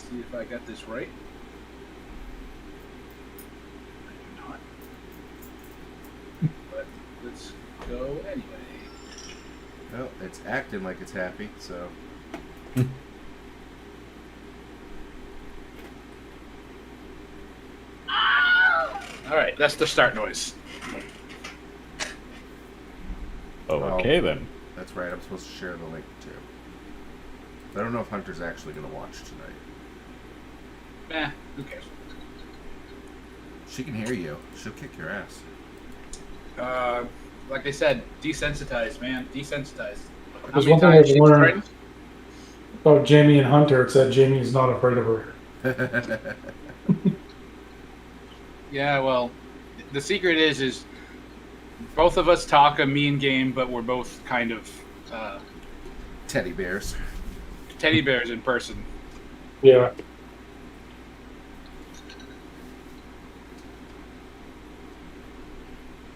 see if I got this right. I do not. But let's go anyway. Well, it's acting like it's happy, so. All right, that's the start noise. Oh, okay, then. That's right, I'm supposed to share the link too. I don't know if Hunter's actually going to watch tonight. Who cares? She can hear you. She'll kick your ass. Like I said, desensitized, man. Desensitized. There's one thing I've learned about Jamie and Hunter. It's that Jamie is not afraid of her. Yeah, well, the secret is both of us talk a mean game, but we're both kind of Teddy bears. teddy bears in person. Yeah.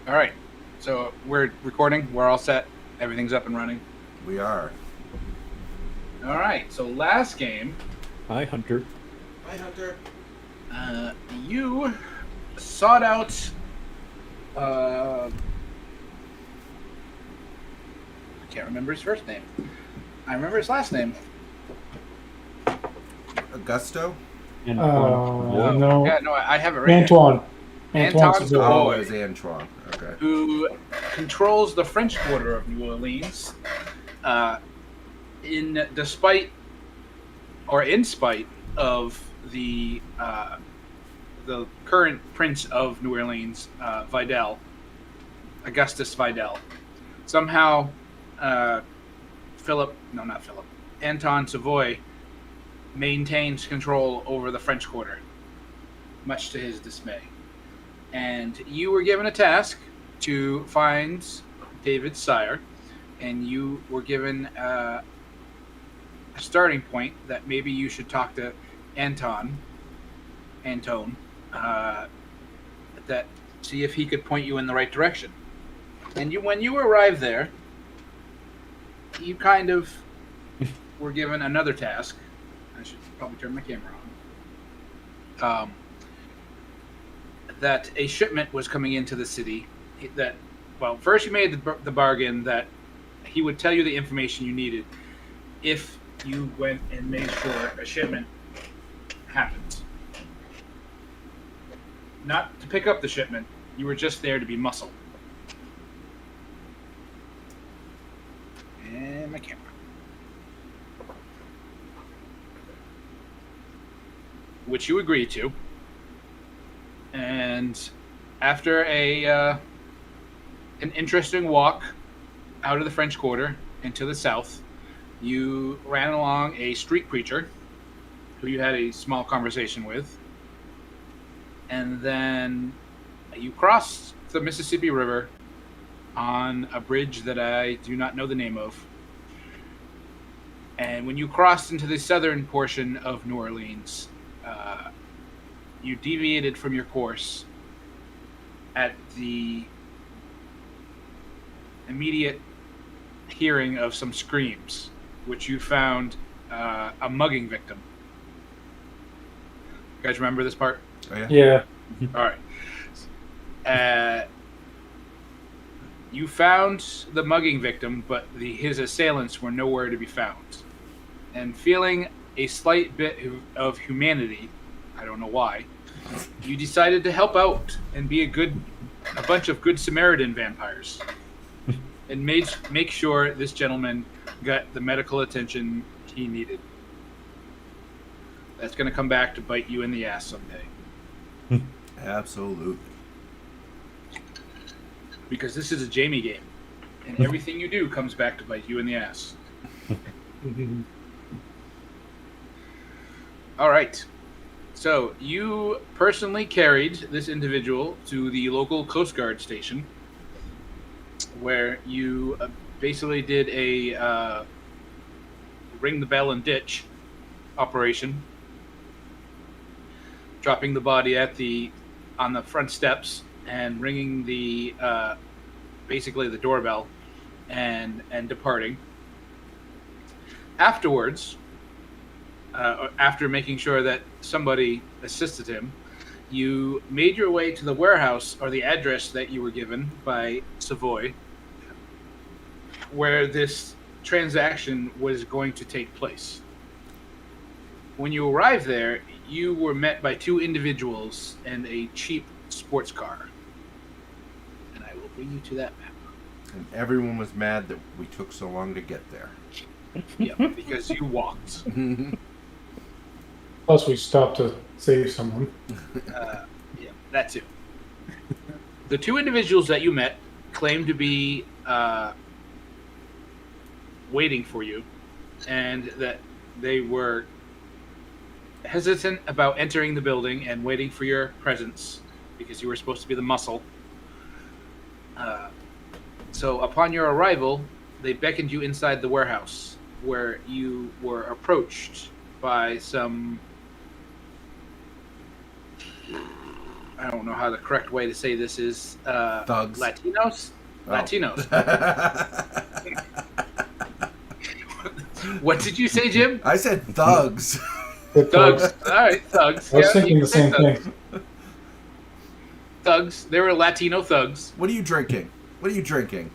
All right, so we're recording. We're all set. Everything's up and running. We are. All right, so last game, Hi, Hunter. Hi, Hunter. you sought out. I can't remember his first name. I remember his last name. Augusto? No. Yeah, no, I have it right Antoine. Antoine Savoy. Savoy. Oh, it was Antoine. Okay. Who controls the French Quarter of New Orleans, in spite of the current Prince of New Orleans, Augustus Vidal. Somehow, Anton Savoy maintains control over the French Quarter, much to his dismay. And you were given a task to find David's sire, and you were given a starting point that maybe you should talk to Antone, that see if he could point you in the right direction. And when you arrived there, you kind of were given another task. I should probably turn my camera on. That a shipment was coming into the city. First you made the bargain that he would tell you the information you needed if you went and made sure a shipment happened. Not to pick up the shipment, you were just there to be muscle. And my camera. Which you agreed to. And after an interesting walk out of the French Quarter into the south, you ran along a street preacher who you had a small conversation with. And then you crossed the Mississippi River on a bridge that I do not know the name of. And when you crossed into the southern portion of New Orleans, you deviated from your course at the immediate hearing of some screams, which you found a mugging victim. You guys remember this part? Oh, yeah? Yeah. All right. You found the mugging victim, but his assailants were nowhere to be found. And feeling a slight bit of humanity, I don't know why, you decided to help out and be a bunch of good Samaritan vampires, and make sure this gentleman got the medical attention he needed. That's going to come back to bite you in the ass someday. Absolutely. Because this is a Jamie game, and everything you do comes back to bite you in the ass. All right. So you personally carried this individual to the local Coast Guard station, where you basically did a ring the bell and ditch operation, dropping the body on the front steps and ringing the basically the doorbell and departing. Afterwards, after making sure that somebody assisted him, you made your way to the warehouse or the address that you were given by Savoy, where this transaction was going to take place. When you arrived there, you were met by two individuals and a cheap sports car. And I will bring you to that map. And everyone was mad that we took so long to get there. Yeah, because you walked. Plus, we stopped to save someone. Yeah, that too. The two individuals that you met claimed to be waiting for you, and that they were hesitant about entering the building and waiting for your presence because you were supposed to be the muscle. So upon your arrival, they beckoned you inside the warehouse, where you were approached by some... I don't know how the correct way to say this is. Thugs. Latinos? Oh. Latinos. What did you say, Jim? I said thugs. Thugs. All right, thugs. I was Yeah, thinking you the can same say thugs. thing. Thugs. They were Latino thugs. What are you drinking? What are you drinking?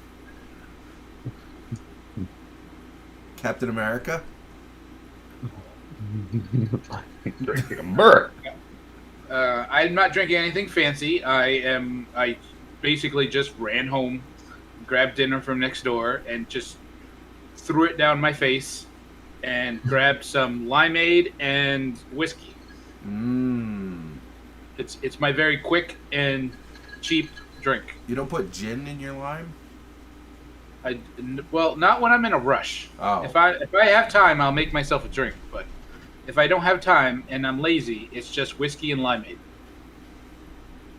Captain America? Drinking a Merc. I'm not drinking anything fancy. I basically just ran home, grabbed dinner from next door, and just threw it down my face, and grabbed some limeade and whiskey. It's my very quick and cheap drink. You don't put gin in your lime? Well, not when I'm in a rush. Oh. If I have time, I'll make myself a drink. But if I don't have time and I'm lazy, it's just whiskey and limeade.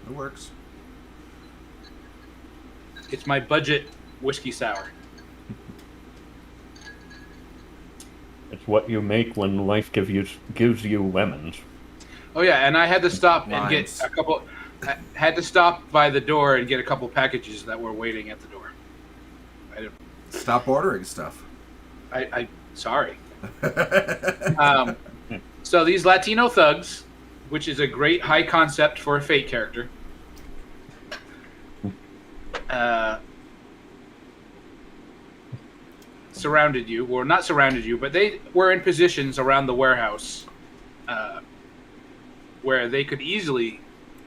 It works. It's my budget whiskey sour. It's what you make when life gives you lemons. Oh yeah, and I had to stop and Limes. get a couple. I had to stop by the door and get a couple packages that were waiting at the door. Stop ordering stuff. I sorry. So these Latino thugs, which is a great high concept for a Fate character, surrounded you. Well, not surrounded you, but they were in positions around the warehouse where they could easily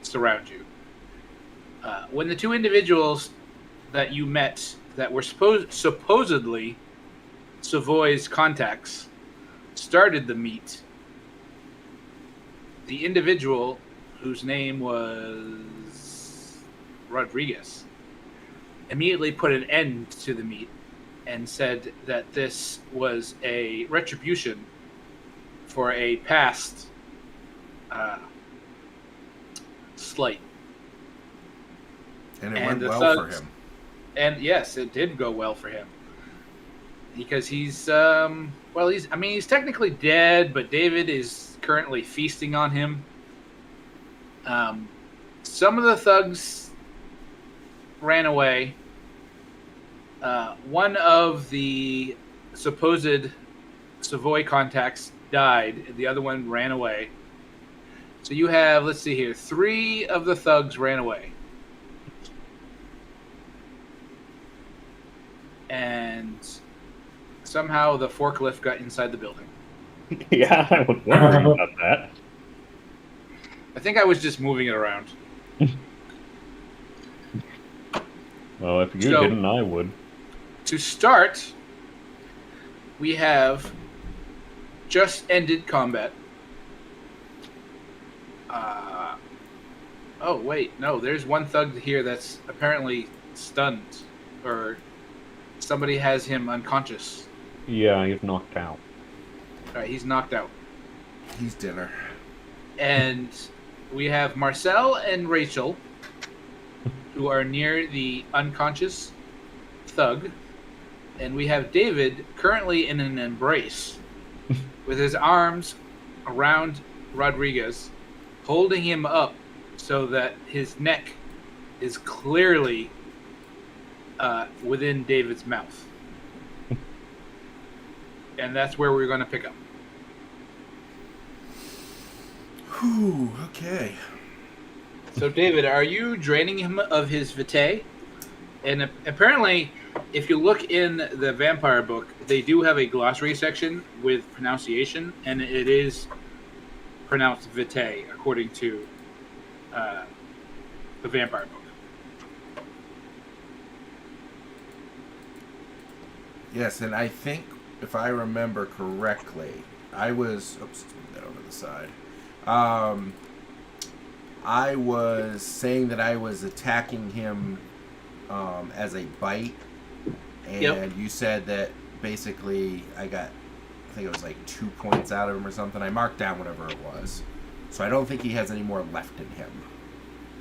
surround you. When the two individuals that you met that were supposedly Savoy's contacts started the meet, the individual whose name was Rodriguez immediately put an end to the meet and said that this was a retribution for a past slight. And it And went the well thugs- for him. And yes, it did go well for him. Because he's technically dead, but David is currently feasting on him. Some of the thugs ran away. One of the supposed Savoy contacts died, and the other one ran away. So you have, let's see here, 3 of the thugs ran away. And somehow the forklift got inside the building. Yeah, I was wondering about that. I think I was just moving it around. Well, if you So- didn't, I would. To start, we have just ended combat. Oh, wait. No, there's one thug here that's apparently stunned. Or somebody has him unconscious. Yeah, he's knocked out. All right, he's knocked out. He's dinner. And we have Marcel and Rachel, who are near the unconscious thug. And we have David currently in an embrace with his arms around Rodriguez, holding him up so that his neck is clearly within David's mouth. And that's where we're going to pick up. Whew, okay. So, David, are you draining him of his vitae? And apparently, if you look in the vampire book, they do have a glossary section with pronunciation, and it is pronounced vitae according to the vampire book. Yes, and I think, if I remember correctly, I was... Oops, move that over to the side. I was saying that I was attacking him as a bite, and you said that basically I think it was like 2 points out of him or something. I marked down whatever it was. So I don't think he has any more left in him,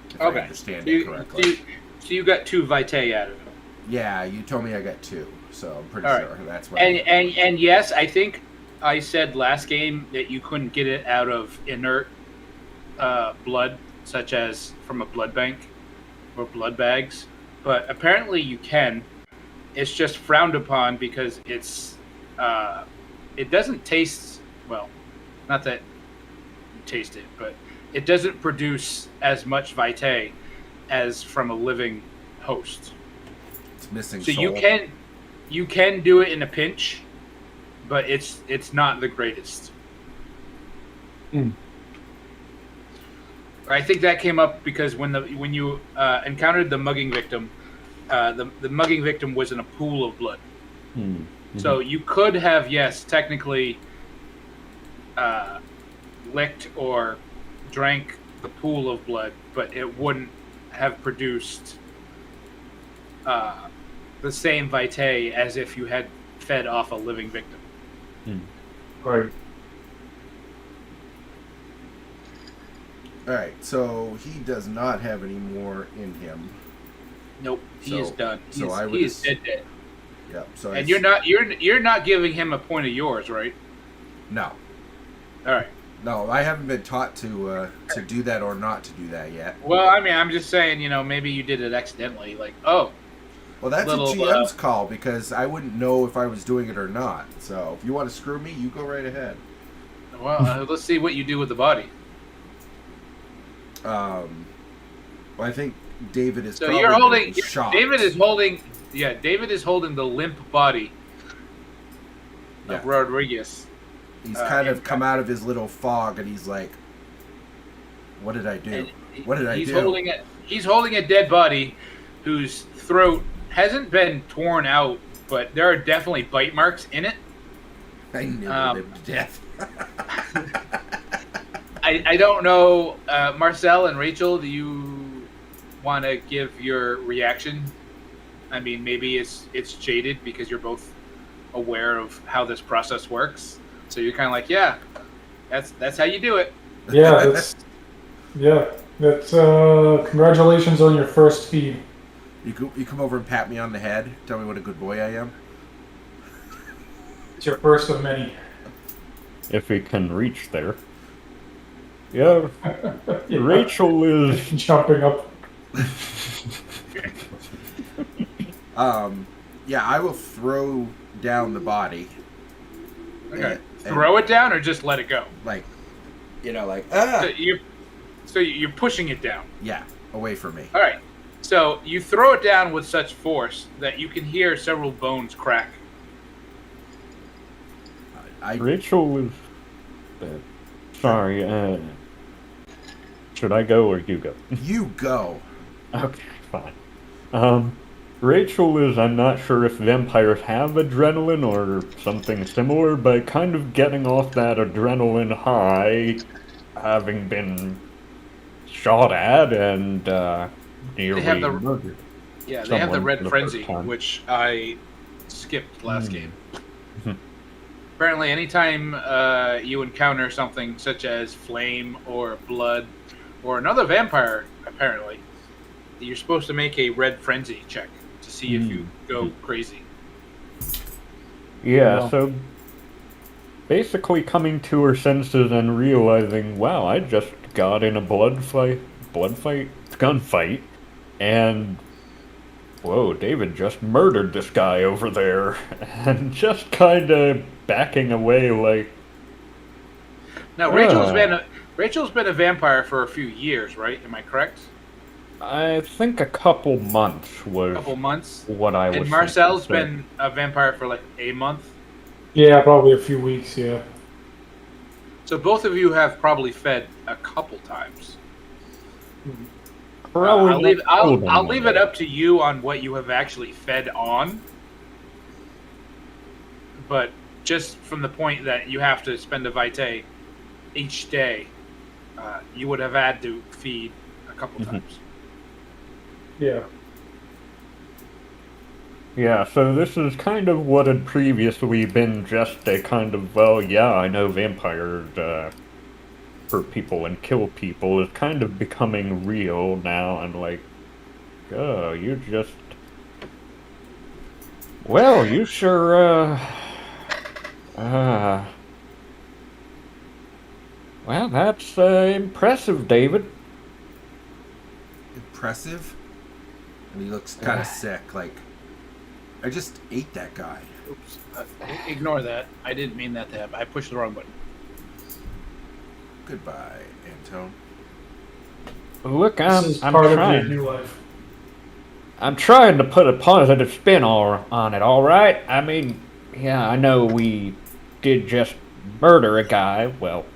if I understand it correctly. So you got 2 vitae out of him. Yeah, you told me I got 2, so I'm pretty All sure right. that's what. And yes, I think I said last game that you couldn't get it out of inert blood, such as from a blood bank or blood bags, but apparently you can. It's just frowned upon because it doesn't taste well. Not that you taste it, but it doesn't produce as much vitae as from a living host. It's missing So soul. you can do it in a pinch, but it's not the greatest. I think that came up because when you encountered the mugging victim, the mugging victim was in a pool of blood. So you could have, yes, technically licked or drank the pool of blood, but it wouldn't have produced the same vitae as if you had fed off a living victim. Right. Alright, so he does not have any more in him. Nope, he is done. He is dead. Yep. So and you're not giving him a point of yours, right? No. All right. No, I haven't been taught to do that or not to do that yet. Well, I mean, I'm just saying, maybe you did it accidentally. Like, oh. Well, that's a GM's call because I wouldn't know if I was doing it or not. So if you want to screw me, you go right ahead. Well, let's see what you do with the body. Well, I think David is. So you're holding. Shocked. David is holding. Yeah, David is holding the limp body of Rodriguez. He's kind of come out of his little fog, and he's like, "What did I do? What did I do?" He's holding a dead body, whose throat hasn't been torn out, but there are definitely bite marks in it. I nibbled him to death. I don't know, Marcel and Rachel, do you want to give your reaction? I mean, maybe it's jaded because you're both aware of how this process works. So you're kind of like, yeah, that's how you do it. Yeah, that's congratulations on your first feed. You come over and pat me on the head, tell me what a good boy I am. It's your first of many. If he can reach there. Yeah, Rachel is jumping up. Yeah, I will throw down the body. Okay. Throw it down or just let it go? Like, So you're pushing it down. Yeah, away from me. All right. So you throw it down with such force that you can hear several bones crack. Rachel is... sorry, should I go or you go? You go. Okay, fine. Rachel is, I'm not sure if vampires have adrenaline or something similar, but kind of getting off that adrenaline high, having been shot at and nearly murdered. Yeah, they have the Red Frenzy, which I skipped last game. Apparently, anytime you encounter something such as flame or blood or another vampire, apparently, you're supposed to make a Red Frenzy check to see if you go crazy. Yeah, so basically coming to her senses and realizing, wow, I just got in a gunfight, and whoa, David just murdered this guy over there, and just kind of backing away like... Now, Rachel's been a vampire for a few years, right? Am I correct? I think a couple months A was couple months. what I was And Marcel's thinking, been a vampire for like a month. Yeah, probably a few weeks. Yeah. So both of you have probably fed a couple times. so probably I'll leave. not I'll killed I'll leave it anyone. up to you on what you have actually fed on. But just from the point that you have to spend a vitae each day, you would have had to feed a couple times. Yeah. Yeah, so this is kind of what had previously been just a kind of, well, yeah, I know vampires hurt people and kill people is kind of becoming real now, and like, oh, you just. Well, you sure, well, that's impressive, David. Impressive? And he looks kind of sick. Like, I just ate that guy. Oops. Ignore that. I didn't mean that to happen. I pushed the wrong button. Goodbye, Antone. Look, This is I'm part of your trying. new life. I'm trying to put a positive spin on it, all right? I mean, yeah, I know we did just murder a guy. Well,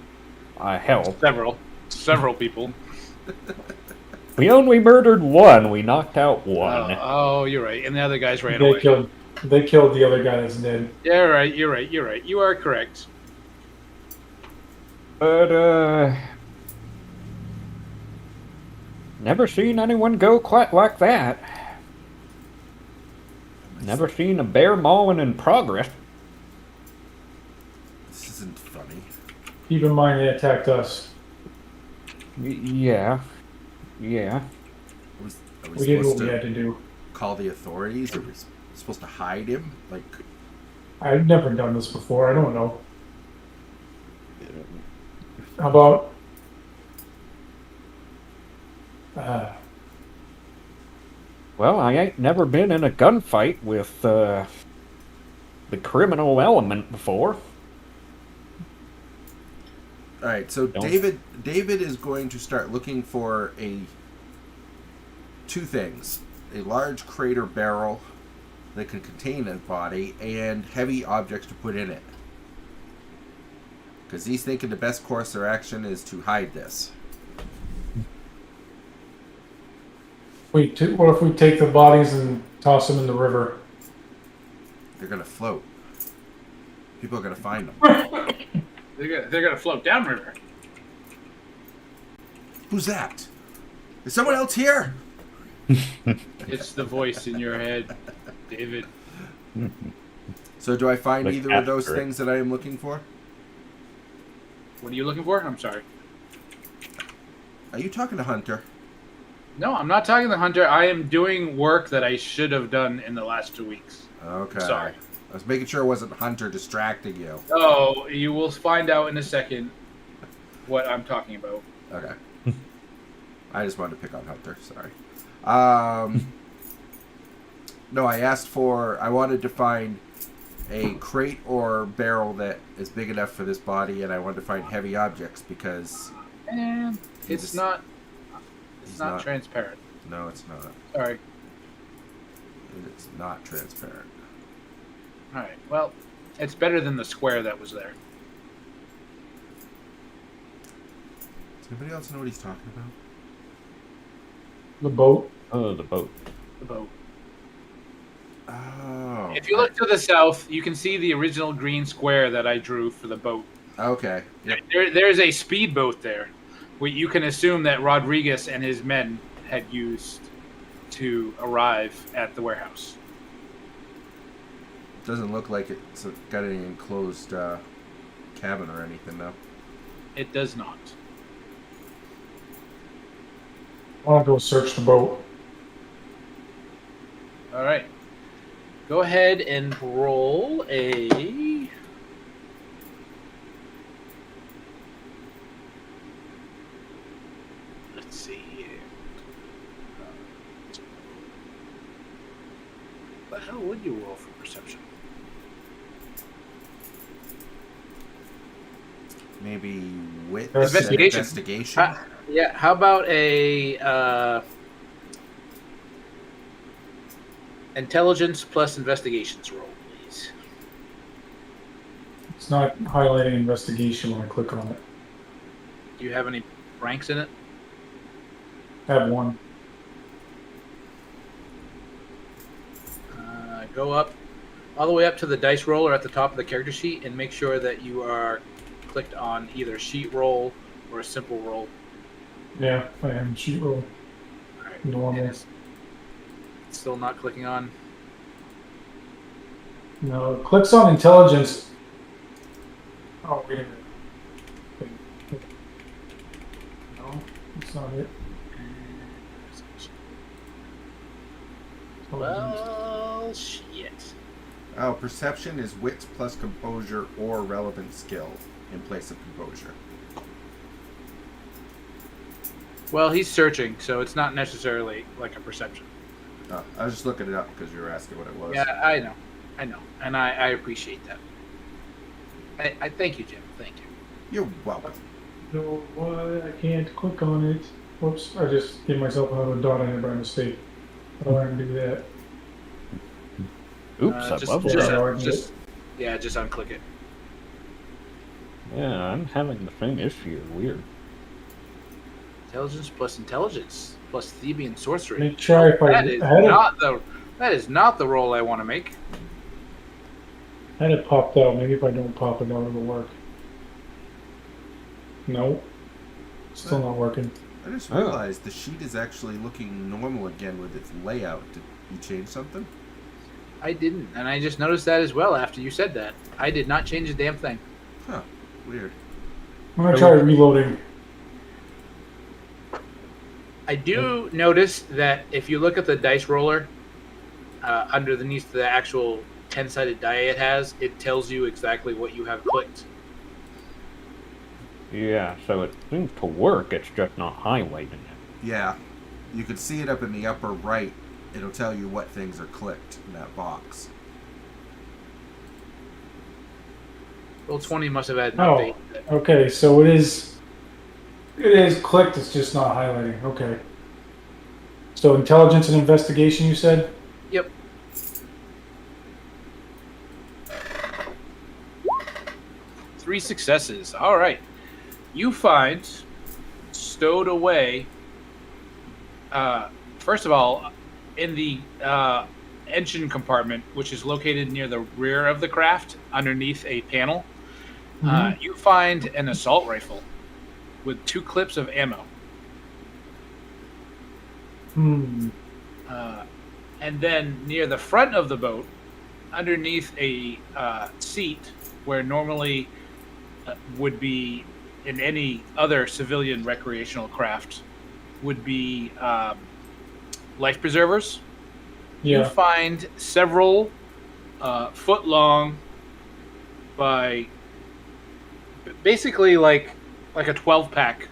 I helped. Several people. We only murdered one. We knocked out one. Oh, you're right. And the other guys ran They away. killed the other guy that's dead. Yeah, right. You're right. You're right. You are correct. But, never seen anyone go quite like that. Never seen a bear mauling in progress. This isn't funny. Keep in mind they attacked us. Yeah. Are we We did what supposed we to had to do. call the authorities? Are we supposed to hide him? Like, I've never done this before. I don't know. How about Well, I ain't never been in a gunfight with, the criminal element before. all right. So Don't- David is going to start looking for two things: a large crater barrel that can contain a body and heavy objects to put in it. Because he's thinking the best course of action is to hide this. what if we take the bodies and toss them in the river? They're gonna float. People are gonna find them. They're gonna float downriver. Who's that? Is someone else here? It's the voice in your head, David. So do I find The either of those Casper. things that I am looking for? What are you looking for? I'm sorry. Are you talking to Hunter? No, I'm not talking to Hunter. I am doing work that I should have done in the last 2 weeks. Okay. Sorry. I was making sure it wasn't Hunter distracting you. Oh, you will find out in a second what I'm talking about. Okay. I just wanted to pick on Hunter. Sorry. No, I wanted to find a crate or barrel that is big enough for this body, and I wanted to find heavy objects because And it's He's- not he's not not- transparent. no, it's not. Sorry. It's not transparent. All right. Well, it's better than the square that was there. Does anybody else know what he's talking about? The boat. Oh, the boat. The boat. Oh. If you look to the south, you can see the original green square that I drew for the boat. Okay. Yep. There's a speedboat there, where you can assume that Rodriguez and his men had used to arrive at the warehouse. Doesn't look like it's got any enclosed cabin or anything, though. It does not. I want to go search the boat. All right. Go ahead and roll a. Let's see here. What the hell would you roll for perception? maybe wit Investigation. investigation. Yeah. How about a intelligence plus investigations roll, please? It's not highlighting investigation when I click on it. Do you have any ranks in it? I have one. Go up all the way up to the dice roller at the top of the character sheet and make sure that you are clicked on either sheet roll or a simple roll. Yeah, I am sheet roll. All right. Normal. It's still not clicking on. No, it clicks on intelligence. Oh, wait a minute. No, it's not it. Well, shit. Oh, perception is wit plus composure or relevant skill in place of composure. Well, he's searching, so it's not necessarily like a perception. I was just looking it up because you were asking what it was. Yeah, I know, and I appreciate that. I thank you, Jim. Thank you. You're welcome. No, why I can't click on it? Whoops! I just gave myself another dot in it by mistake. How do I undo that? Oops, I love that. Just unclick it. Yeah, I'm having the same issue. Weird. Intelligence plus Thebian sorcery. Let me try if That is not the roll I want to make. I had it popped out. Maybe if I don't pop it out, it'll work. No, still not working. I just realized the sheet is actually looking normal again with its layout. Did you change something? I didn't, and I just noticed that as well after you said that. I did not change a damn thing. Huh. Weird. I'm gonna try reloading. I do notice that if you look at the dice roller, underneath the actual 10-sided die it has, it tells you exactly what you have clicked. Yeah, so it seems to work, it's just not highlighting it. Yeah. You can see it up in the upper right. It'll tell you what things are clicked in that box. Roll 20 must have had an Oh, update. okay. So it is clicked. It's just not highlighting. Okay. So intelligence and investigation, you said? Yep. Three successes. All right. You find stowed away, first of all, in the engine compartment, which is located near the rear of the craft, underneath a panel, you find an assault rifle with 2 clips of ammo. And then near the front of the boat, underneath a seat where normally would be in any other civilian recreational craft, would be life preservers. Yeah. You find several foot long by basically like a 12-pack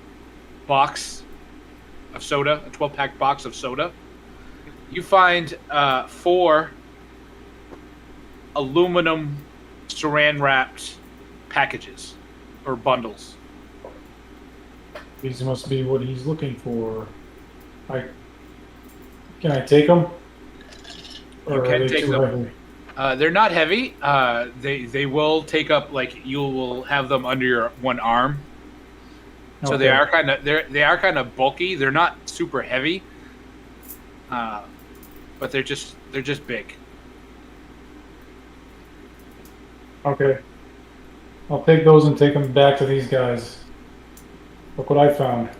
box of soda, a 12-pack box of soda. You find 4 aluminum saran wrapped packages or bundles. These must be what he's looking for. Can I take them? You can take them. They're not heavy. They will take up, like, you will have them under your one arm. So Okay. they are kind of bulky. They're not super heavy. But they're just big. Okay. I'll take those and take them back to these guys. Look what I found.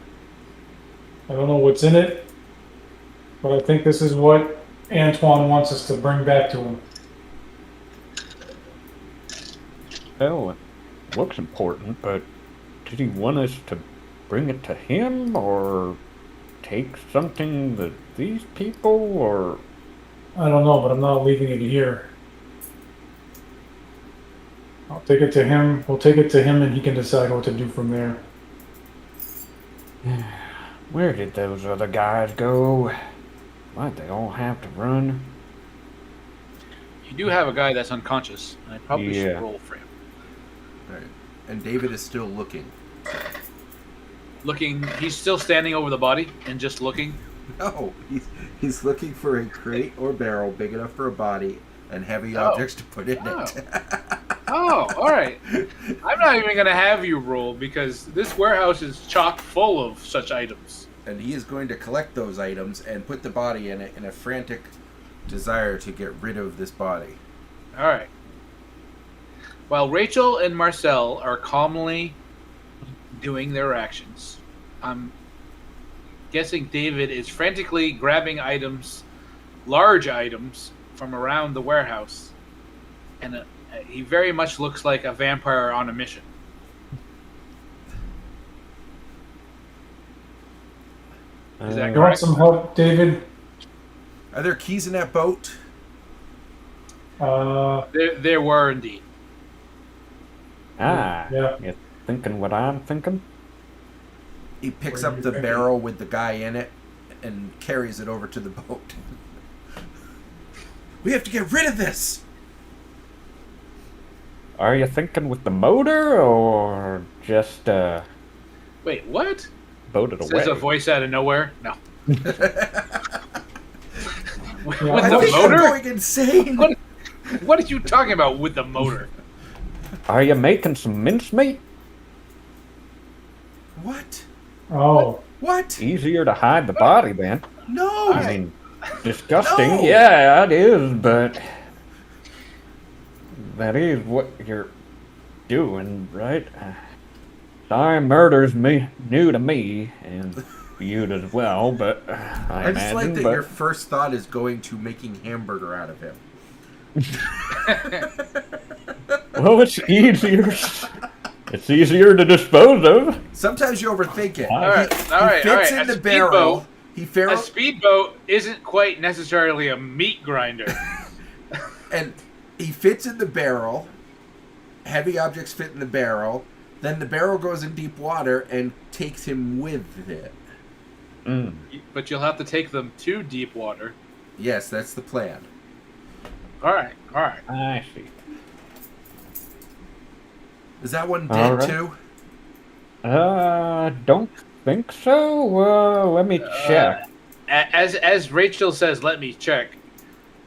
I don't know what's in it, but I think this is what Antoine wants us to bring back to him. Well, it looks important, but did he want us to bring it to him, or take something to these people, or... I don't know, but I'm not leaving it here. I'll take it to him. We'll take it to him and he can decide what to do from there. Where did those other guys go? Why'd they all have to run? You do have a guy that's unconscious, and I probably should Yeah. roll for him. Right. And David is still looking. Looking, he's still standing over the body and just looking. No, he's looking for a crate or barrel big enough for a body and heavy objects to put in it. Oh, all right. I'm not even going to have you roll because this warehouse is chock full of such items. And he is going to collect those items and put the body in it in a frantic desire to get rid of this body. All right. While Rachel and Marcel are calmly doing their actions, I'm guessing David is frantically grabbing items, large items, from around the warehouse. And he very much looks like a vampire on a mission. Is that You want correct? some help, David? Are there keys in that boat? There were indeed. Ah, Yeah. you thinking what I'm thinking? He picks What are up you the thinking? barrel with the guy in it and carries it over to the boat. We have to get rid of this! Are you thinking with the motor or just Wait, what? boat it Says away? a voice out of nowhere. No. With Yeah, I the think I'm motor? going insane! What are you talking about with the motor? Are you making some mincemeat? What? Oh, What? Easier to hide the body then. No! I mean, disgusting. No! Yeah, it is, but that is what you're doing, right? Sorry, murder's new to me and you as well, but I I just like imagine. that But your first thought is going to making hamburger out of him. well, it's easier. It's easier to dispose of. Sometimes you overthink it. All right, He all right, fits all right. in A the barrel. A speedboat isn't quite necessarily a meat grinder. And he fits in the barrel. Heavy objects fit in the barrel. Then the barrel goes in deep water and takes him with it. Mm. But you'll have to take them to deep water. Yes, that's the plan. All right, all right. I see. Is that one All dead right. too? Don't think so. Let me check. As Rachel says, let me check.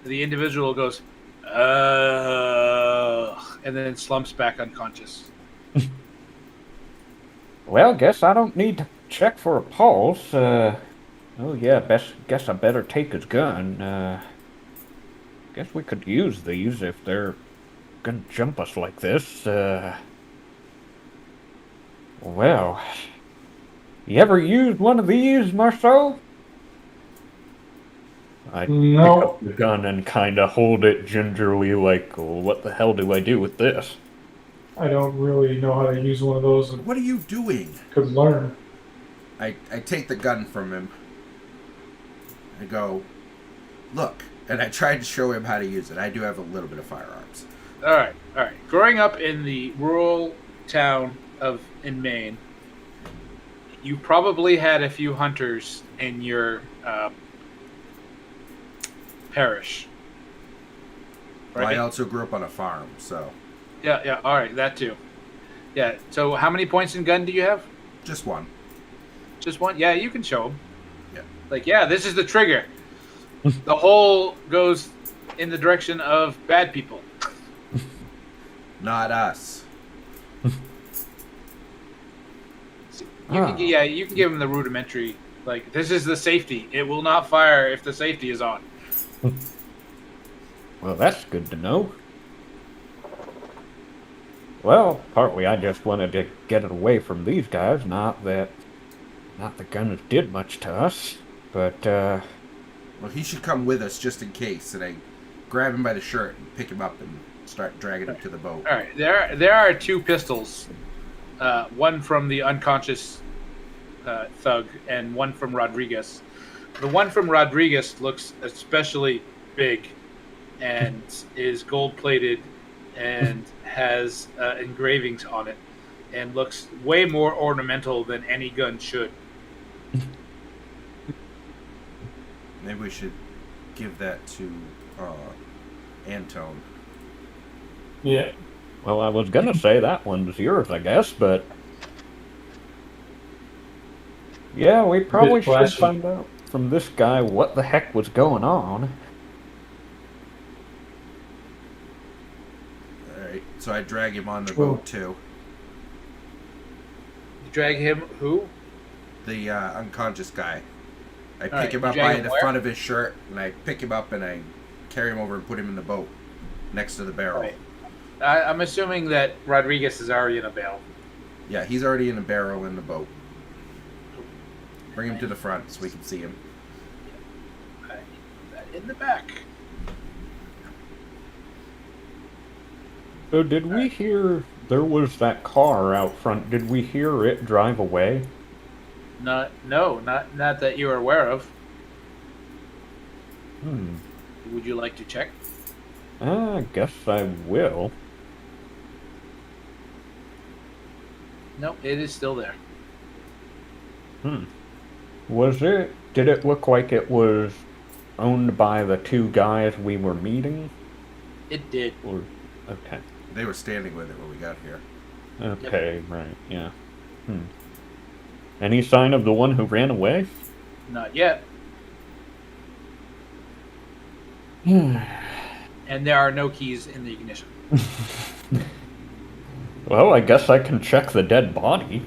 The individual goes, and then slumps back unconscious. Well, guess I don't need to check for a pulse. Oh yeah, guess I better take his gun. Guess we could use these if they're gonna jump us like this. Well, you ever used one of these, Marceau? I pick no. up the gun and kind of hold it gingerly, like, well, what the hell do I do with this? I don't really know how to use one of those and What are you doing? could learn. I take the gun from him. I go, look. And I tried to show him how to use it. I do have a little bit of firearms. All right, all right. Growing up in the rural town in Maine, you probably had a few hunters in your parish. Well, I Right? also grew up on a farm, so Yeah. All right, that too. Yeah. So, how many points in gun do you have? just one. Just one? Yeah, you can show them. Yeah. Like, yeah, this is the trigger. The hole goes in the direction of bad people. Not us. You can give them the rudimentary. Like, this is the safety. It will not fire if the safety is on. Well, that's good to know. Well, partly I just wanted to get it away from these guys, not that the gunners did much to us, but, Well, he should come with us just in case. And I grab him by the shirt and pick him up and start dragging him to the boat. All right, there are two pistols, one from the unconscious thug and one from Rodriguez. The one from Rodriguez looks especially big and is gold-plated and has engravings on it and looks way more ornamental than any gun should. Maybe we should give that to Antone. Yeah. Well, I was gonna say that one's yours, I guess, but yeah, we probably should flashy. find out from this guy what the heck was going on. Alright, so I drag him on the True. boat too. You drag him. Who? The unconscious guy. I Alright, pick him you up drag by him the where? front of his shirt, and I pick him up and I carry him over and put him in the boat next to the barrel. Right. I'm assuming that Rodriguez is already in a barrel. Yeah, he's already in a barrel in the boat. Bring him to the front so we can see him. In the back. So did we hear there was that car out front? Did we hear it drive away? Not that you're aware of. Hmm. Would you like to check? I guess I will. No, it is still there. Did it look like it was owned by the two guys we were meeting? It did. Or, okay. They were standing with it when we got here. Okay, right, yeah. Any sign of the one who ran away? Not yet. And there are no keys in the ignition. Well, I guess I can check the dead body.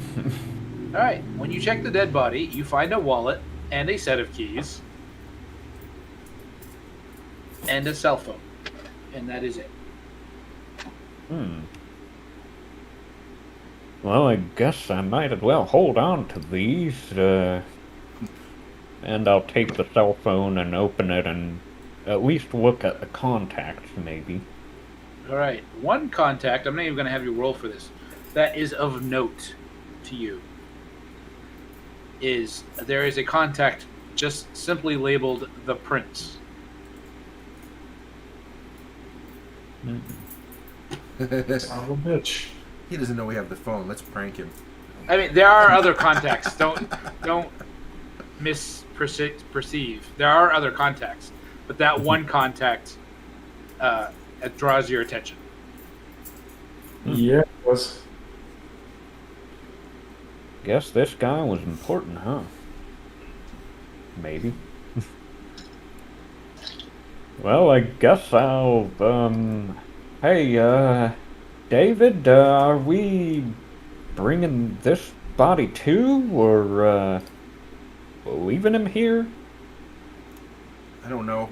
All right. When you check the dead body, you find a wallet and a set of keys and a cell phone, and that is it. Well, I guess I might as well hold on to these, and I'll take the cell phone and open it and at least look at the contacts, maybe. All right. One contact. I'm not even going to have you roll for this. That is of note to you. There is a contact just simply labeled the Prince. Son of a bitch. He doesn't know we have the phone. Let's prank him. I mean, there are other contacts. Don't misperceive. There are other contacts, but that one contact it draws your attention. Yeah, it was. Guess this guy was important, huh? Maybe. Well, I guess I'll, hey, David, are we bringing this body too, or, leaving him here? I don't know.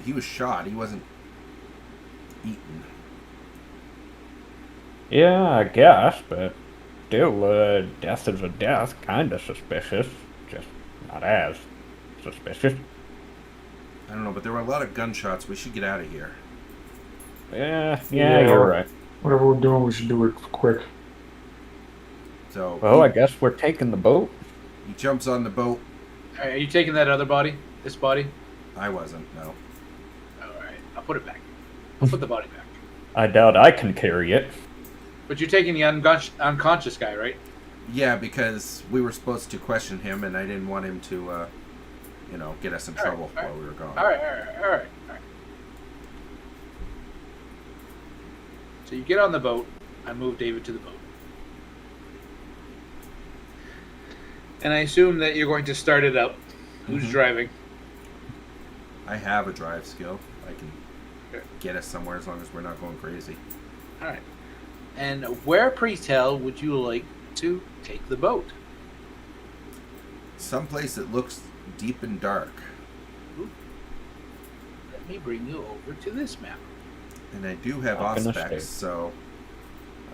He was shot. He wasn't eaten. Yeah, I guess, but still, death is a death. Kinda suspicious. Just not as suspicious. I don't know, but there were a lot of gunshots. We should get out of here. Yeah, Yeah. you're right. Whatever we're doing, we should do it quick. So Well, I guess we're taking the boat. he jumps on the boat. All right, are you taking that other body? This body? I wasn't, no. All right. I'll put it back. I'll put the body back. I doubt I can carry it. But you're taking the unconscious guy, right? Yeah, because we were supposed to question him, and I didn't want him to, get us in trouble while we were gone. All right. So you get on the boat. I move David to the boat. And I assume that you're going to start it up. Who's driving? I have a drive skill. I can Okay. get us somewhere as long as we're not going crazy. All right. And where, pray tell, would you like to take the boat? Someplace that looks deep and dark. Let me bring you over to this map. And I do have Not gonna auspex, stay. so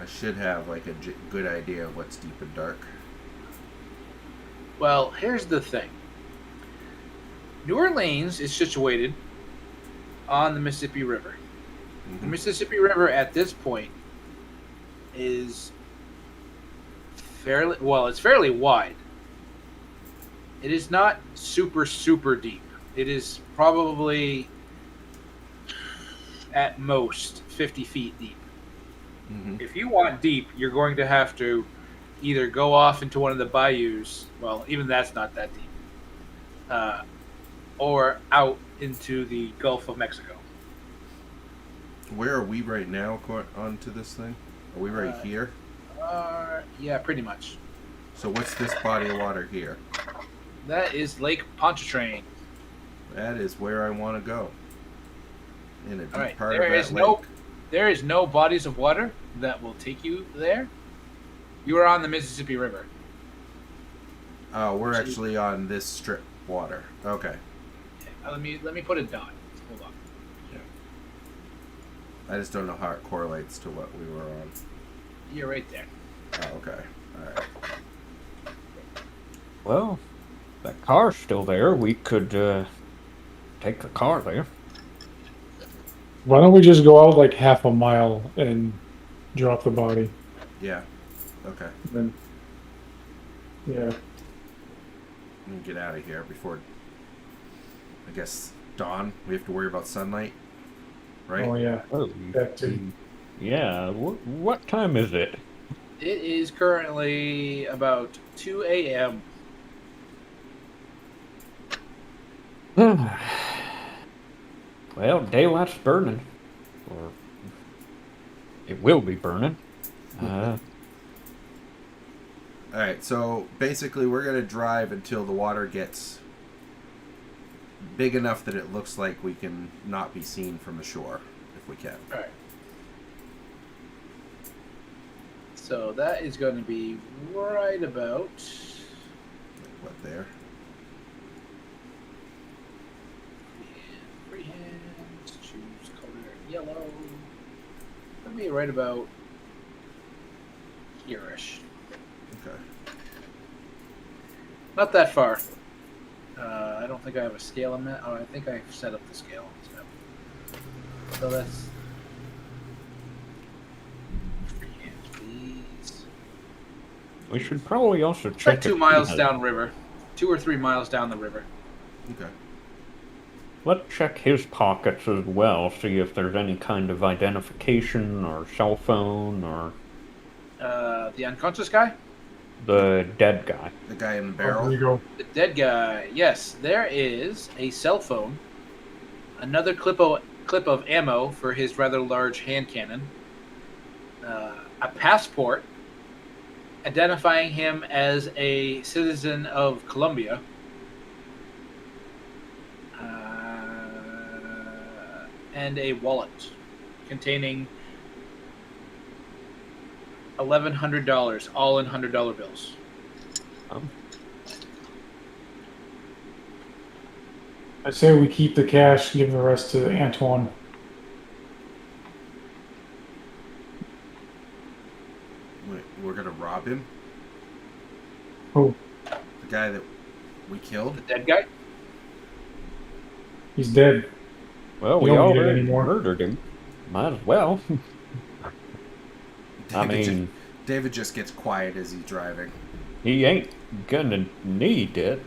I should have like a good idea of what's deep and dark. Well, here's the thing. New Orleans is situated on the Mississippi River. The Mississippi River at this point is it's fairly wide. It is not super, super deep. It is probably at most 50 feet deep. If you want deep, you're going to have to either go off into one of the bayous. Well, even that's not that deep. Or out into the Gulf of Mexico. Where are we right now onto this thing? Are we right here? Yeah, pretty much. So what's this body of water here? That is Lake Pontchartrain. That is where I want to go. In a deep All right, part of that lake. there is no bodies of water that will take you there. You are on the Mississippi River. Oh, we're actually on this strip water. Okay. Let me put a dot. Hold on. I just don't know how it correlates to what we were on. You're right there. Oh, okay. All right. Well, that car's still there. We could take the car there. Why don't we just go out like half a mile and drop the body? Yeah. Okay. Then, yeah. Let me get out of here before, I guess, dawn. We have to worry about sunlight, right? Oh yeah. Oh, That too. yeah. What time is it? It is currently about 2 a.m. Well, daylight's burning. Or it will be burning. All right. So basically, we're gonna drive until the water gets big enough that it looks like we can not be seen from the shore, if we can. All right. So that is going to be right about. What there? Freehand, choose color yellow. That'll be right about here-ish. Okay. Not that far. I don't think I have a scale on that. Oh, I think I've set up the scale on this map. So that's freehand, please. We should probably also It's like check 2 if miles he has- down river. 2 or 3 miles down the river. Okay. Let's check his pockets as well, see if there's any kind of identification or cell phone or The unconscious guy? the dead guy. The guy in the Oh, barrel. there you go. The dead guy. Yes, there is a cell phone, another clip of ammo for his rather large hand cannon, a passport identifying him as a citizen of Colombia, and a wallet containing $1,100, all in $100 bills. I say we keep the cash, give the rest to Antoine. Wait, we're gonna rob him. Who? The guy that we killed. The dead guy? He's dead. Well, We we don't need it already anymore. murdered him. Might as well. I mean, David just gets quiet as he's driving. he ain't gonna need it.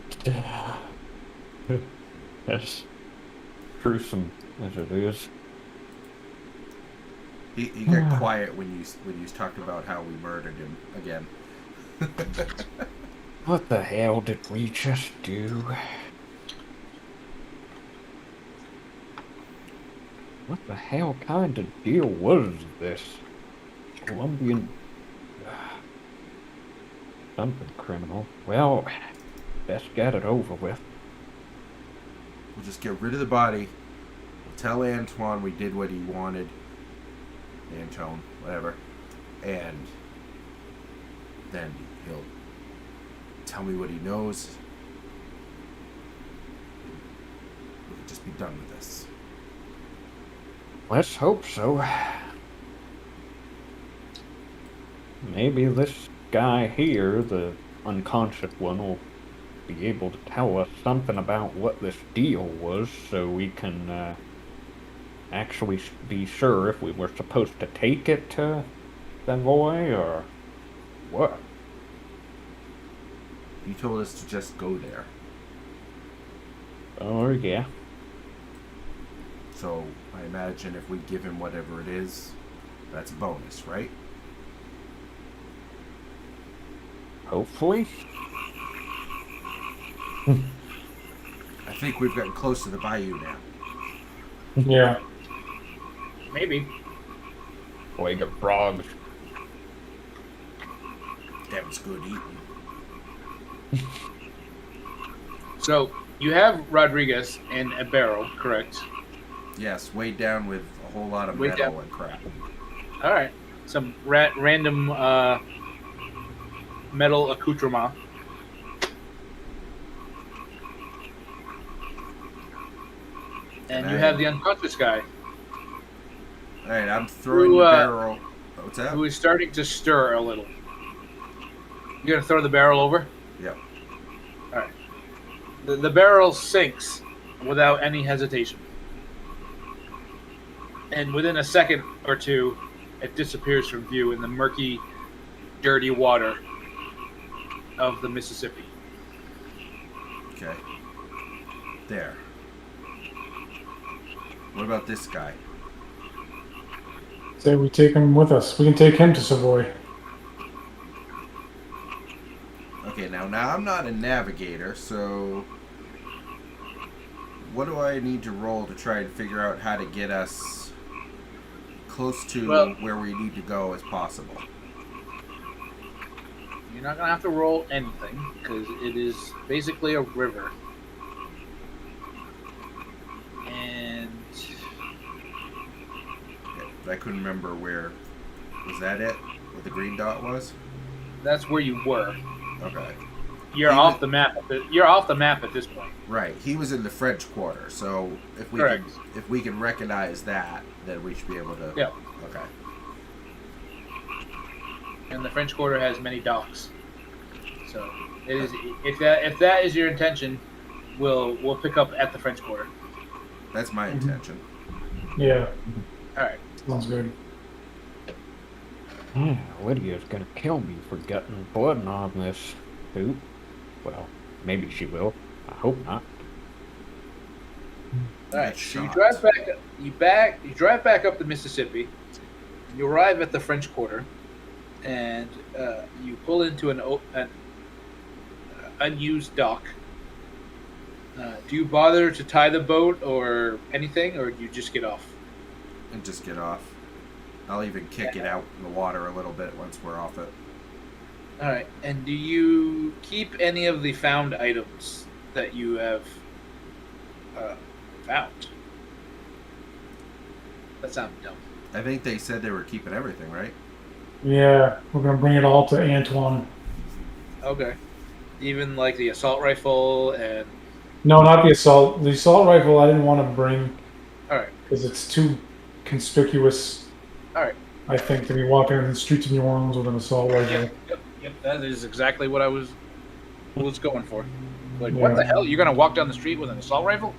As gruesome as it is. He got quiet when you talked about how we murdered him again. What the hell did we just do? What the hell kind of deal was this? Colombian... something criminal. Well, best get it over with. We'll just get rid of the body. We'll tell Antoine we did what he wanted. Antone, whatever. And then he'll tell me what he knows. We can just be done with this. Let's hope so. Maybe this guy here, the unconscious one, will be able to tell us something about what this deal was so we can actually be sure if we were supposed to take it to Savoy or what. You told us to just go there. Oh, yeah. So I imagine if we give him whatever it is, that's a bonus, right? Hopefully. I think we've gotten close to the bayou now. Yeah. Maybe. Plague of frogs. That was good eating. So you have Rodriguez in a barrel, correct? Yes, weighed down with a whole lot of Weighed metal down. and crap. All right. Some random metal accoutrement. And you have the unconscious guy. All right, I'm throwing the barrel. What's that? Who is starting to stir a little. You gonna throw the barrel over? Yep. All right. The barrel sinks without any hesitation, and within a second or two, it disappears from view in the murky, dirty water of the Mississippi. Okay. There. What about this guy? Say we take him with us. We can take him to Savoy. Okay, now I'm not a navigator, so what do I need to roll to try and figure out how to get us close to where we need to go as possible? You're not gonna have to roll anything because it is basically a river, and I couldn't remember where. Was that it? What the green dot was? that's where you were. Okay. You're off the map. You're off the map at this point. Right. He was in the French Quarter, so if we can recognize that, then we should be able to. Yeah. Okay. And the French Quarter has many docks, so it is. If that is your intention, we'll pick up at the French Quarter. That's my intention. Yeah. All right. Sounds good. Yeah, Lydia's gonna kill me for getting blood on this suit. Well, maybe she will. I hope not. All right. So you drive back. You drive back up the Mississippi. You arrive at the French Quarter, and you pull into an unused dock. Do you bother to tie the boat or anything, or do you just get off? And just get off. I'll even kick it out in the water a little bit once we're off it. All right. And do you keep any of the found items that you have found? That sounds dumb. I think they said they were keeping everything, right? Yeah, we're gonna bring it all to Antoine. Okay. Even like the assault rifle and. No, not the assault. The assault rifle I didn't want to bring. All right. Because it's too conspicuous. All right. I think to be walking in the streets of New Orleans with an assault rifle. Yep. That is exactly what I was going for. Like, what the hell? You're gonna walk down the street with an assault rifle?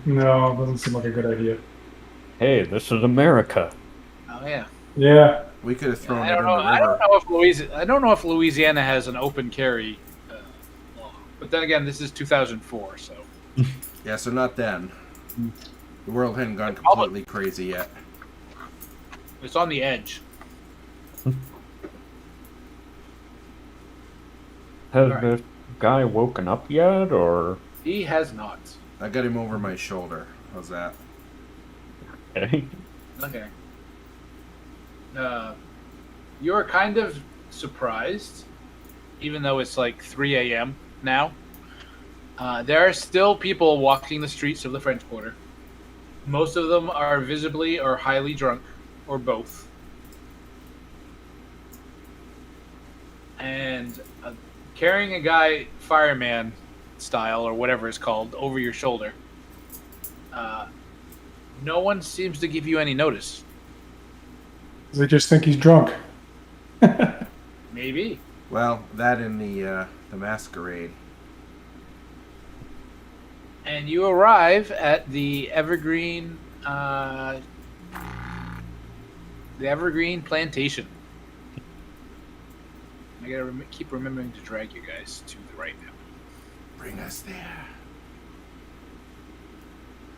No, it doesn't seem like a good idea. Hey, this is America. Oh yeah. Yeah. We could have thrown I it in don't know. the river. I don't know if Louisiana has an open carry law. But then again, this is 2004, so. Yeah, so not then. The world hadn't gone completely crazy yet. It's on the edge. Has this guy woken up yet, or? He has not. I got him over my shoulder. How's that? Okay. Okay. You're kind of surprised, even though it's like 3 a.m. now. There are still people walking the streets of the French Quarter. Most of them are visibly or highly drunk, or both. And carrying a guy fireman style, or whatever it's called, over your shoulder, no one seems to give you any notice. They just think he's drunk. Maybe. Well, that in the masquerade. And you arrive at the Evergreen Plantation. I gotta keep remembering to drag you guys to the right now. Bring us there.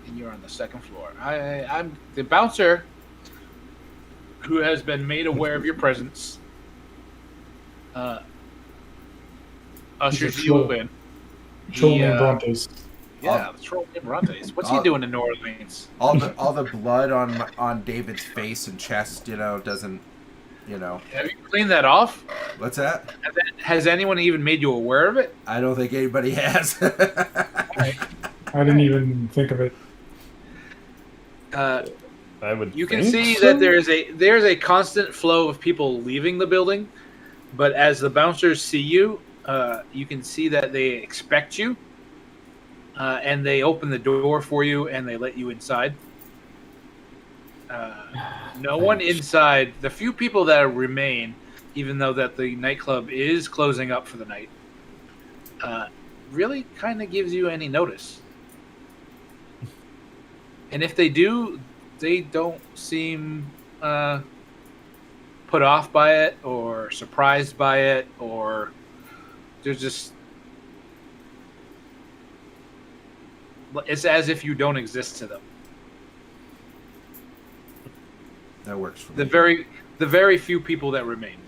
And you're on the second floor. I'm the bouncer who has been made aware of your presence. Ushers you in. Troll named Brontes. Yeah, the troll named Brontes. What's he doing in New Orleans? All the blood on David's face and chest, doesn't you know. Have you cleaned that off? What's that? Has anyone even made you aware of it? I don't think anybody has. I didn't even think of it. I would You can think see so. that there's a constant flow of people leaving the building, but as the bouncers see you, you can see that they expect you, and they open the door for you and they let you inside. No one Thanks. inside. The few people that remain, even though that the nightclub is closing up for the night, really kind of gives you any notice. And if they do, they don't seem put off by it or surprised by it, or they're just. It's as if you don't exist to them. That works for The me. very few people that remain.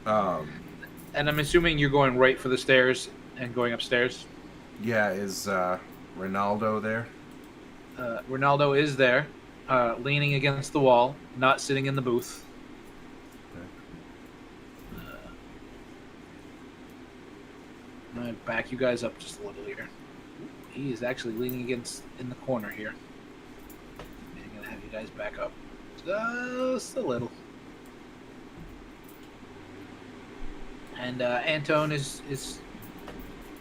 And I'm assuming you're going right for the stairs and going upstairs. Yeah, is Ronaldo there? Ronaldo is there, leaning against the wall, not sitting in the booth. I'm going to back you guys up just a little here. He is actually leaning against in the corner here. I'm going to have you guys back up just a little. And Antone is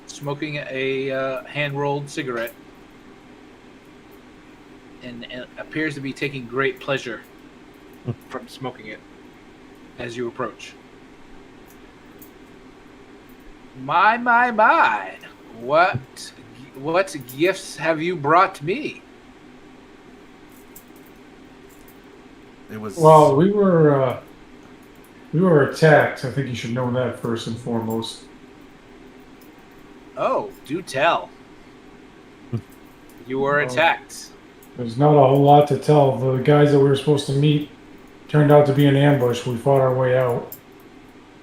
smoking a hand-rolled cigarette and appears to be taking great pleasure from smoking it as you approach. My. What gifts have you brought me? It was. Well, we were attacked. I think you should know that first and foremost. Oh, do tell. You were attacked. There's not a whole lot to tell. The guys that we were supposed to meet turned out to be an ambush. We fought our way out,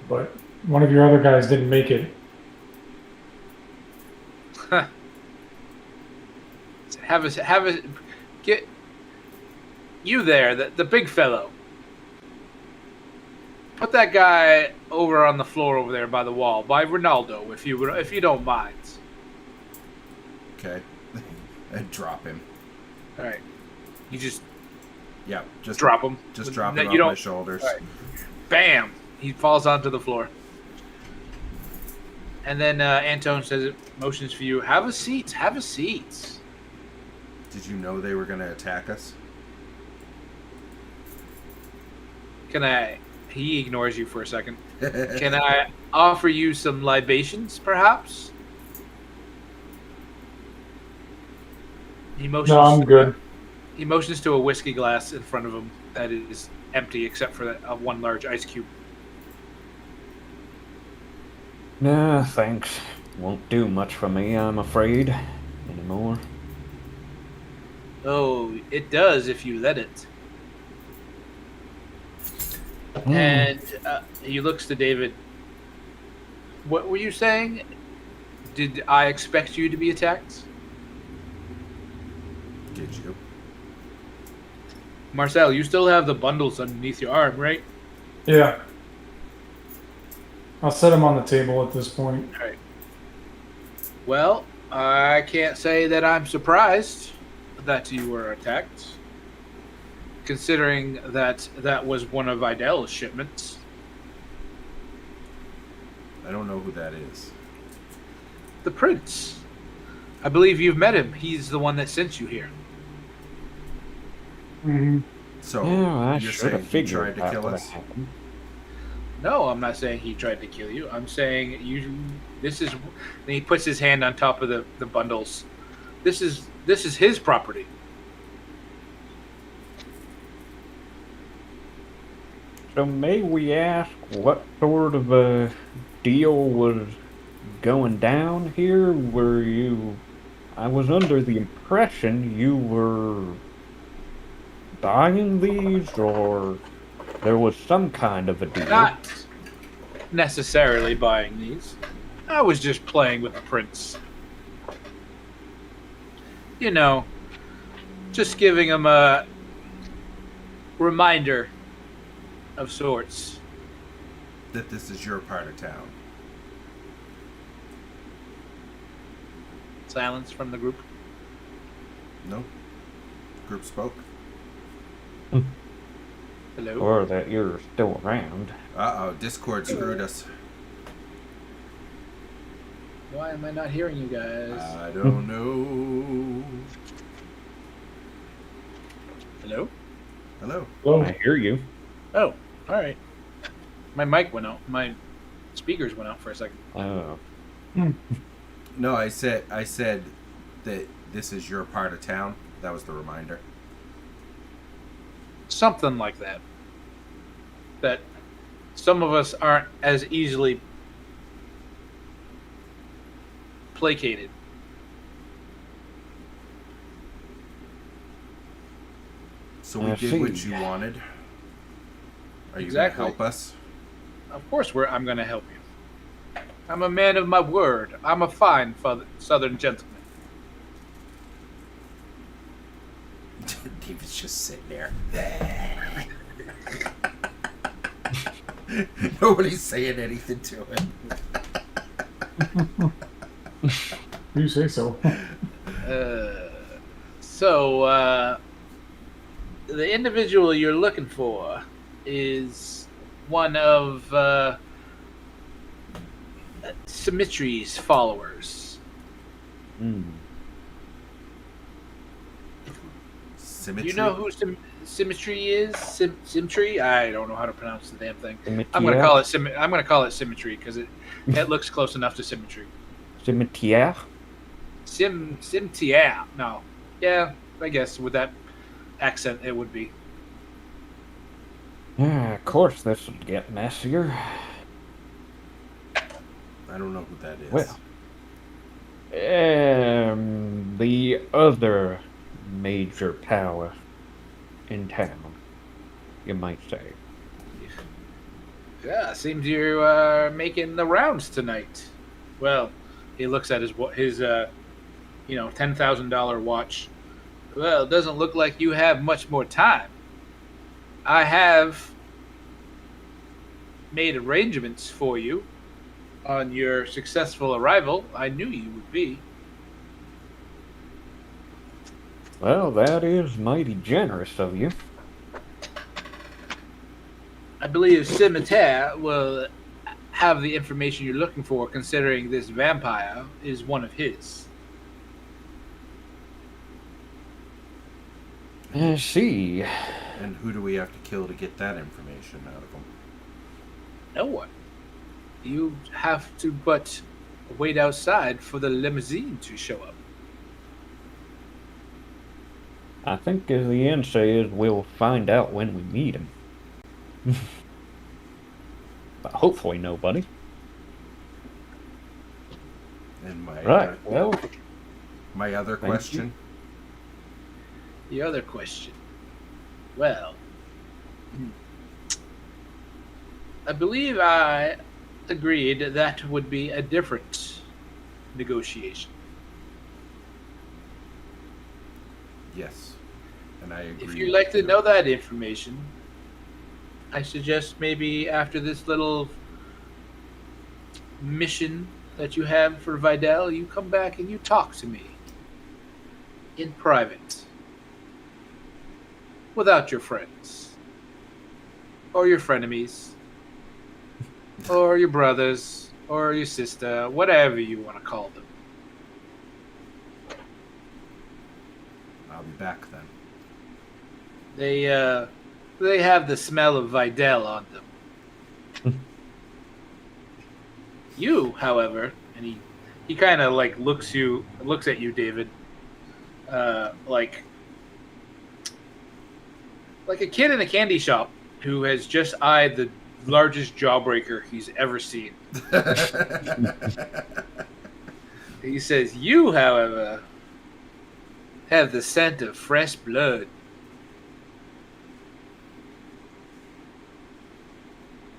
but one of your other guys didn't make it. Have a get you there, the big fellow. Put that guy over on the floor over there by the wall, by Ronaldo, if you don't mind. Okay. And drop him. All right, you just Just drop him. Just drop That him you off my don't- shoulders. All right. Bam! He falls onto the floor. And then Antone says, motions for you. Have a seat. Have a seat. Did you know they were going to attack us? Can I? He ignores you for a second. Can I offer you some libations, perhaps? He motions. No, I'm good. He motions to a whiskey glass in front of him that is empty except for that one large ice cube. Nah, thanks. Won't do much for me, I'm afraid, anymore. Oh, it does if you let it. And he looks to David. What were you saying? Did I expect you to be attacked? Did you? Marcel, you still have the bundles underneath your arm, right? Yeah. I'll set him on the table at this point. All right. Well, I can't say that I'm surprised that you were attacked, considering that that was one of Idel's shipments. I don't know who that is. The prince. I believe you've met him. He's the one that sent you here. Mm-hmm. So, Yeah, I you're should have saying he figured tried to that kill would us? have happened. No, I'm not saying he tried to kill you. I'm saying you. This is. And he puts his hand on top of the bundles. This is his property. So may we ask what sort of a deal was going down here? Were you... I was under the impression you were buying these, or there was some kind of a deal. Not necessarily buying these. I was just playing with the prince. You know, just giving him reminder of sorts. That this is your part of town. Silence from the group. No? Group spoke? Hello? Or that you're still around. Uh-oh, Discord screwed us. Why am I not hearing you guys? I don't know. Hello? Hello? Hello? I hear you. Oh, all right. My mic went out. My speakers went out for a second. Oh. No, I said that this is your part of town. That was the reminder. Something like that. That some of us aren't as easily placated. So we I did see. what you wanted. Are you Exactly. going to help us? Of course, I'm going to help you. I'm a man of my word. I'm a fine Southern gentleman. David's just sitting there. Nobody's saying anything to him. You say so. The individual you're looking for is one of Symmetry's followers. Symmetry? You know who Symmetry is? Symmetry? I don't know how to pronounce the damn thing. Symmetry. I'm gonna call it Symmetry because it looks close enough to Symmetry. Cimetière? Cimetière. No. Yeah, I guess with that accent it would be. Yeah, of course this would get messier. I don't know who that is. Well, the other major power in town, you might say. Yeah, seems you are making the rounds tonight. Well, he looks at his $10,000 watch. Well, it doesn't look like you have much more time. I have made arrangements for you on your successful arrival. I knew you would be. Well, that is mighty generous of you. I believe Cimetière will have the information you're looking for, considering this vampire is one of his. I see. And who do we have to kill to get that information out of them? No one. You have to but wait outside for the limousine to show up. I think as the end says, we'll find out when we meet him. But hopefully nobody. And Right, well, my other Thank question. The other question. Well, I believe I agreed that would be a different negotiation. Yes. And I agree. If you'd like to know that information, I suggest maybe after this little mission that you have for Vidal, you come back and you talk to me in private. Without your friends. Or your frenemies. Or your brothers. Or your sister. Whatever you want to call them. I'll be back then. They have the smell of Vidal on them. You, however, and he kind of like looks at you, David, like a kid in a candy shop who has just eyed the largest jawbreaker he's ever seen. He says, "You, however, have the scent of fresh blood."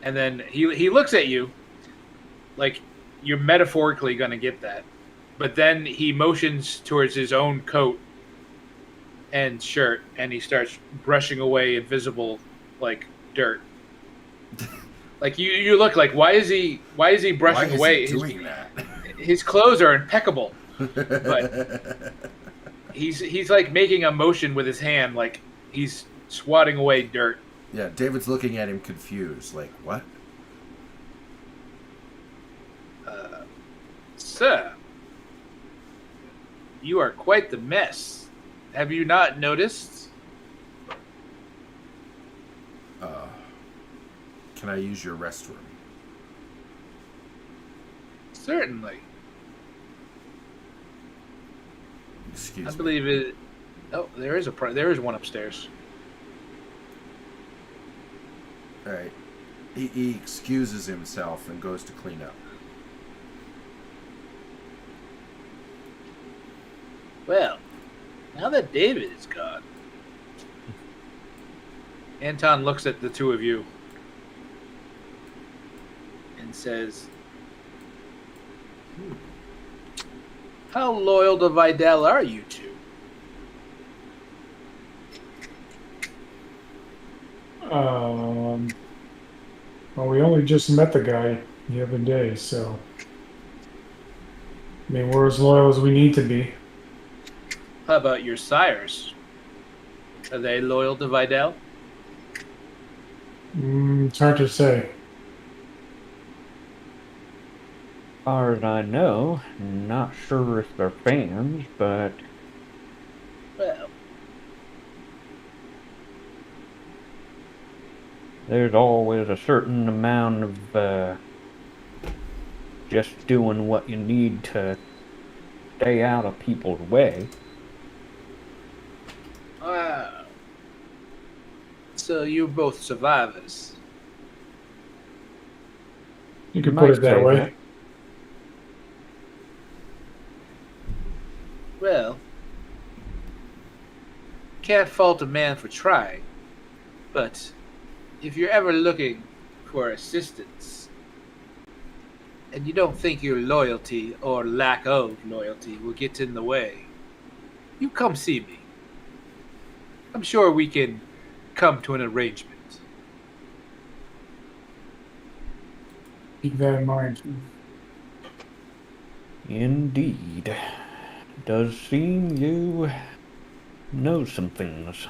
And then he looks at you like you're metaphorically going to get that. But then he motions towards his own coat and shirt, and he starts brushing away invisible like dirt. Like you look like why is he brushing Why is away? he doing that? His clothes are impeccable, but he's like making a motion with his hand, like he's swatting away dirt. Yeah, David's looking at him confused, like, what? Sir, you are quite the mess. Have you not noticed? Can I use your restroom? Certainly. Excuse I me. believe it. Oh, there is one upstairs. All right. He excuses himself and goes to clean up. Well, now that David is gone, Anton looks at the two of you and says, "How loyal to Vidal are you two?" Well, we only just met the guy the other day, so I mean, we're as loyal as we need to be. How about your sires? Are they loyal to Vidal? It's hard to say. As far as I know, not sure if they're fans, but Well, there's always a certain amount of just doing what you need to stay out of people's way. wow. So you're both survivors. You could Might put it that say way. that. Well, can't fault a man for trying, but if you're ever looking for assistance and you don't think your loyalty or lack of loyalty will get in the way, you come see me. I'm sure we can come to an arrangement. Keep that in mind. Indeed. Does seem you know some things.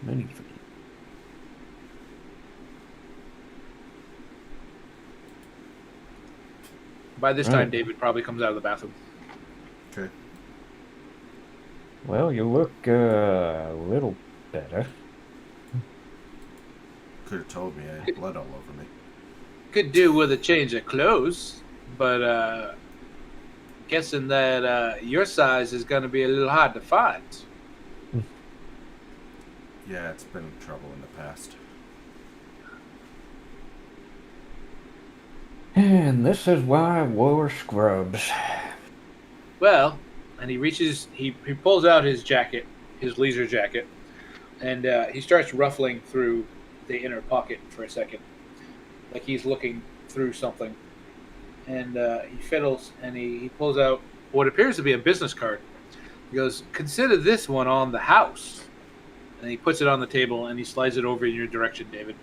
Many things. By this Right. time, David probably comes out of the bathroom. Okay. Well, you look a little better. Could have told me I had blood all over me. Could do with a change of clothes, but guessing that your size is going to be a little hard to find. Yeah, it's been trouble in the past. And this is why I wore scrubs. Well, and he reaches, he pulls out his jacket, his leisure jacket, and he starts ruffling through the inner pocket for a second, like he's looking through something. And he fiddles, and he pulls out what appears to be a business card. He goes, "Consider this one on the house." And he puts it on the table, and he slides it over in your direction, David.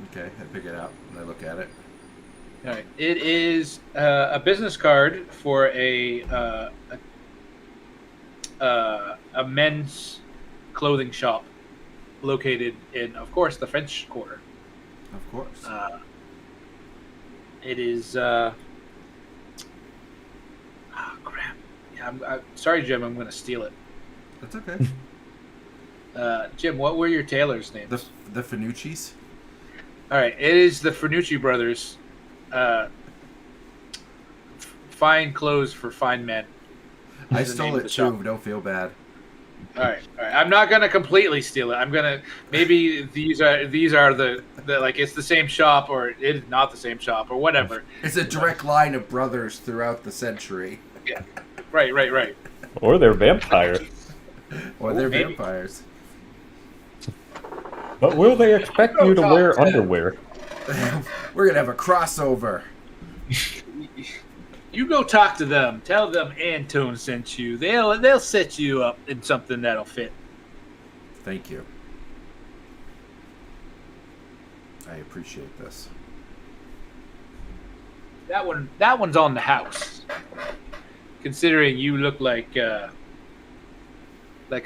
Okay, I pick it out and I look at it. All right. It is a business card for a men's clothing shop located in, of course, the French Quarter. Of course. It is. Oh, crap. Yeah, I'm sorry, Jim. I'm going to steal it. That's okay. Jim, what were your tailors' names? The Finucci's? All right. It is the Fernucci brothers. Fine clothes for fine men. I is the name stole of it the too, shop. don't feel bad. All right. I'm not gonna completely steal it. I'm gonna maybe these are the like it's the same shop or it is not the same shop or whatever. It's a direct line of brothers throughout the century. Yeah. Right. Or they're vampires. Or they're maybe. vampires. But will they expect you to wear underwear? We're gonna have a crossover. You go talk to them. Tell them Antone sent you. They'll set you up in something that'll fit. Thank you. I appreciate this. That one's on the house. Considering you look like I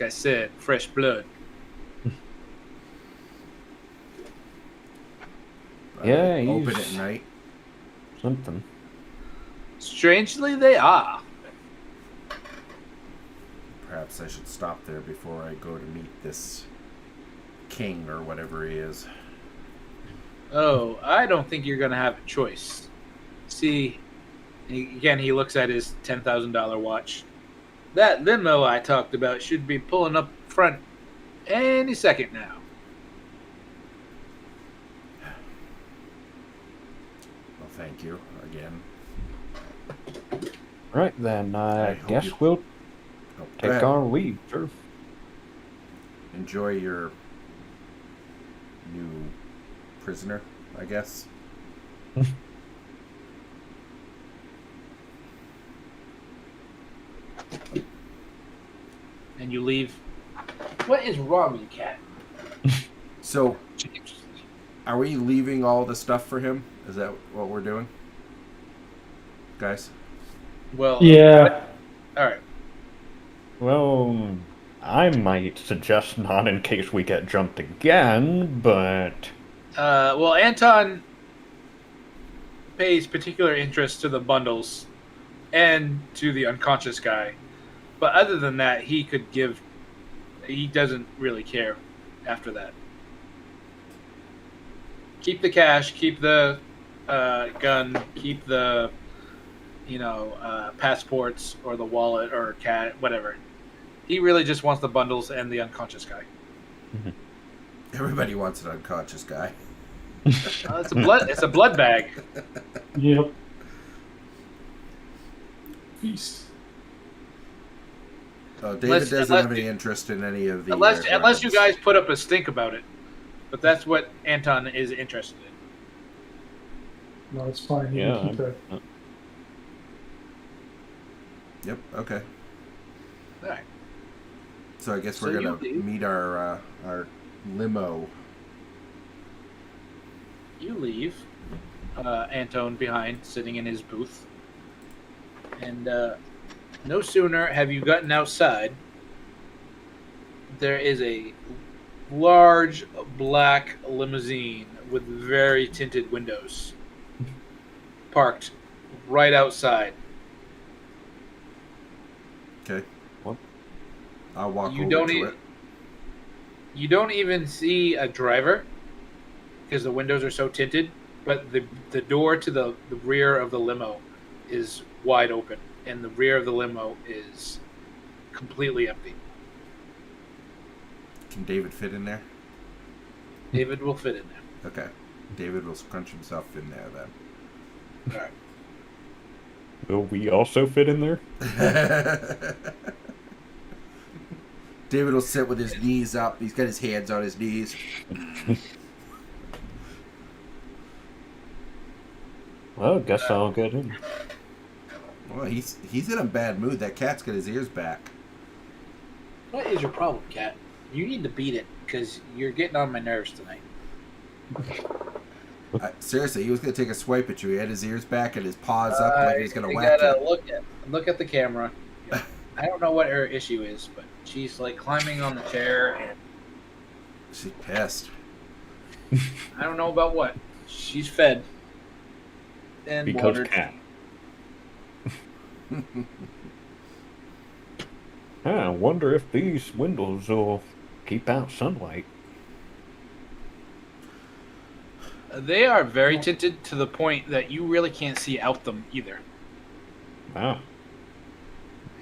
said, fresh blood. Yeah, Open he's- at night. Something. Strangely, they are. Perhaps I should stop there before I go to meet this king or whatever he is. Oh, I don't think you're gonna have a choice. See, again, he looks at his $10,000 watch. That limo I talked about should be pulling up front any second now. Well, thank you again. Right then, I hope guess you- we'll Oh, go take ahead. our leave, sir. Enjoy your new prisoner, I guess. And you leave. What is wrong with you, cat? So, are we leaving all the stuff for him? Is that what we're doing? Guys? Well, Yeah. all right. Well, I might suggest not in case we get jumped again, but Well, Anton pays particular interest to the bundles and to the unconscious guy. But other than that, he doesn't really care after that. Keep the cash, keep the gun, keep the, passports or the wallet or cat, whatever. He really just wants the bundles and the unconscious guy. Everybody wants an unconscious guy. It's a blood bag. Yep. Peace. Oh, David doesn't unless- have any interest in any of the... Unless you weapons. guys put up a stink about it. But that's what Anton is interested in. No, it's fine. You Yeah, can keep that. Yep, okay. All right. So I guess So we're you going to leave. meet our limo. You leave Anton behind, sitting in his booth. And no sooner have you gotten outside, there is a large black limousine with very tinted windows parked right outside. Okay. What? I'll walk You over don't to e- it. You don't even see a driver because the windows are so tinted, but the door to the rear of the limo is wide open, and the rear of the limo is completely empty. Can David fit in there? David will fit in there. Okay. David will scrunch himself in there All right. will we also fit in there? then. David will sit with his knees up. He's got his hands on his knees. Well, guess I'll get in. Well, he's in a bad mood. That cat's got his ears back. What is your problem, Cat? You need to beat it because you're getting on my nerves tonight. Seriously, he was going to take a swipe at you. He had his ears back and his paws up like he was going to You whack gotta you. look at the camera. I don't know what her issue is, but she's like climbing on the chair, and She's pissed. I don't know about what. She's fed and Because watered. cat. I wonder if these windows will keep out sunlight. They are very tinted to the point that you really can't see out them either. Wow.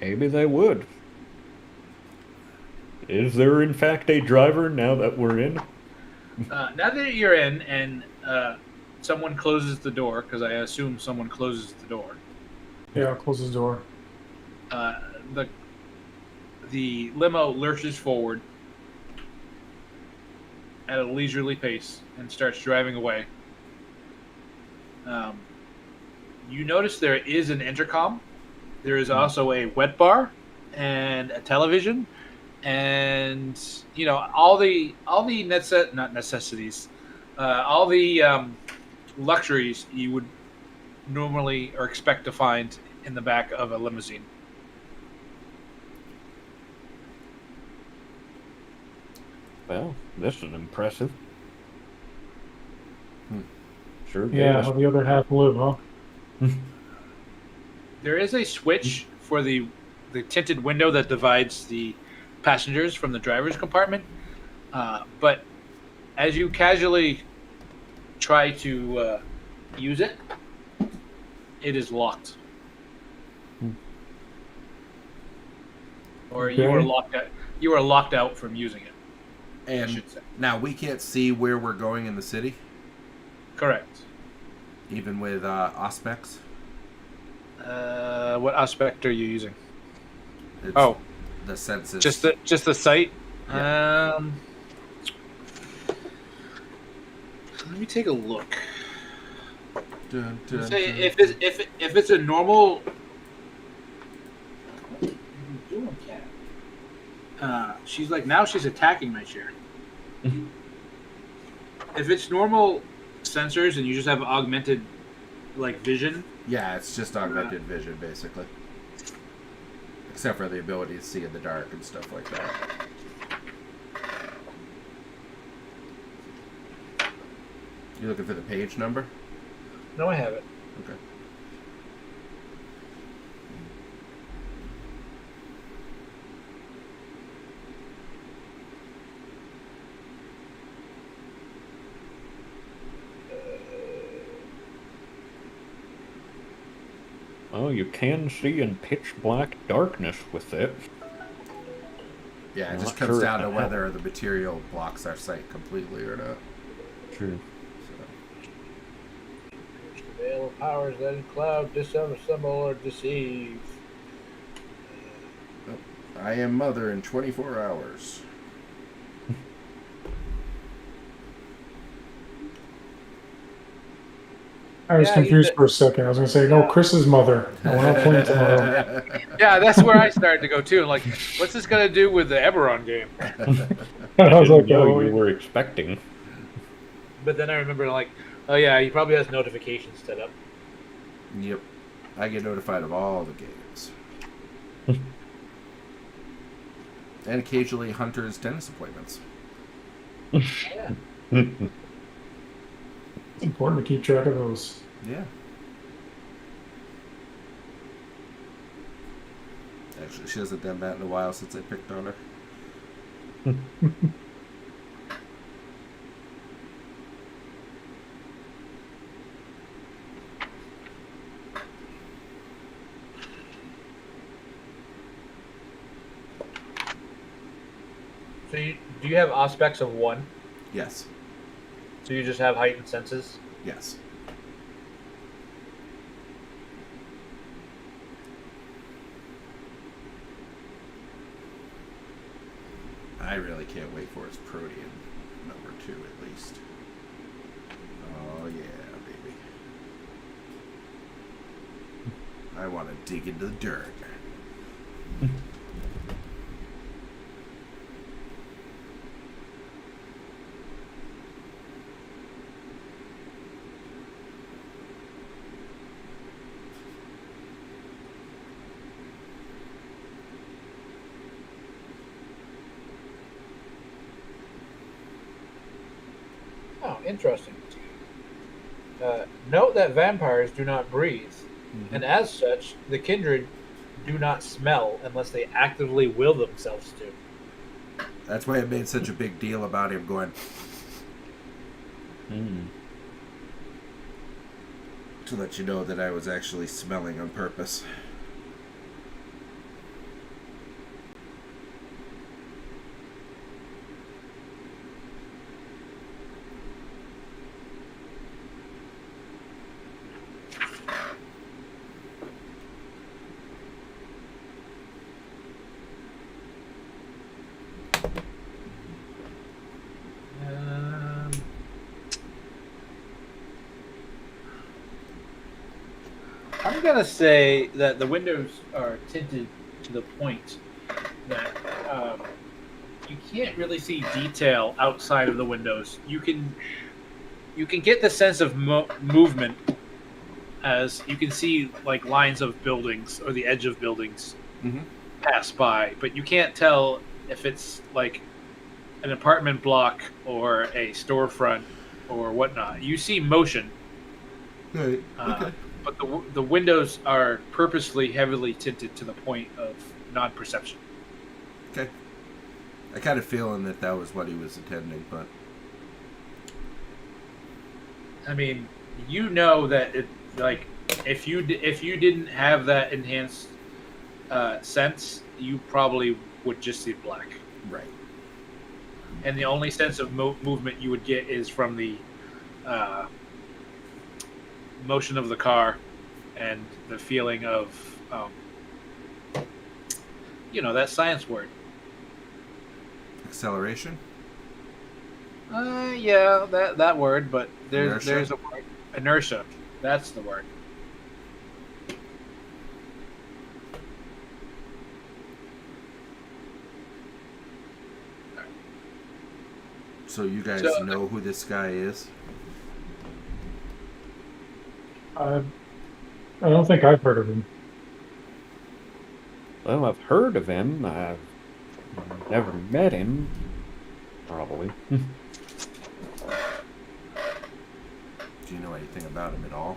Maybe they would. Is there in fact a driver now that we're in? Now that you're in and someone closes the door, because I assume someone closes the door, Yeah, I'll close the door. the limo lurches forward at a leisurely pace and starts driving away. You notice there is an intercom. There is also a wet bar and a television, and all the not necessities, all the luxuries you would normally or expect to find in the back of a limousine. Well, this is impressive. Sure. Yeah, how the other half live, huh? There is a switch for the tinted window that divides the passengers from the driver's compartment, but as you casually try to use it, it is locked. Or you are Okay. locked out. You are locked out from using it. I And should say. now we can't see where we're going in the city, Correct. even with Auspex. What aspect are you using? It's Oh, the senses. just the site. Yeah. Let me take a look. Dun, dun, Say dun. if it's a normal. What are you doing, cat? She's like now she's attacking my chair. If it's normal sensors and you just have augmented like vision, Yeah, it's just augmented vision, basically. Except for the ability to see in the dark and stuff like that. You looking for the page number? no, I have it. Okay. Oh, you can see in pitch black darkness with it. Yeah, it I'm just not comes sure down if to that whether the material blocks our sight completely or not. True. So. Veil of powers that cloud, disassemble, or deceive. I am mother in 24 hours. I was Yeah, confused for a second. I was going to say, no, Chris's mother. No, we're not playing tomorrow. Yeah, that's where I started to go too. Like, what's this gonna do with the Eberron game? I was Didn't like, know oh, you were expecting. But then I remember, like, oh yeah, he probably has notifications set up. Yep. I get notified of all the games. And occasionally Hunter's tennis appointments. Yeah. it's important to keep track of those. Yeah. Actually, she hasn't done that in a while since I picked on her. So do you have aspects of 1? Yes. So you just have heightened senses? Yes. I really can't wait for his Protean number 2 at least. Oh yeah, baby. I want to dig into the dirt. Oh, interesting. Note that vampires do not breathe, and as such, the kindred do not smell unless they actively will themselves to. That's why I made such a big deal about him going to let you know that I was actually smelling on purpose. I'm gonna say that the windows are tinted to the point that you can't really see detail outside of the windows. You can get the sense of movement as you can see like lines of buildings or the edge of buildings Mm-hmm. pass by, but you can't tell if it's like an apartment block or a storefront or whatnot. You see motion, Right. uh, Okay. but the windows are purposely heavily tinted to the point of non-perception. Okay. I kind of feeling that was what he was intending, but I mean, you know that it like if you didn't have that enhanced sense, you probably would just see black. right. And the only sense of movement you would get is from the uh, motion of the car and the feeling of that science word. Acceleration. Yeah, that word, but Inertia? there's a word. Inertia. That's the word. So you guys So- know who this guy is? I don't think I've heard of him. Well, I've heard of him. I've never met him. Probably. Do you know anything about him at all?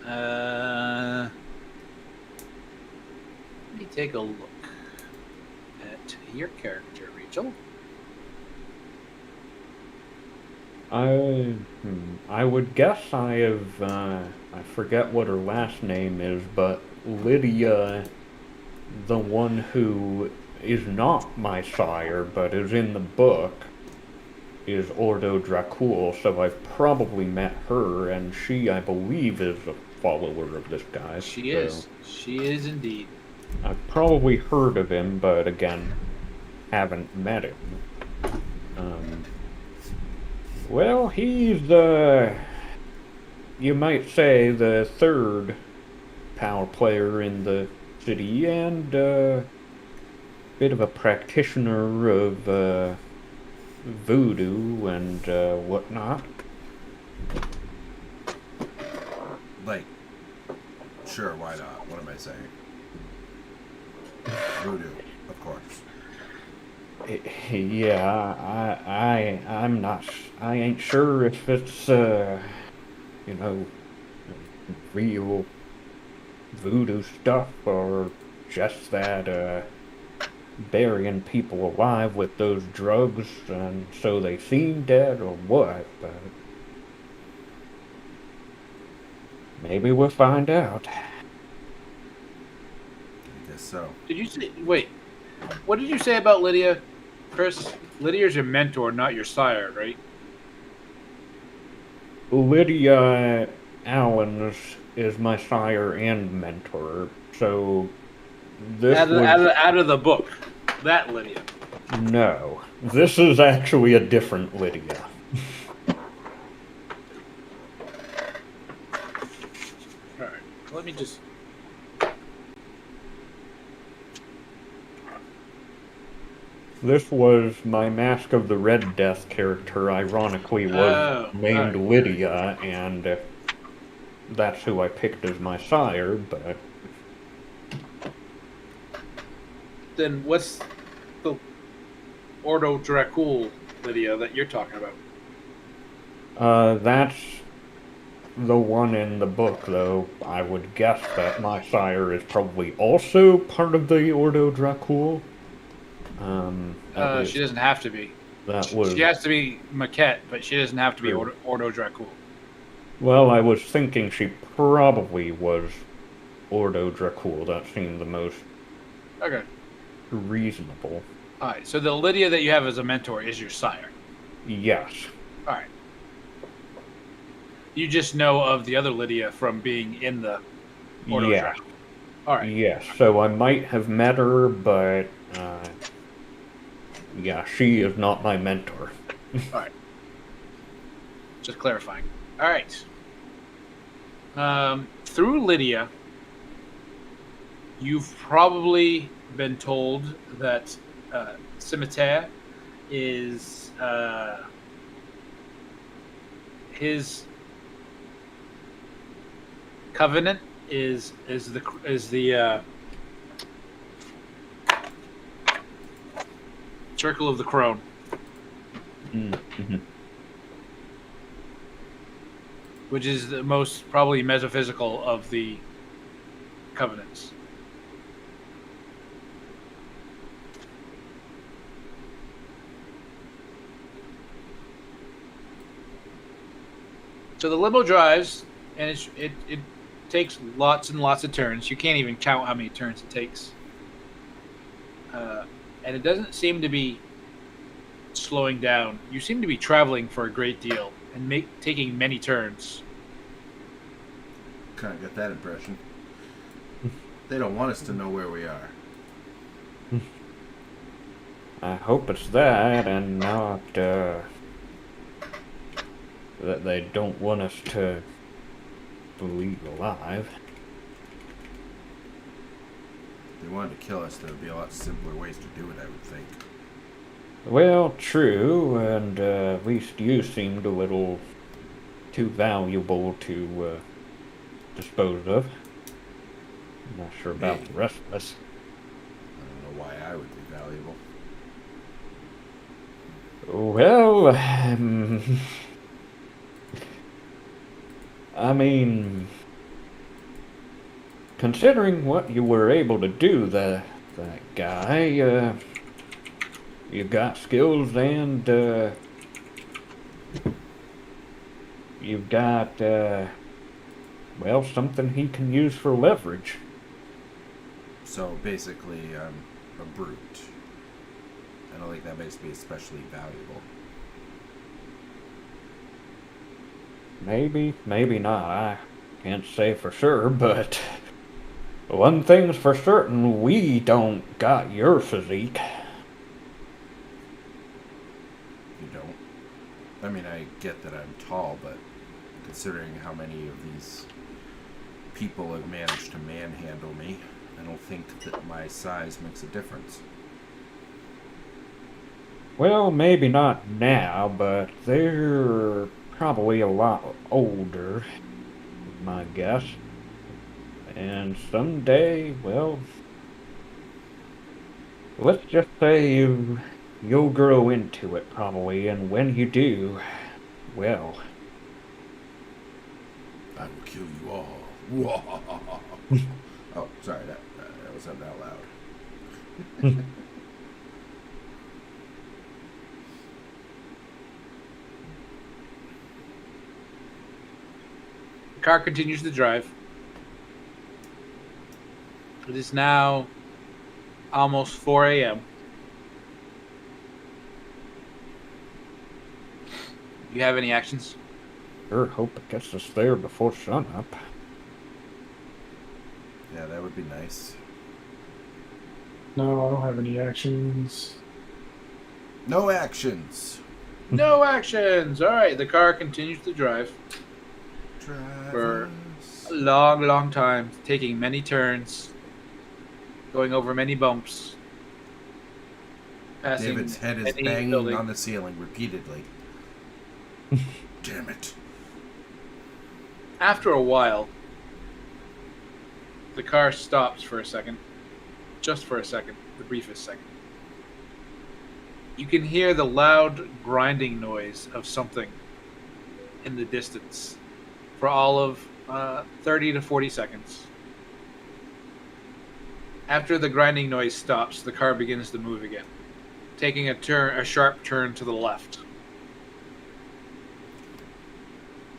Let me take a look at your character, Rachel. I would guess I have, I forget what her last name is, but Lydia, the one who is not my sire, but is in the book, is Ordo Dracul, so I've probably met her, and she, I believe, is a follower of this guy. She so is. She is indeed. I've probably heard of him, but again, haven't met him. Well, he's you might say the third power player in the city and bit of a practitioner of voodoo and whatnot. Like, sure, why not? What am I saying? Voodoo, of course. Yeah, I'm not. I ain't sure if it's real voodoo stuff or just that burying people alive with those drugs and so they seem dead or what. But maybe we'll find out. I guess so. Did you say? Wait. What did you say about Lydia, Chris? Lydia's your mentor, not your sire, right? Lydia Allen is my sire and mentor, so this Out of the book, that Lydia. no. This is actually a different Lydia. All right. Let me just. This was my Mask of the Red Death character, ironically, was named alright. Lydia, and that's who I picked as my sire, but Then what's the Ordo Dracul Lydia that you're talking about? that's the one in the book, though. I would guess that my sire is probably also part of the Ordo Dracul. She doesn't have to be. That was She has to be Maquette, but she doesn't have to be True. Ordo Dracul. well. I was thinking she probably was Ordo Dracul. That seemed the most Okay. reasonable. All right. So the Lydia that you have as a mentor is your sire. Yes. All right. You just know of the other Lydia from being in the Ordo Yeah. Dracul. All right. Yes. So I might have met her, but yeah, she is not my mentor. All right. Just clarifying. All right. Through Lydia, you've probably been told that Scimitar is his covenant is the circle of the crone, Mm-hmm. which is the most probably metaphysical of the covenants. So the limo drives, and it takes lots and lots of turns. You can't even count how many turns it takes, and it doesn't seem to be slowing down. You seem to be traveling for a great deal and taking many turns. Kind of got that impression. They don't want us to know where we are. I hope it's that and not that they don't want us to believe alive. If they wanted to kill us, there would be a lot simpler ways to do it, I would think. Well, true, and at least you seemed a little too valuable to dispose of. I'm not sure about Me? the rest of us. I don't know why I would be valuable. Well, I mean, considering what you were able to do, that guy, you got skills and you've got, well, something he can use for leverage. So basically, I'm a brute. I don't think that makes me especially valuable. Maybe, maybe not. I can't say for sure, but one thing's for certain, we don't got your physique. You don't. I mean, I get that I'm tall, but considering how many of these people have managed to manhandle me, I don't think that my size makes a difference. Well, maybe not now, but they're probably a lot older, my guess. And someday, well, let's just say you'll grow into it probably, and when you do, well, I will kill you all. Oh, sorry, that was out loud. The car continues to drive. It is now almost 4 a.m. Do you have any actions? sure hope it gets us there before sunup. Yeah, that would be nice. No, I don't have any actions. No actions. No actions. All right, the car continues to drive for Drivers. a long, long time, taking many turns, going over many bumps, passing David's head is many banging buildings. on the ceiling repeatedly. Damn it. After a while, the car stops for a second. Just for a second. The briefest second. You can hear the loud grinding noise of something in the distance for all of 30 to 40 seconds. After the grinding noise stops, the car begins to move again, taking a sharp turn to the left.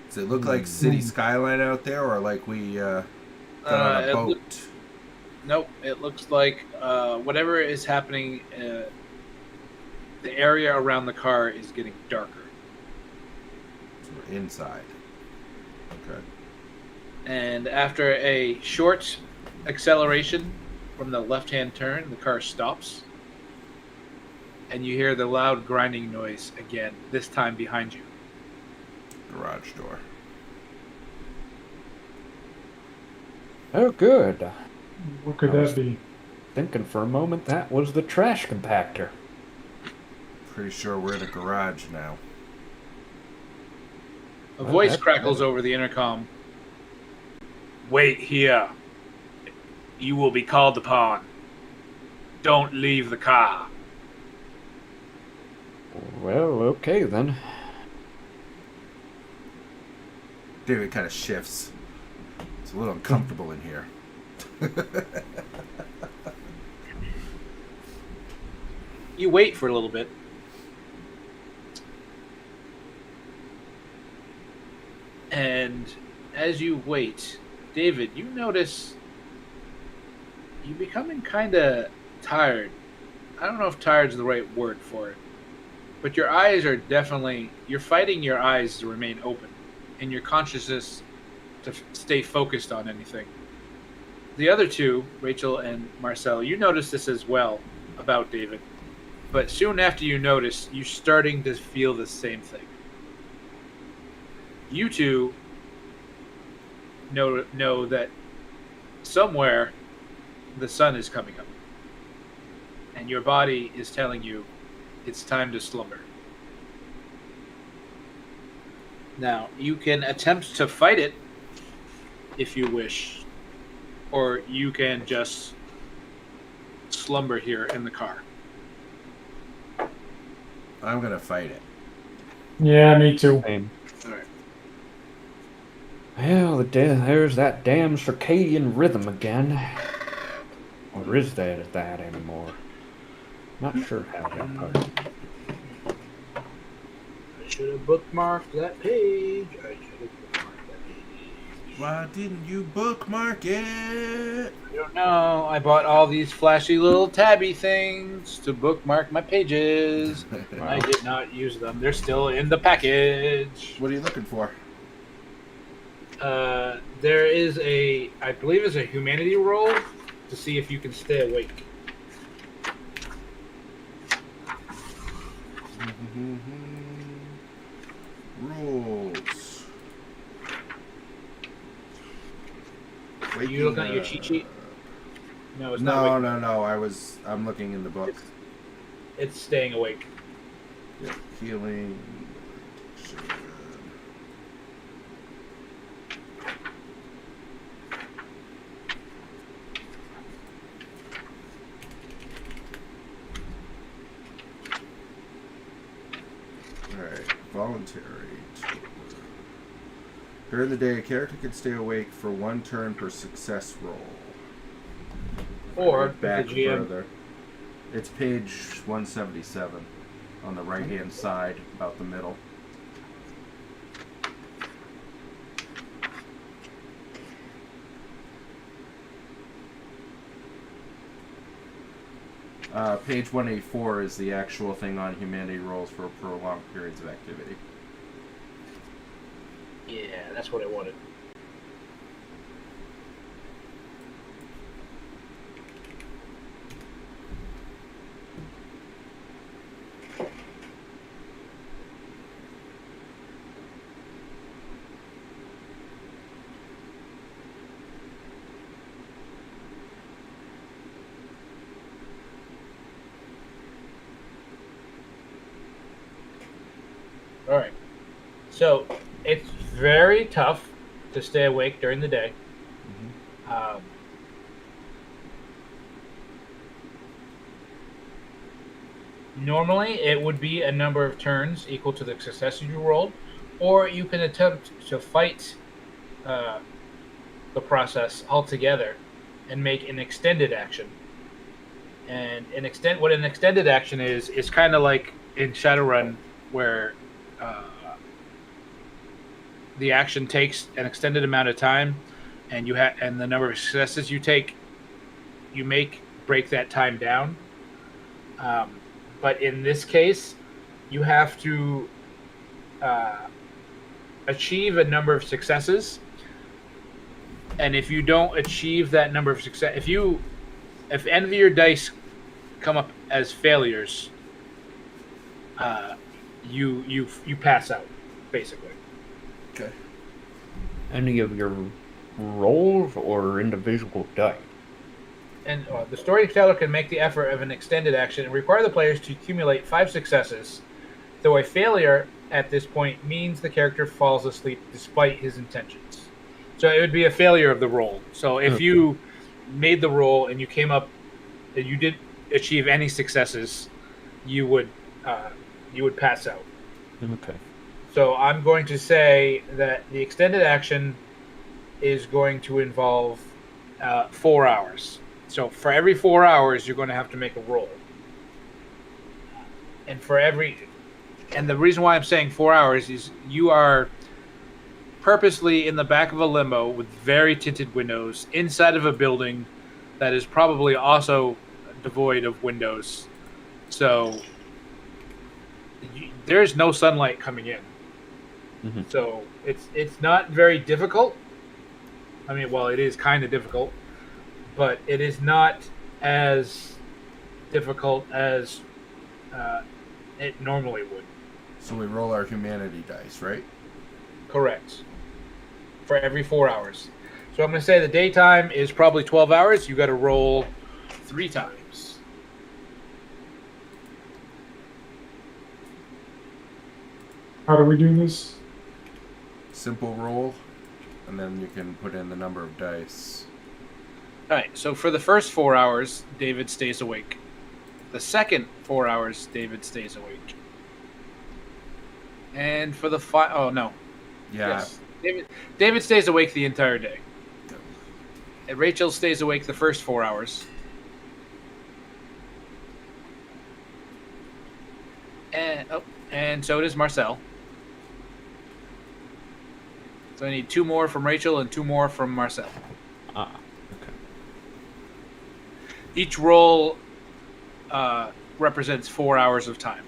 Does it look like city skyline out there, or like we got on a boat? Nope, it looks like whatever is happening, the area around the car is getting darker. So we're inside. Okay. And after a short acceleration from the left-hand turn, the car stops. And you hear the loud grinding noise again, this time behind you. Garage door. Oh, good. What could I was that be? thinking for a moment that was the trash compactor. Pretty sure we're in a garage now. A Well, voice that's crackles better. over the intercom. Wait here. You will be called upon. Don't leave the car. Well, okay then. David kind of shifts. It's a little uncomfortable in here. You wait for a little bit. And as you wait, David, you notice you're becoming kind of tired. I don't know if tired is the right word for it, but your eyes are definitely, you're fighting your eyes to remain open and your consciousness to stay focused on anything. The other two, Rachel and Marcel, you notice this as well about David, but soon after you notice, you're starting to feel the same thing. You two know that somewhere the sun is coming up, and your body is telling you it's time to slumber. Now, you can attempt to fight it if you wish, or you can just slumber here in the car. I'm gonna fight it. Yeah, me too. Same. All right. Well, there's that damn circadian rhythm again. Or is there that anymore? Not sure how that part. I should have bookmarked that page. Why didn't you bookmark it? I don't know. I bought all these flashy little tabby things to bookmark my pages. I did not use them. They're still in the package. What are you looking for? There is I believe is a humanity roll to see if you can stay awake. Rules. Are you looking at your cheat sheet? No, it's not. No. I'm looking in the book. It's staying awake. Yeah, healing. Alright, voluntary. During the day, a character can stay awake for 1 turn per success roll. Or Back the GM. further. It's page 177 on the right hand side, about the middle. Page 184 is the actual thing on humanity rolls for prolonged periods of activity. Yeah, that's what I wanted. All right. So it's very tough to stay awake during the day. Normally, it would be a number of turns equal to the successes you rolled, or you can attempt to fight the process altogether and make an extended action. And what an extended action is kind of like in Shadowrun, where the action takes an extended amount of time, and and the number of successes you break that time down. But in this case, you have to achieve a number of successes, and if you don't achieve that number of success, if any of your dice come up as failures, you pass out, basically. Okay. Any of your rolls or individual dice? And the storyteller can make the effort of an extended action and require the players to accumulate 5 successes, though a failure at this point means the character falls asleep despite his intentions. So it would be a failure of the roll. So if you made the roll and you came up and you didn't achieve any successes, you would pass out. Okay. So I'm going to say that the extended action is going to involve 4 hours. So for every 4 hours, you're going to have to make a roll. And the reason why I'm saying 4 hours is you are purposely in the back of a limo with very tinted windows inside of a building that is probably also devoid of windows. So there's no sunlight coming in. Mm-hmm. So it's not very difficult. I mean, well, it is kind of difficult, but it is not as difficult as it normally would. So we roll our humanity dice, right? Correct. For every 4 hours. So I'm going to say the daytime is probably 12 hours. You got to roll 3 times. How do we do this? Simple roll, and then you can put in the number of dice. All right. So for the first 4 hours, David stays awake. The second 4 hours, David stays awake. And for the oh no, Yeah. yes, David stays awake the entire day. And Rachel stays awake the first 4 hours. And so does Marcel. So I need 2 more from Rachel and 2 more from Marcel. Ah, okay. Each roll represents 4 hours of time.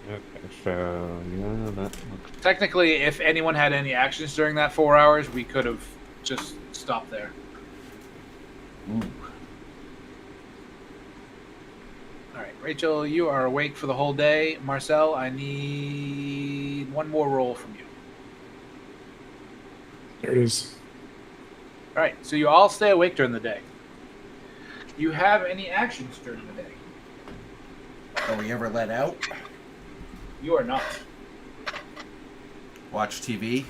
Okay, so yeah, that looks... Technically, if anyone had any actions during that 4 hours, we could have just stopped there. Ooh. All right, Rachel, you are awake for the whole day. Marcel, I need 1 more roll from you. There it is. All right, so you all stay awake during the day. Do you have any actions during the day? Are we ever let out? You are not. Watch TV.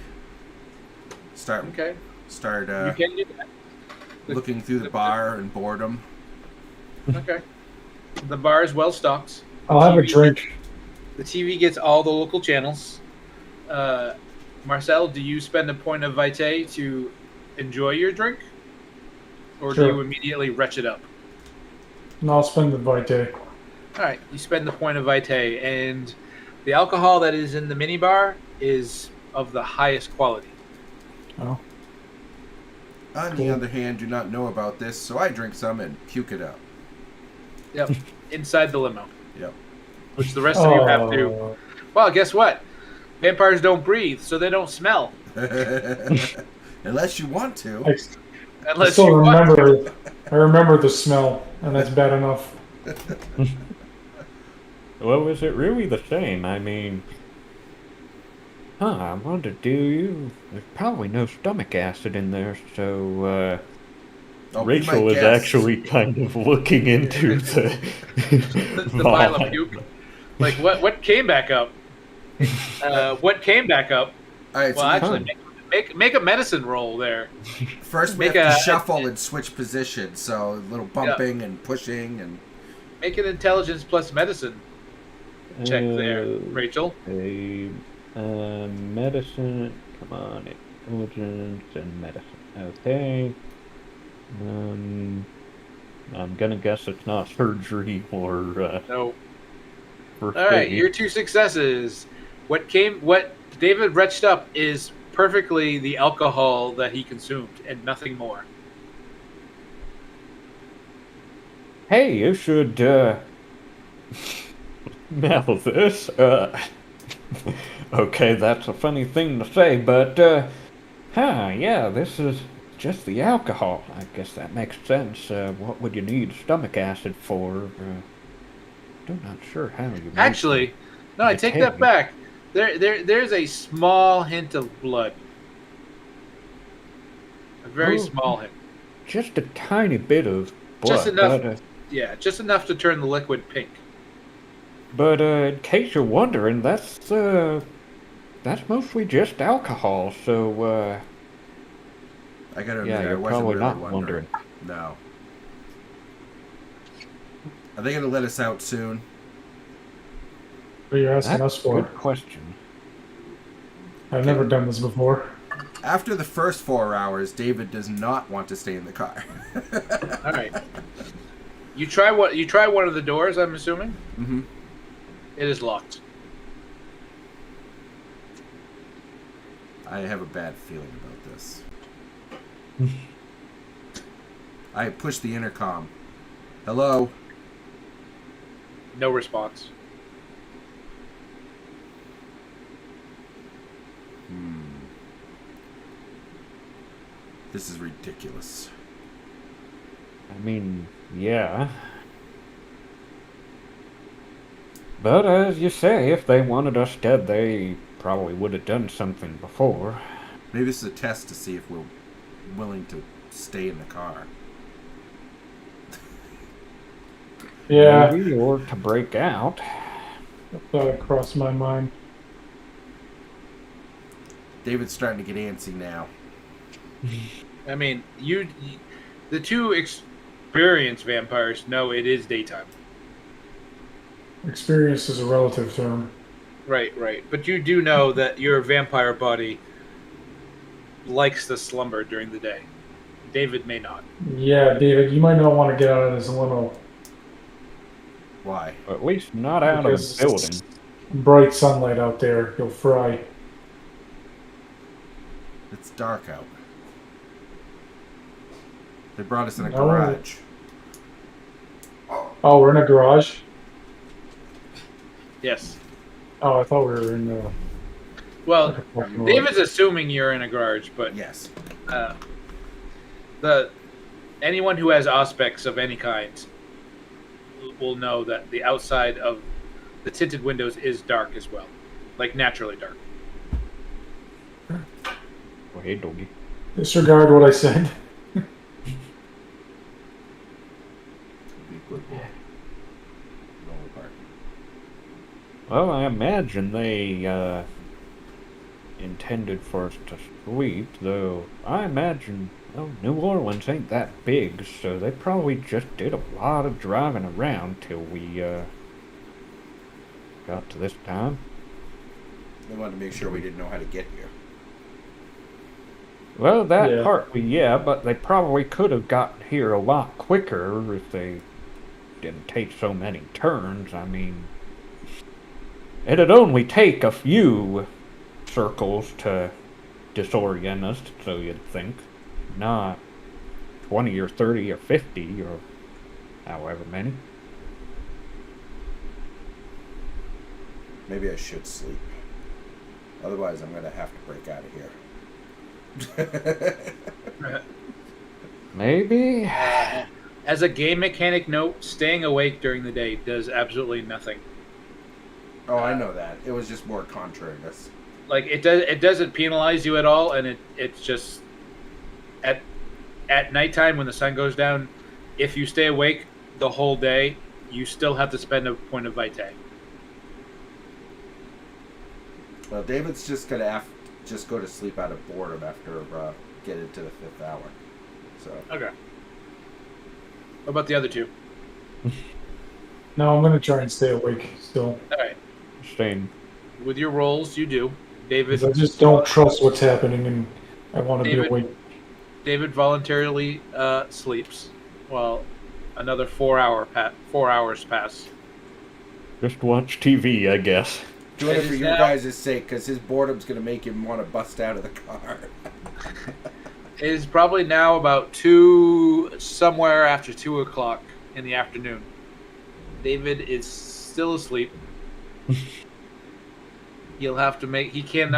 Start Okay. You can do that. looking through the bar in boredom. Okay. The bar is well stocked. I'll have a drink. The TV gets all the local channels. Marcel, do you spend a point of vitae to enjoy your drink? Or do Sure. you immediately retch it up? And I'll spend the vitae. All right, you spend the point of vitae, and the alcohol that is in the minibar is of the highest quality. Oh. On the other hand, do not know about this, so I drink some and puke it up. Yep, inside the limo. Yep. Which the rest of you have to. Oh. Well, guess what? Vampires don't breathe, so they don't smell. Unless you want to. I Unless still you want to. remember. I remember the smell, and that's bad enough. Well, is it really the same? I mean... I wonder, there's probably no stomach acid in there, so, Don't be my Rachel is guest. actually kind of looking into the... The pile of puke. Like, what came back up? What came back up? All right, Well, so actually, make a medicine roll there. first we make have to a- shuffle and switch positions. So a little bumping and pushing and. Make an intelligence plus medicine check there, Uh, Rachel. A medicine. Come on, intelligence and medicine. Okay. I'm gonna guess it's not surgery or No. first All right, aid. your 2 successes. What David retched up is perfectly the alcohol that he consumed and nothing more. Hey, you should smell this. Okay, that's a funny thing to say, but yeah, this is just the alcohol. I guess that makes sense. What would you need stomach acid for? I'm not sure how you. Actually, no, I take that Okay. back. There's a small hint of blood. A very Oh. small hint. Just a tiny bit of blood. Just enough. But, Yeah, just enough to turn the liquid pink. in case you're wondering, that's mostly just alcohol, so, I gotta admit, yeah, I you're wasn't probably really not wondering. No. Are they gonna let us out soon? What are you asking That's us a for? good question. I've never done this before. After the first 4 hours, David does not want to stay in the car. All right. You try one of the doors, I'm assuming? Mm-hmm. It is locked. I have a bad feeling about this. I push the intercom. Hello? No response. This is ridiculous. I mean, yeah. But as you say, if they wanted us dead, they probably would have done something before. Maybe this is a test to see if we're willing to stay in the car. Yeah, Maybe, or to break out. that crossed my mind. David's starting to get antsy now. I mean, the two experienced vampires know it is daytime. Experience is a relative term. Right. But you do know that your vampire body likes to slumber during the day. David may not. Yeah, David, you might not want to get out of this limo. Why? Or at least not out of Because the building. bright sunlight out there, you'll fry. It's dark out. They brought us in a No. garage. Oh, we're in a garage? Yes. Oh, I thought we were in the... Well, parking lot. David's assuming you're in a garage, but Yes. anyone who has aspects of any kind will know that the outside of the tinted windows is dark as well, like naturally dark. Well, hey, doggy. Disregard what I said. Be a good boy. Normal part. Well, I imagine they, intended for us to sleep, though I imagine, well, New Orleans ain't that big, so they probably just did a lot of driving around till we, got to this time. They wanted to make sure we didn't know how to get here. Well, that Yeah. partly, yeah, but they probably could have gotten here a lot quicker if they didn't take so many turns. I mean, it'd only take a few circles to disorient us, so you'd think. Not 20 or 30 or 50 or however many. Maybe I should sleep. Otherwise, I'm going to have to break out of here. Maybe? As a game mechanic note, staying awake during the day does absolutely nothing. Oh, I know that. It was just more contrariness. Like it doesn't penalize you at all, and it's just at nighttime when the sun goes down, if you stay awake the whole day, you still have to spend a point of vitae. Well, David's just going to just go to sleep out of boredom after getting to the 5th hour. So. Okay. What about the other two? No, I'm gonna try and stay awake still. All right. Same. With your rolls, you do. David. Because I just don't trust what's happening, and I want to be David- awake. David voluntarily sleeps while another 4 hours pass. Just watch TV, I guess. Doing it It for is your now- guys' sake, because his boredom's going to make him want to bust out of the car. It is probably now about somewhere after 2 o'clock in the afternoon. David is still asleep. He'll have to make. He can't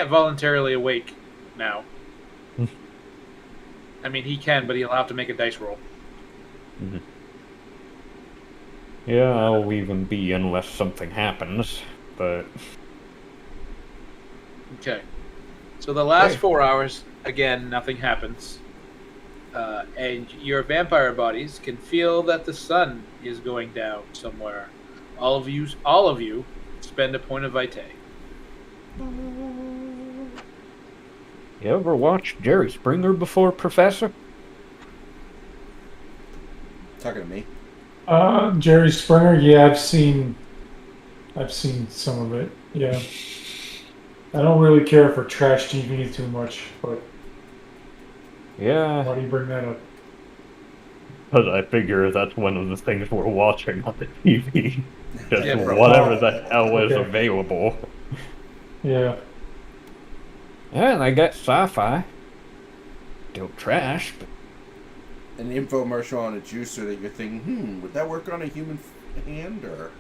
voluntarily awake now. I mean, he can, but he'll have to make a dice roll. Mhm. Yeah, I'll even be unless something happens, but Okay. So the last Hey. 4 hours, again, nothing happens. And your vampire bodies can feel that the sun is going down somewhere. All of you spend a point of vitae. You ever watched Jerry Springer before, Professor? Talking to me. Jerry Springer. Yeah, I've seen some of it. Yeah, I don't really care for trash TV too much, but Yeah, why do you bring that up? because I figure that's one of the things we're watching on the TV. Just Yeah, bro. whatever the hell is Okay. available. Yeah. Yeah, and I get sci-fi. Still trash, but An infomercial on a juicer that you're thinking, would that work on a human hand or?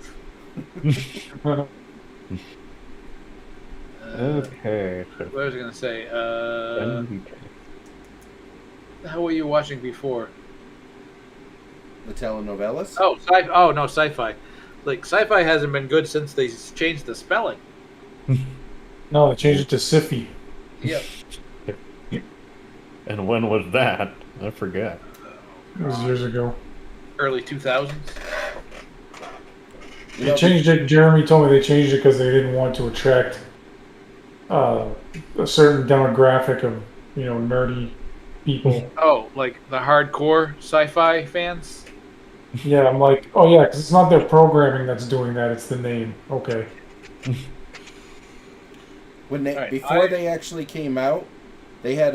okay. So What was I gonna say? NBK. How were you watching before? The telenovelas? Oh, no, sci-fi. Like sci-fi hasn't been good since they changed the spelling. No, they changed it to Siffy. Yep. And when was that? I forget. It was years ago. Early 2000s. You They know, changed it. Jeremy told me they changed it because they didn't want to attract a certain demographic of nerdy people. Oh, like the hardcore sci-fi fans? Yeah, I'm like, oh yeah, because it's not their programming that's doing that; it's the name. Okay. when they All right, before they actually came out, they had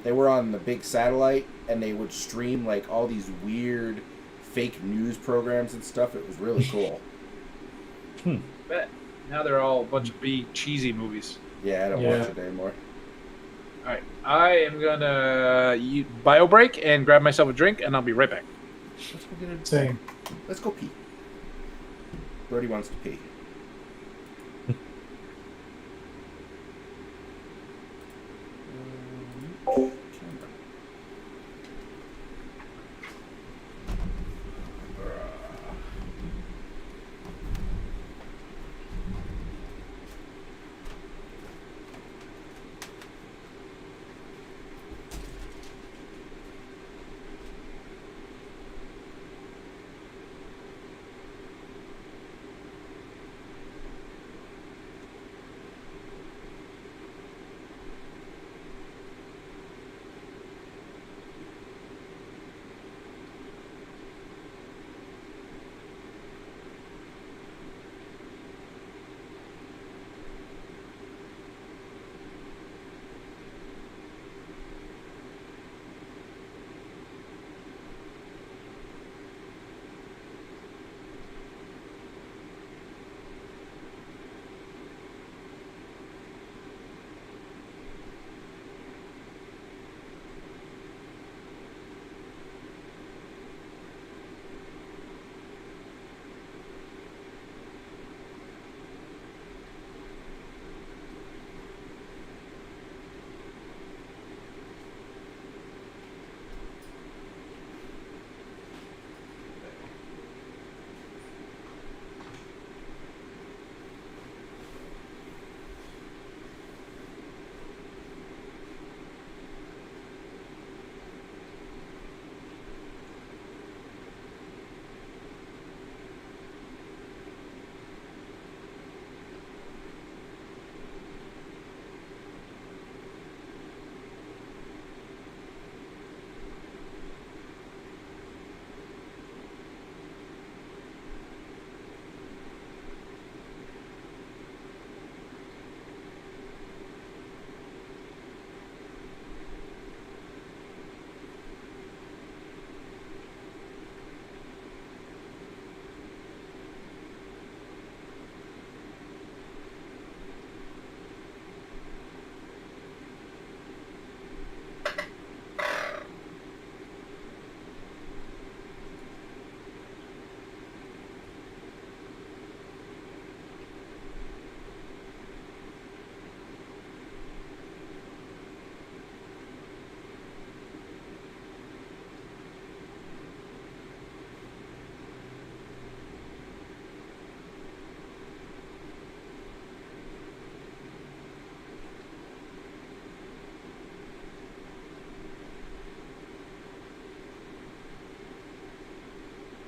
they were on the big satellite and they would stream like all these weird fake news programs and stuff. It was really cool. Bet. Now they're all a bunch of cheesy movies. Yeah, I don't Yeah. watch it anymore. All right, I am gonna bio break and grab myself a drink, and I'll be right back. Let's go get a Same. Let's go pee. Brody wants to pee.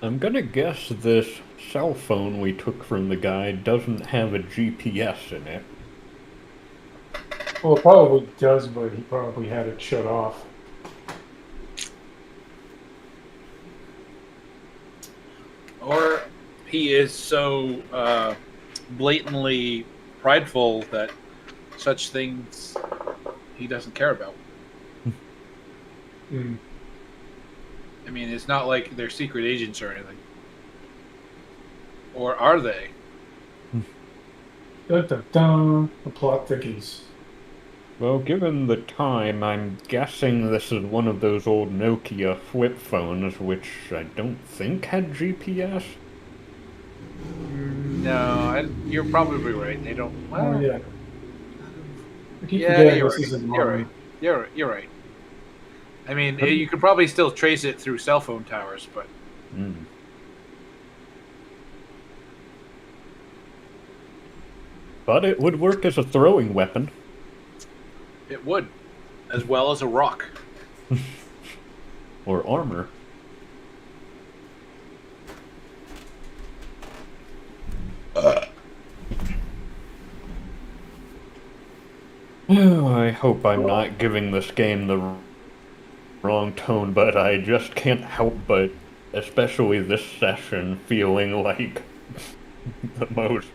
I'm gonna guess this cell phone we took from the guy doesn't have a GPS in it. Well, it probably does, but he probably had it shut off. Or he is so blatantly prideful that such things he doesn't care about. Mm. I mean, it's not like they're secret agents or anything. Or are they? Dun, dun, dun. The plot thickens. Well, given the time, I'm guessing this is one of those old Nokia flip phones, which I don't think had GPS. No, you're probably right. They don't. Oh, Well, yeah. I keep yeah, forgetting you're this right. isn't You're modern. right. You're right. I mean, you could probably still trace it through cell phone towers, but Mm. But it would work as a throwing weapon. it would, as well as a rock. Or armor. I hope I'm not giving this game the wrong tone, but I just can't help but, especially this session, feeling like the most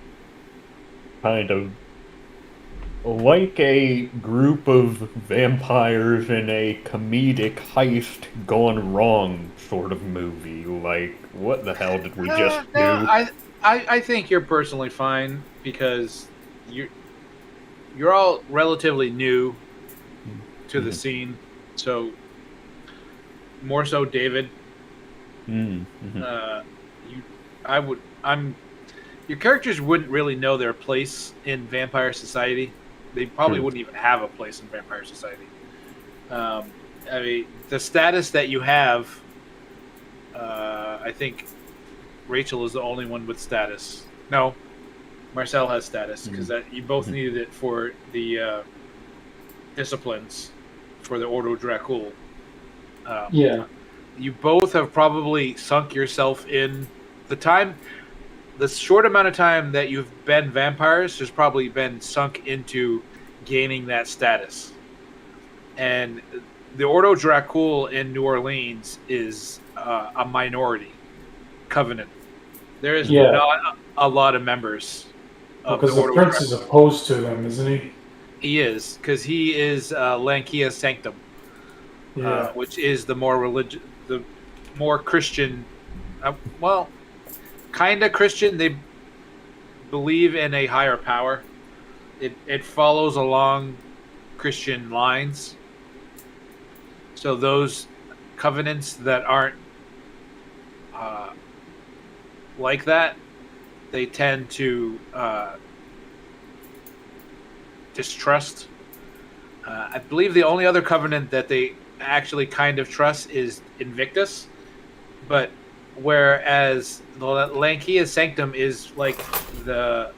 kind of like a group of vampires in a comedic heist gone wrong sort of movie. Like, what the hell did we just No, do? I think you're personally fine because you're all relatively new to the Mhm. scene, so more so David. Mm-hmm. You, I would, I'm. Your characters wouldn't really know their place in vampire society. They probably True. wouldn't even have a place in vampire society. Um, I mean, the status that you have, I think Rachel is the only one with status. No, Marcel has status because that you both Mhm. needed it for the disciplines for the Ordo Dracul. Yeah. You both have probably sunk yourself in the time. The short amount of time that you've been vampires has probably been sunk into gaining that status. And the Ordo Dracul in New Orleans is a minority covenant. There is Yeah. not a lot of members of the Because the Ordo prince is Dracul. opposed to them, isn't he? He is, because he is Lankia Sanctum, Yeah. which is the more religious, the more Christian. Well, kind of Christian. They believe in a higher power. It follows along Christian lines. So those covenants that aren't uh, like that, they tend to distrust. I believe the only other covenant that they actually kind of trust is Invictus, but whereas the Lankia Sanctum is like the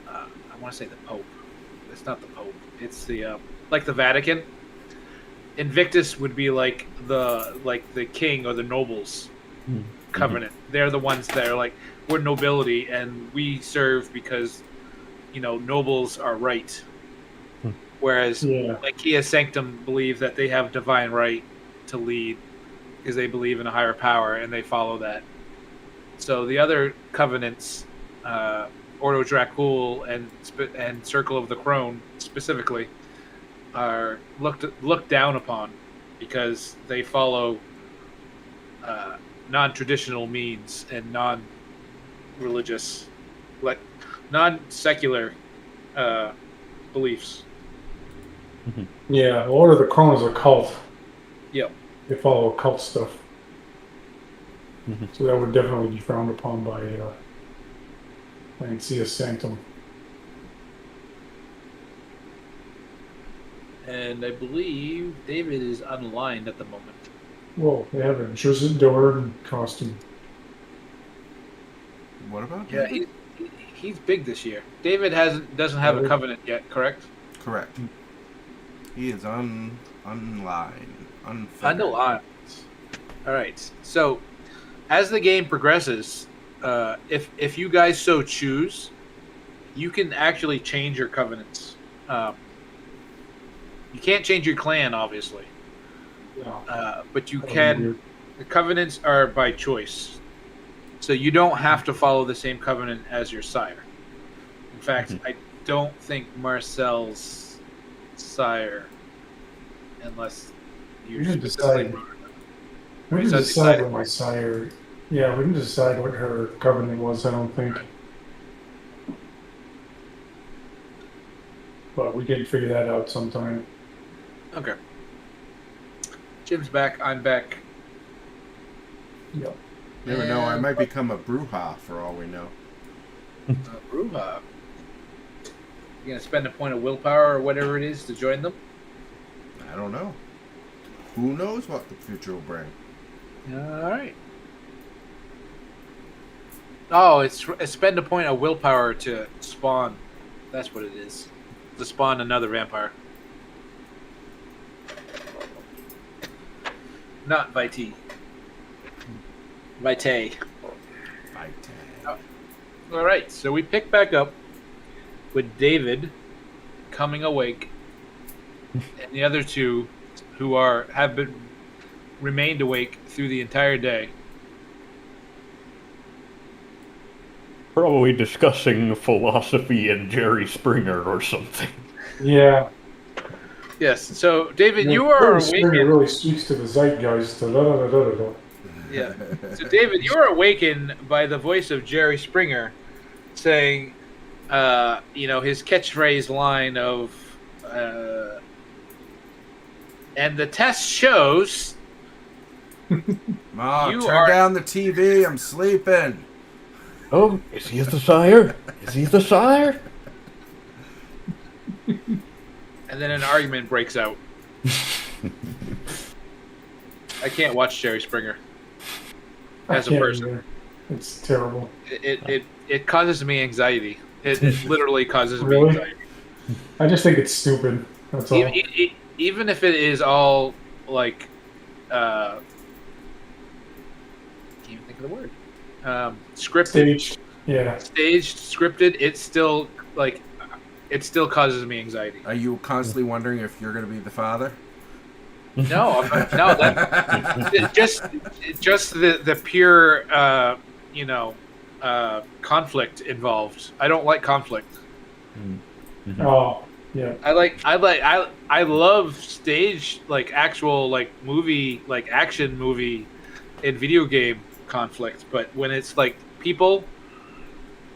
I want to say the Pope. It's not the Pope. It's the like the Vatican. Invictus would be like the king or the nobles Mhm. covenant. They're the ones that are like we're nobility and we serve because nobles are right. Hmm. Whereas Yeah. Lakia Sanctum believe that they have divine right to lead because they believe in a higher power and they follow that. So the other covenants, Ordo Dracul and Circle of the Crone specifically, are looked down upon because they follow non-traditional means and non-religious, like non-secular beliefs. Mhm. Yeah. Order of the Crown is a cult. Yep. They follow occult stuff. Mhm. So that would definitely be frowned upon by Lancia Sanctum. And I believe David is unlined at the moment. Whoa, they have a Door costume. What about Yeah, David? he's big this year. David doesn't have a Really? covenant yet, correct? Correct. He is unlined, unfettered. Unaligned. All right. So, as the game progresses, if you guys so choose, you can actually change your covenants. You can't change your clan, obviously, Yeah. but you That'd be can. weird. The covenants are by choice, so you don't have to follow the same covenant as your sire. In fact, I don't think Marcel's sire, unless you We can specifically decide. wrote it down. We Or can is that decide decided what my for you? sire. Yeah, we can decide what her covenant was. I don't think, but we can figure that out sometime. Okay. Jim's back. I'm back. Yep. Never know. I might become a Bruja for all we know. Bruja. You gonna spend a point of willpower or whatever it is to join them? I don't know. Who knows what the future will bring? All right. Oh, it's spend a point of willpower to spawn. That's what it is. To spawn another vampire. Not Vitae. Vitae. All right, so we pick back up with David coming awake, and the other two who have remained awake through the entire day. Probably discussing philosophy and Jerry Springer or something. Yeah. Yes. So, David, you Jerry are Springer awakened. really speaks to the zeitgeist. Da-da-da-da-da-da. Yeah. So, David, you are awakened by the voice of Jerry Springer saying, his catchphrase line of, and the test shows. Mom, You turn are- down the TV. I'm sleeping. Oh, is he the sire? Is he the sire? And then an argument breaks out. I can't watch Jerry Springer I as a can't person. either. It's terrible. It causes me anxiety. It literally causes me Really? anxiety. I just think it's stupid. That's all. Even if it is all like, can't even think of the word. Scripted, Staged. Yeah. staged, scripted. It's still like, it still causes me anxiety. Are you constantly wondering if you're going to be the father? No, no, that just the pure conflict involved. I don't like conflict. Oh, yeah. I love stage, like actual like movie, like action movie and video game conflict, but when it's like people,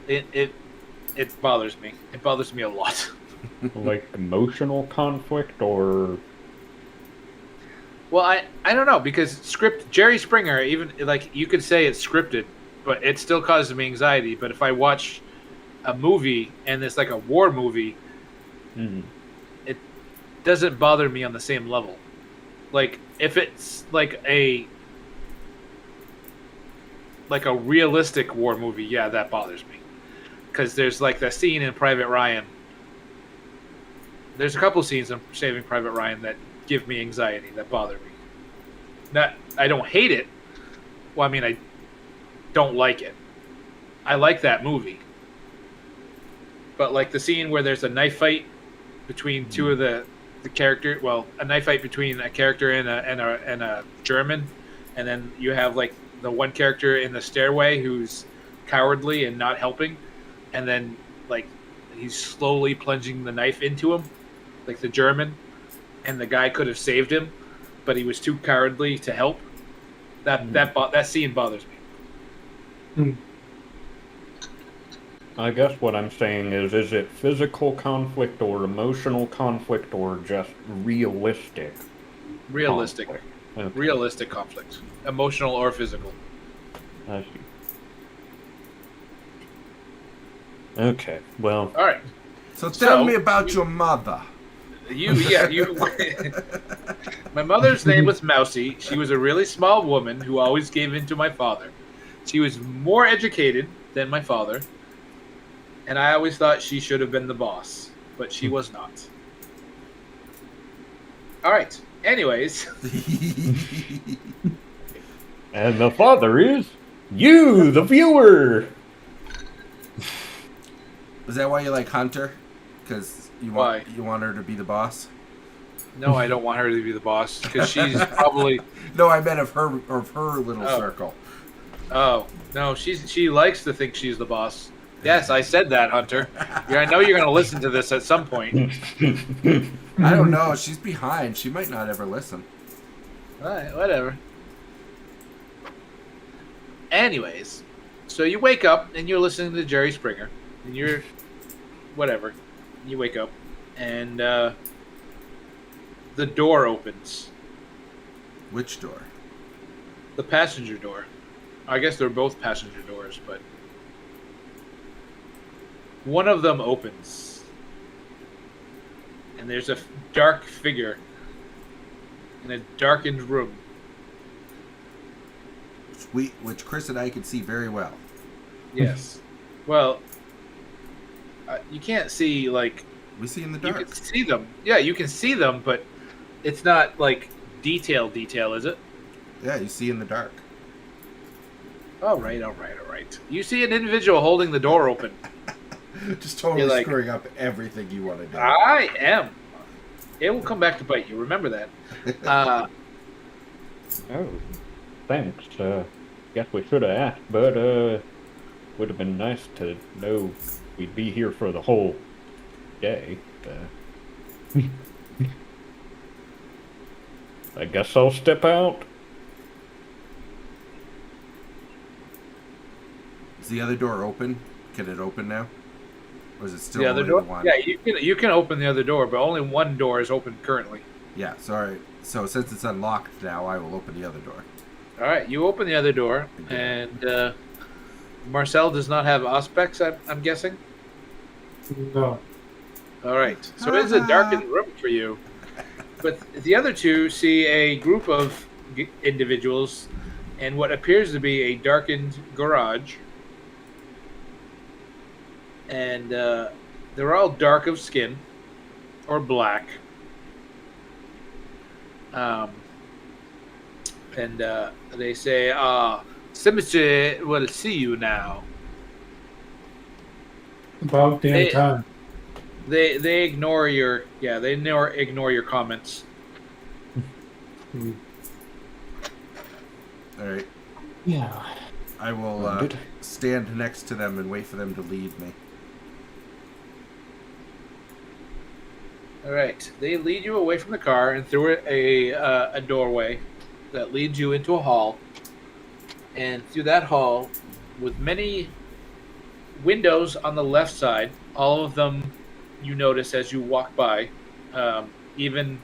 it bothers me. It bothers me a lot. Like emotional conflict or... Well, I don't know, because Jerry Springer, even like you could say it's scripted, but it still causes me anxiety. But if I watch a movie and it's like a war movie, it doesn't bother me on the same level. Like if it's like a realistic war movie, yeah, that bothers me. Because there's like the scene in Private Ryan. There's a couple scenes in Saving Private Ryan that give me anxiety, that bother me. Not, I don't hate it. Well, I mean, I don't like it. I like that movie. But like the scene where there's a knife fight between two of the character, well, a knife fight between a character and a German, and then you have like the one character in the stairway who's cowardly and not helping, and then like he's slowly plunging the knife into him, like the German, and the guy could have saved him, but he was too cowardly to help. That scene bothers me. I guess what I'm saying is it physical conflict or emotional conflict or just realistic? Realistic. Conflict? Okay. Realistic conflict. Emotional or physical. I see. Okay, well... All right. So tell me about your mother. You. My mother's name was Mousy. She was a really small woman who always gave in to my father. She was more educated than my father, and I always thought she should have been the boss, but she was not. All right. Anyways, And the father is you, the viewer. Is that why you like Hunter? Because Why? you want her to be the boss? No, I don't want her to be the boss because she's probably. No, I meant of her little Oh. circle. Oh no, she likes to think she's the boss. Yes, I said that, Hunter. Yeah, I know you're going to listen to this at some point. I don't know. She's behind. She might not ever listen. All right, whatever. Anyways, so you wake up and you're listening to Jerry Springer, and you're whatever. You wake up, and the door opens. Which door? The passenger door. I guess they're both passenger doors, but one of them opens, and there's a dark figure in a darkened room. Which Chris and I can see very well. Yes. Well, you can't see, like... We see in the You dark. can see them. Yeah, you can see them, but it's not, like, detail, is it? Yeah, you see in the dark. All right. You see an individual holding the door open. Just totally You're like, screwing up everything you want to do. I am. It will come back to bite you. Remember that. Oh, thanks. Guess we should have asked, but would have been nice to know we'd be here for the whole day. I guess I'll step out. Is the other door open? Can it open now? Or is it still the other only door? the one? Yeah, you can open the other door, but only one door is open currently. Yeah, sorry. So since it's unlocked now, I will open the other door. All right, you open the other door, and Marcel does not have aspects, I'm guessing? No. All right, so it is a darkened room for you. But the other two see a group of individuals in what appears to be a darkened garage. And they're all dark of skin, or black. And they say, Symmetry will see you now. About damn time. They ignore your ignore your comments. All right. Yeah. I will stand next to them and wait for them to lead me. All right, they lead you away from the car and through a doorway that leads you into a hall. And through that hall, with many windows on the left side, all of them you notice as you walk by, even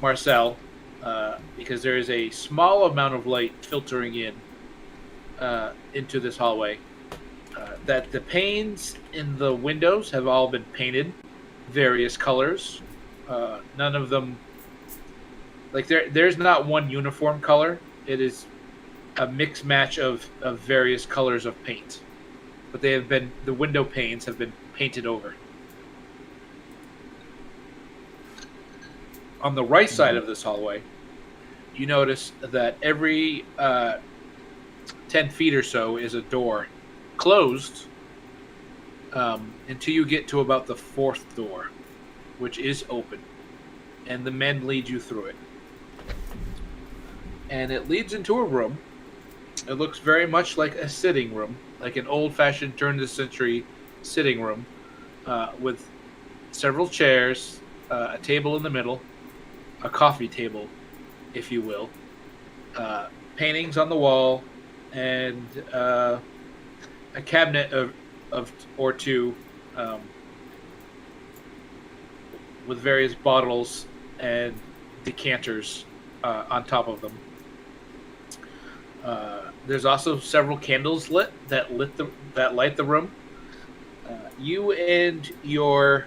Marcel, because there is a small amount of light filtering in into this hallway. That the panes in the windows have all been painted various colors. None of them, like there's not one uniform color. It is a mix match of various colors of paint. But the window panes have been painted over. On the right side of this hallway, you notice that every 10 feet or so is a door closed until you get to about the fourth door, which is open. And the men lead you through it. And it leads into a room. It looks very much like a sitting room, like an old-fashioned turn-of-the-century sitting room, with several chairs, a table in the middle, a coffee table, if you will, paintings on the wall, and a cabinet or two with various bottles and decanters on top of them. There's also several candles lit that light the room. You and your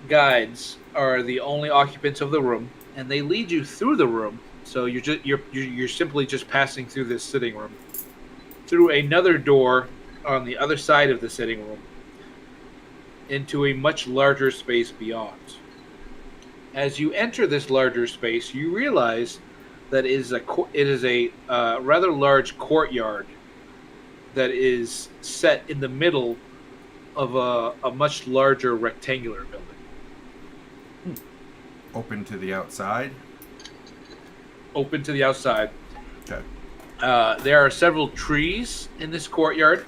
guides are the only occupants of the room, and they lead you through the room. So you're simply just passing through this sitting room, through another door on the other side of the sitting room, into a much larger space beyond. As you enter this larger space, you realize that is it is a rather large courtyard that is set in the middle of a much larger rectangular building. Open to the outside. Open to the outside. Okay. There are several trees in this courtyard,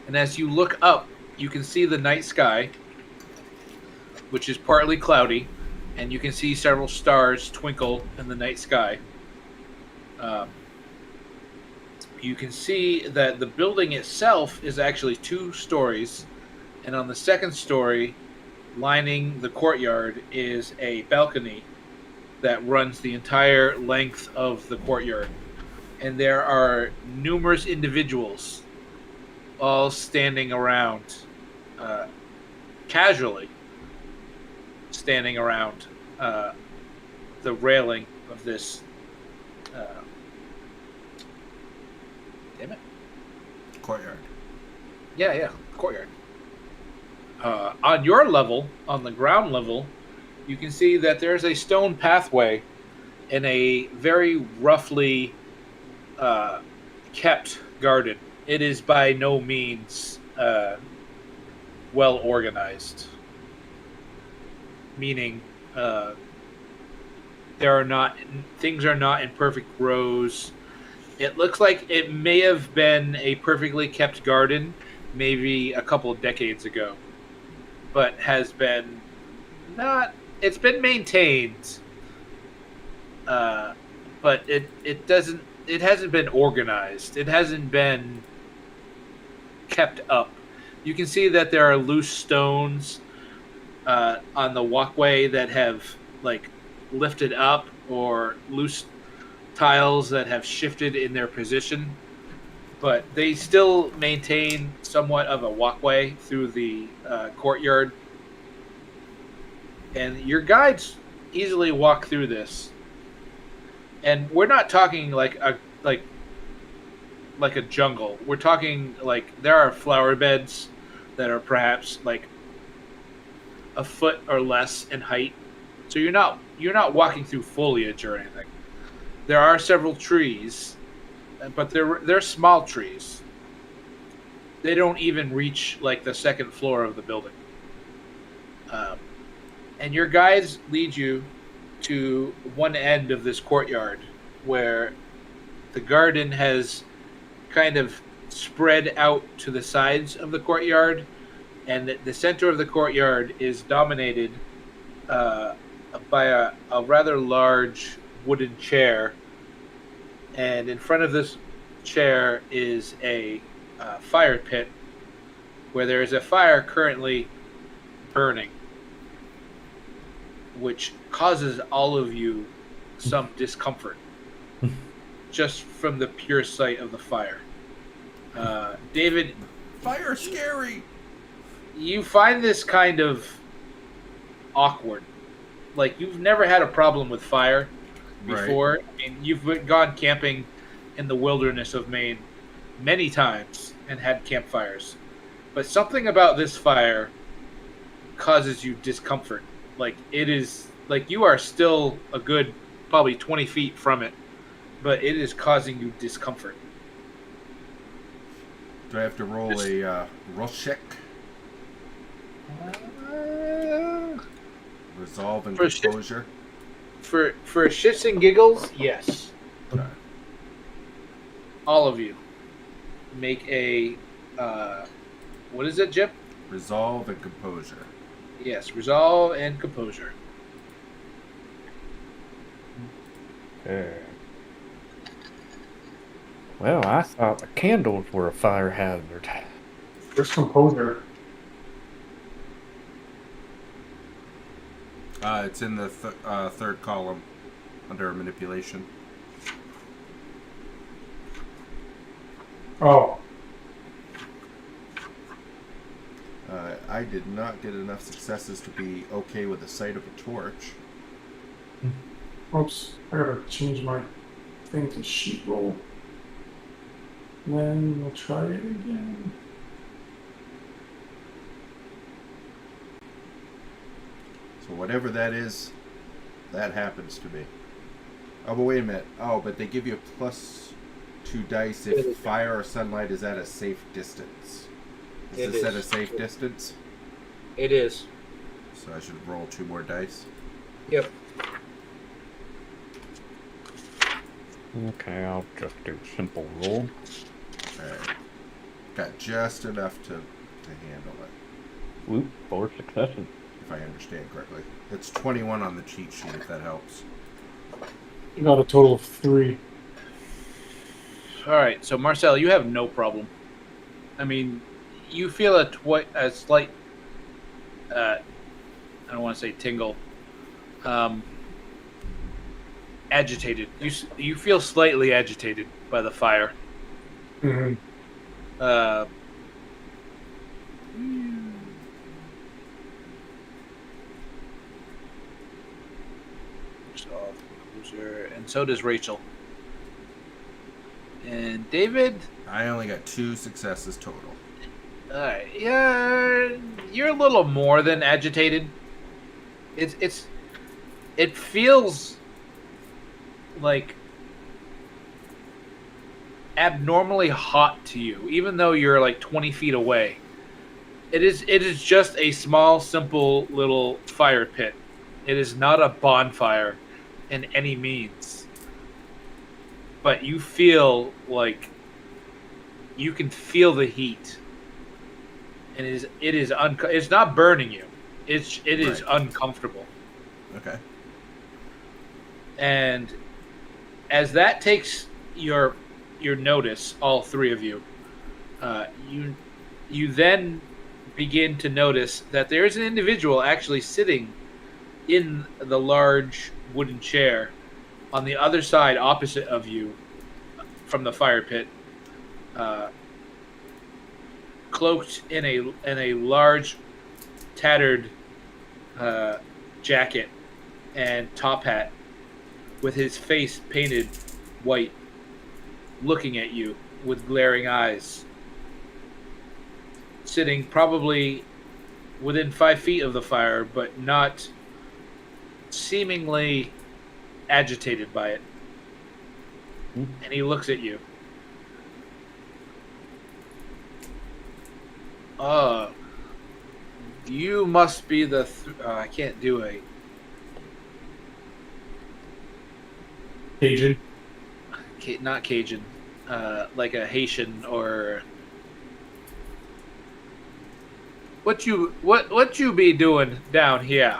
and as you look up, you can see the night sky, which is partly cloudy, and you can see several stars twinkle in the night sky. You can see that the building itself is actually 2 stories, and on the second story, lining the courtyard, is a balcony that runs the entire length of the courtyard. And there are numerous individuals all standing around, casually standing around the railing of this. Damn it. Courtyard. Yeah, courtyard. On your level, on the ground level, you can see that there's a stone pathway in a very roughly kept garden. It is by no means well organized, meaning things are not in perfect rows. It looks like it may have been a perfectly kept garden maybe a couple of decades ago, but has been not. It's been maintained, but it doesn't. It hasn't been organized. It hasn't been kept up. You can see that there are loose stones on the walkway that have lifted up, or loose tiles that have shifted in their position, but they still maintain somewhat of a walkway through the courtyard. And your guides easily walk through this. And we're not talking like a jungle. We're talking there are flower beds that are perhaps a foot or less in height. So you're not walking through foliage or anything. There are several trees, but they're small trees. They don't even reach the second floor of the building. And your guides lead you to one end of this courtyard where the garden has kind of spread out to the sides of the courtyard, and the center of the courtyard is dominated by a rather large wooden chair, and in front of this chair is a fire pit where there is a fire currently burning, which causes all of you some discomfort just from the pure sight of the fire. David, Fire's scary. you find this kind of awkward. You've never had a problem with fire before. Right. I mean, you've gone camping in the wilderness of Maine many times and had campfires, but something about this fire causes you discomfort. It is you are still a good probably 20 feet from it, but it is causing you discomfort. Do I have to roll a roll check? Resolve and composure? For shits and giggles, yes. Okay. All of you make a what is it, Jip? Resolve and composure. Yes, resolve and composure. Okay. Well, I thought the candles were a fire hazard. Where's composure? It's in the third column under manipulation. Oh. I did not get enough successes to be okay with the sight of a torch. Oops. I gotta change my thing to sheet roll. Then we'll try it again. So whatever that is, that happens to me. Oh, but wait a minute. Oh, but they give you a +2 dice if fire or sunlight is at a safe distance. Is this at a safe distance? It is. So I should roll 2 more dice. Yep. Okay, I'll just do simple roll. Alright. Got just enough to handle it. Whoop, 4 successes. If I understand correctly. It's 21 on the cheat sheet, if that helps. You got a total of 3. All right, so Marcel, you have no problem. I mean, you feel a slight, I don't want to say tingle, agitated. You feel slightly agitated by the fire. Mm-hmm. And so does Rachel. And David? I only got 2 successes total. Yeah, you're a little more than agitated. It feels like abnormally hot to you, even though you're like 20 feet away. It is just a small, simple little fire pit. It is not a bonfire in any means. But you feel like you can feel the heat. And it's not burning you. It is uncomfortable. Okay. And as that takes your notice, all 3 of you, you then begin to notice that there is an individual actually sitting in the large wooden chair on the other side, opposite of you, from the fire pit, cloaked in a large, tattered jacket and top hat, with his face painted white, looking at you with glaring eyes, sitting probably within 5 feet of the fire, but not seemingly agitated by it. And he looks at you. You must be the... I can't do a... Cajun. Not Cajun. Like a Haitian or... What you be doing down here?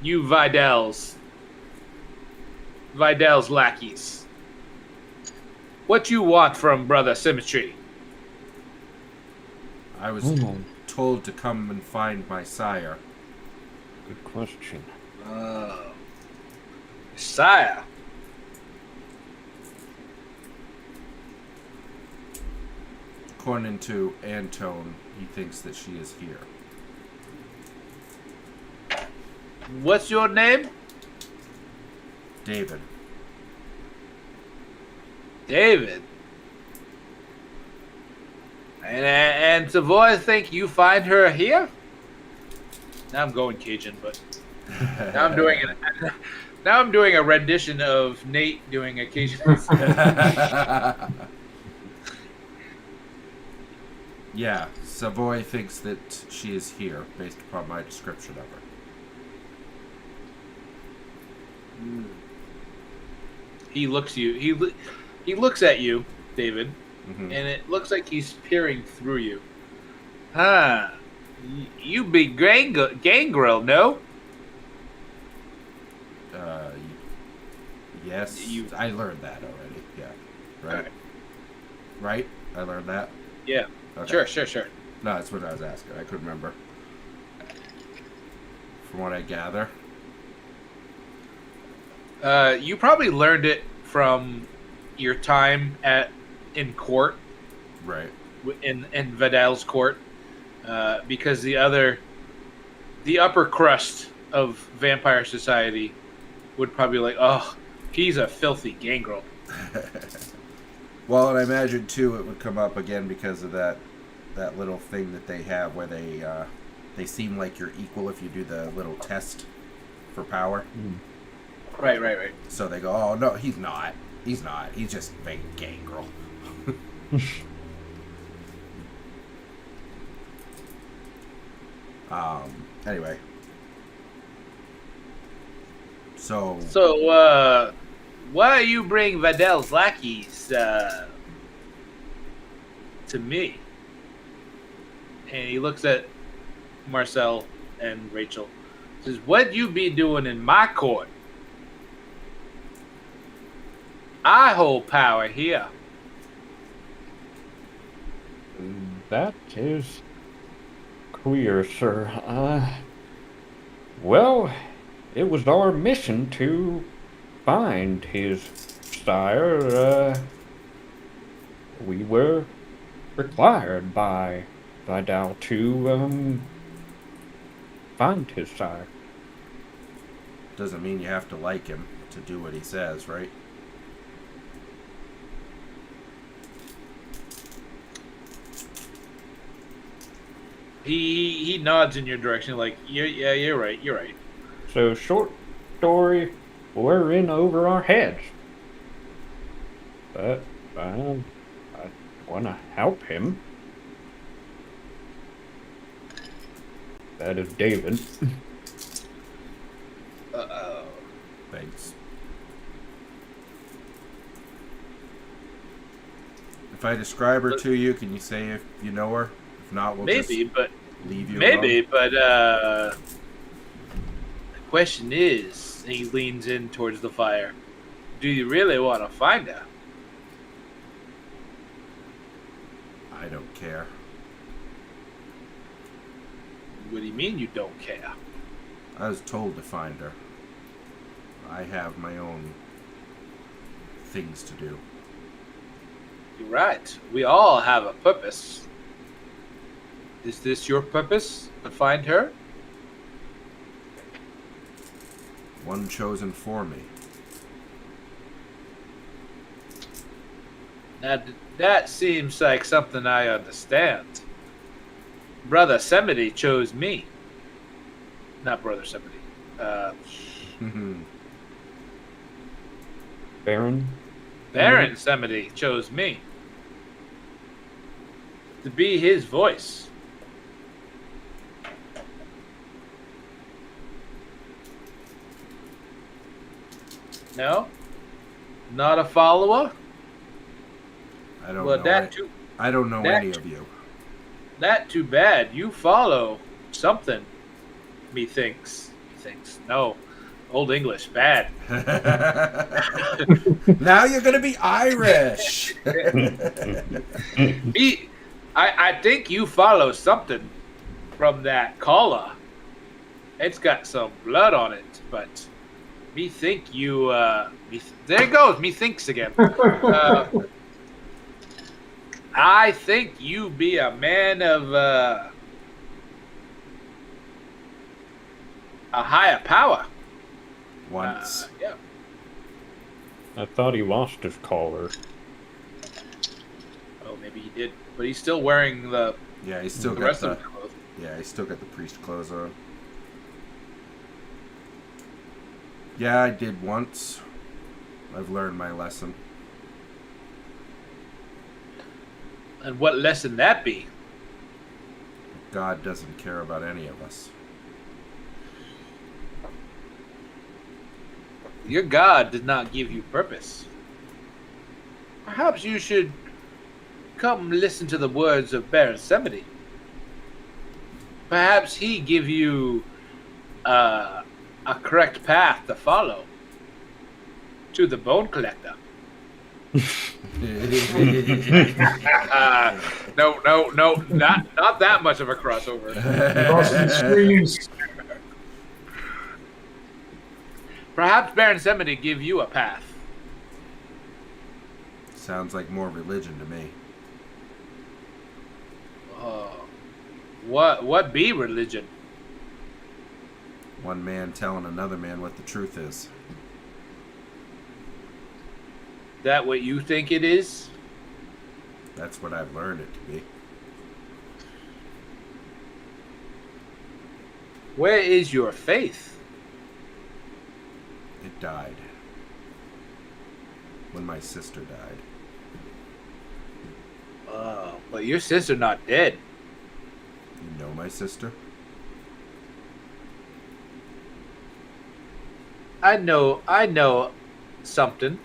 You Vidal's lackeys. What you want from Brother Symmetry? I was told to come and find my sire. Good question. Sire. According to Antone, he thinks that she is here. What's your name? David. David. And Savoy think you find her here? Now I'm going Cajun, but now I'm doing a rendition of Nate doing a Cajun. Yeah, Savoy thinks that she is here, based upon my description of her. He looks at you, David, Mm-hmm. and it looks like he's peering through you. You be gangrel, no? Yes. I learned that already. Yeah. Right. Alright. Right? I learned that. Yeah. Okay. Sure. No, that's what I was asking. I couldn't remember. From what I gather. You probably learned it from your time in court, Right. in Vidal's court, because the upper crust of vampire society would probably be like, oh, he's a filthy gangrel. Well, and I imagine too it would come up again because of that little thing that they have where they seem like you're equal if you do the little test for power. Right. So they go, oh, no, he's not. He's not. He's just a gangrel. Anyway. So, why you bring Vadel's lackeys to me? And he looks at Marcel and Rachel. Says, what you be doing in my court? I hold power here. That is queer, sir. Well, it was our mission to find his sire. We were required by Vidal to find his sire. doesn't mean you have to like him to do what he says, right? He nods in your direction, like, yeah, you're right. So, short story, we're in over our heads. But I want to help him. That is David. Uh-oh. Thanks. If I describe her to you, can you say if you know her? If not, we'll just leave you alone. But the question is, he leans in towards the fire. Do you really want to find her? I don't care. What do you mean you don't care? I was told to find her. I have my own things to do. You're right. We all have a purpose. Is this your purpose, to find her? One chosen for me. Now, that seems like something I understand. Brother Semity chose me. Not Brother Semity. Baron? Baron Semity chose me. To be his voice. No? Not a follower? I don't Well, know. that too. I don't know that any too- of you. That too bad. You follow something. Methinks. No. Old English. Bad. Now you're gonna be Irish. I think you follow something from that collar. It's got some blood on it, but me think you there it goes, me thinks again. I think you be a man of a higher power. Once. Yeah. I thought he lost his collar. Oh, maybe he did, but he's still wearing the Yeah, he's still got rest the. of the clothes. Yeah, he's still got the priest clothes on. Yeah, I did once. I've learned my lesson. And what lesson that be? God doesn't care about any of us. Your God did not give you purpose. Perhaps you should come listen to the words of Baron Semity. Perhaps he give you a correct path to follow to the Bone Collector. No, not that much of a crossover. Crossing the streams. Perhaps Baron Semity give you a path. Sounds like more religion to me. What be religion? One man telling another man what the truth is. That what you think it is? That's what I've learned it to be. Where is your faith? died. When my sister died. Oh, but your sister not dead. You know my sister? I know something.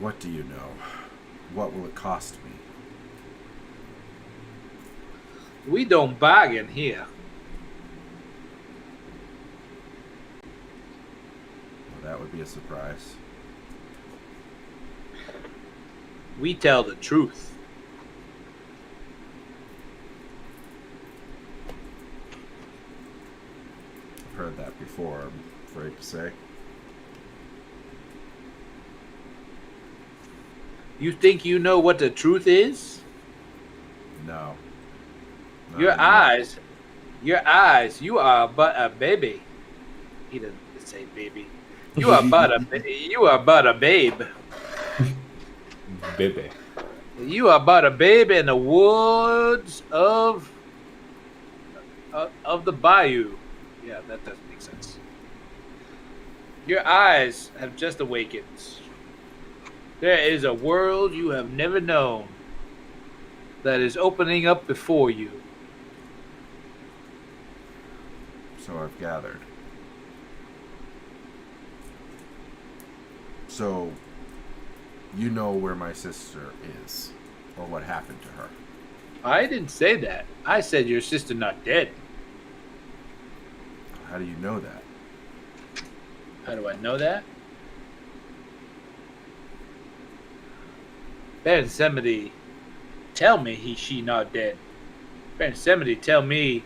What do you know? What will it cost me? We don't bargain here. Well, that would be a surprise. We tell the truth. I've heard that before, I'm afraid to say. You think you know what the truth is? No. Not Your anymore. eyes, you are but a baby. He doesn't say baby. You are but a babe. Baby. You are but a babe in the woods of the bayou. Yeah, that doesn't make sense. Your eyes have just awakened. There is a world you have never known that is opening up before you. So I've gathered. So, you know where my sister is, or what happened to her. I didn't say that. I said your sister not dead. How do you know that? How do I know that? Ben Semity tell me she not dead. Ben Semity tell me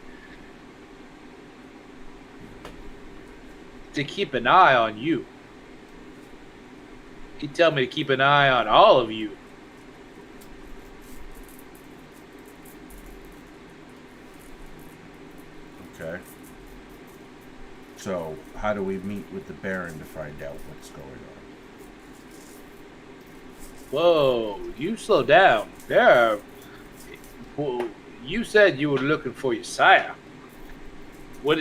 to keep an eye on you. He tell me to keep an eye on all of you. Okay. So, how do we meet with the Baron to find out what's going on? Whoa, you slow down. Well, you said you were looking for your sire. What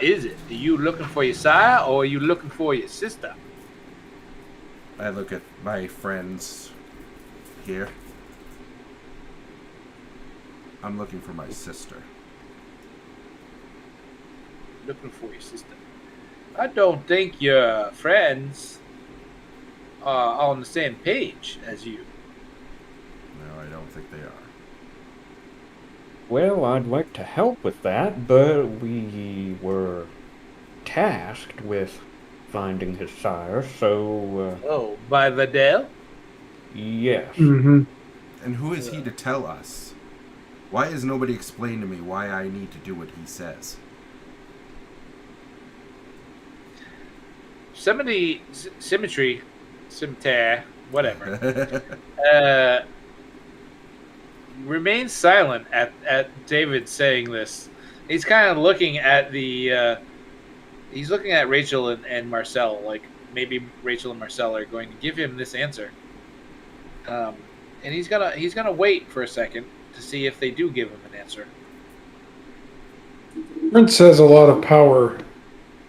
is it? Are you looking for your sire or are you looking for your sister? I look at my friends here. I'm looking for my sister. Looking for your sister. I don't think your friends are on the same page as you. No, I don't think they are. Well, I'd like to help with that, but we were tasked with finding his sire, so, Oh, by Vidal? yes. Mm-hmm. And who is he to tell us? Why has nobody explained to me why I need to do what he says? Symmetry, whatever. Remains silent at David saying this. He's kind of looking at he's looking at Rachel and Marcel, like maybe Rachel and Marcel are going to give him this answer. And he's gonna wait for a second to see if they do give him an answer. Prince has a lot of power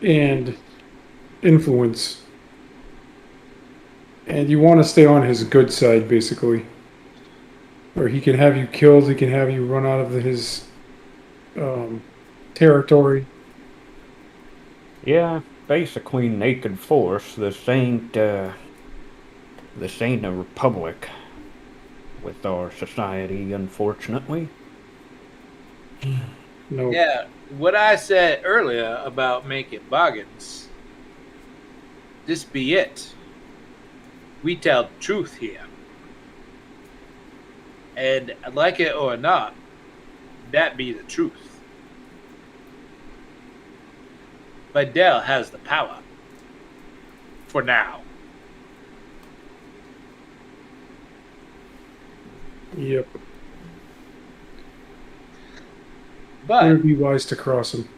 and influence. And you want to stay on his good side, basically. Or he can have you killed, he can have you run out of his territory. Yeah, basically naked force. This ain't a republic with our society, unfortunately. No. Yeah, what I said earlier about making bargains. This be it. We tell the truth here. And like it or not, that be the truth. Vidal has the power. For now. Yep. It But would be wise to cross him.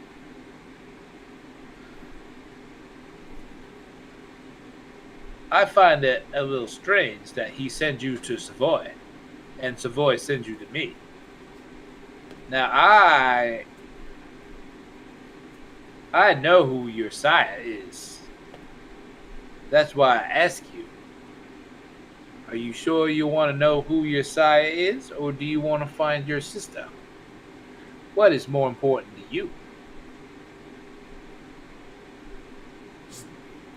I find it a little strange that he sends you to Savoy, and Savoy sends you to me. Now, I I know who your sire is. That's why I ask you. Are you sure you want to know who your sire is, or do you want to find your sister? What is more important to you?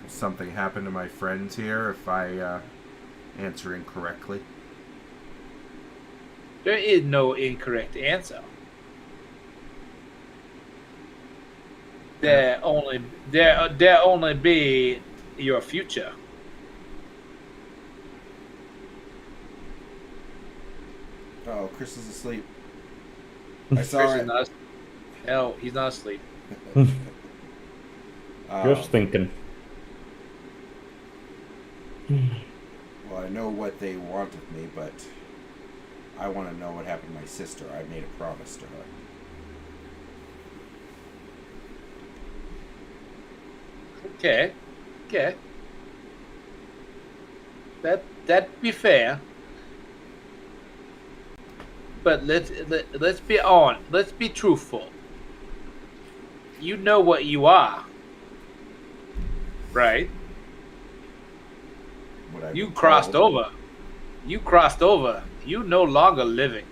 Something happened to my friends here if I answer incorrectly. There is no incorrect answer. There only be your future. Oh, Chris is asleep. I saw Chris it. is not. No, he's not asleep. Just thinking. Well, I know what they want of me, but I want to know what happened to my sister. I made a promise to her. Okay. That'd be fair. But let's be on. Let's be truthful. You know what you are, right? What I've You been crossed told. over. You crossed over. You no longer living.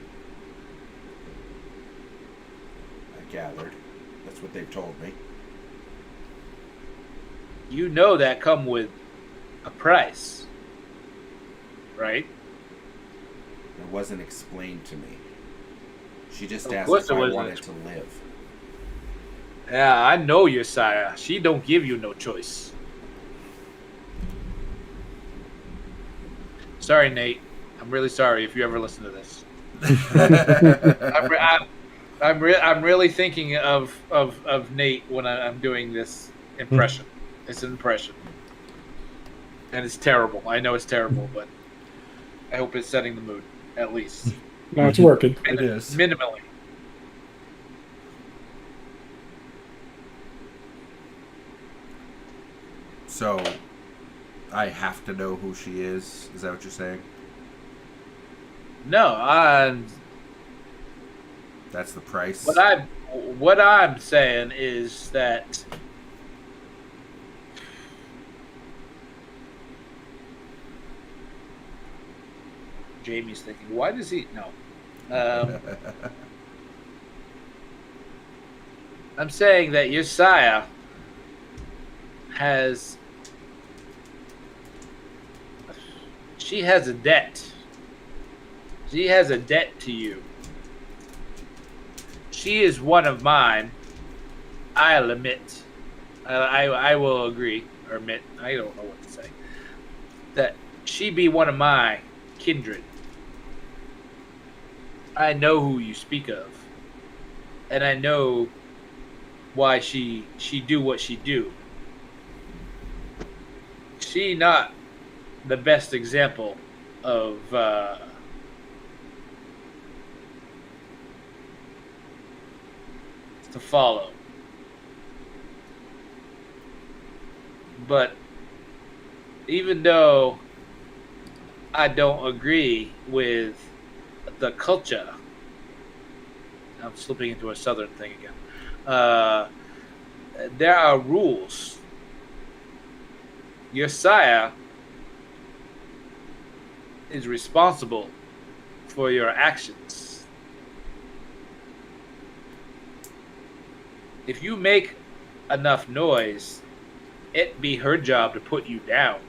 I gathered. That's what they've told me. You know that come with a price, right? It wasn't explained to me. She just Of asked course if it I wasn't wanted to live. Yeah, I know your sire. She don't give you no choice. Sorry, Nate. I'm really sorry if you ever listen to this. I'm really thinking of Nate when I'm doing this impression. It's an impression, and it's terrible. I know it's terrible, but I hope it's setting the mood at least No, it's working. It is. minimally. So, I have to know who she is? Is that what you're saying? No, That's the price? what I'm saying is that Jamie's thinking, why does he no? I'm saying that your sire has she has a debt. She has a debt to you. She is one of mine. I'll admit. I will agree or admit. I don't know what to say. That she be one of my kindred. I know who you speak of, and I know why she do what she do. She not the best example of to follow. But even though I don't agree with the culture, I'm slipping into a southern thing again. There are rules. Your sire is responsible for your actions. If you make enough noise, it be her job to put you down.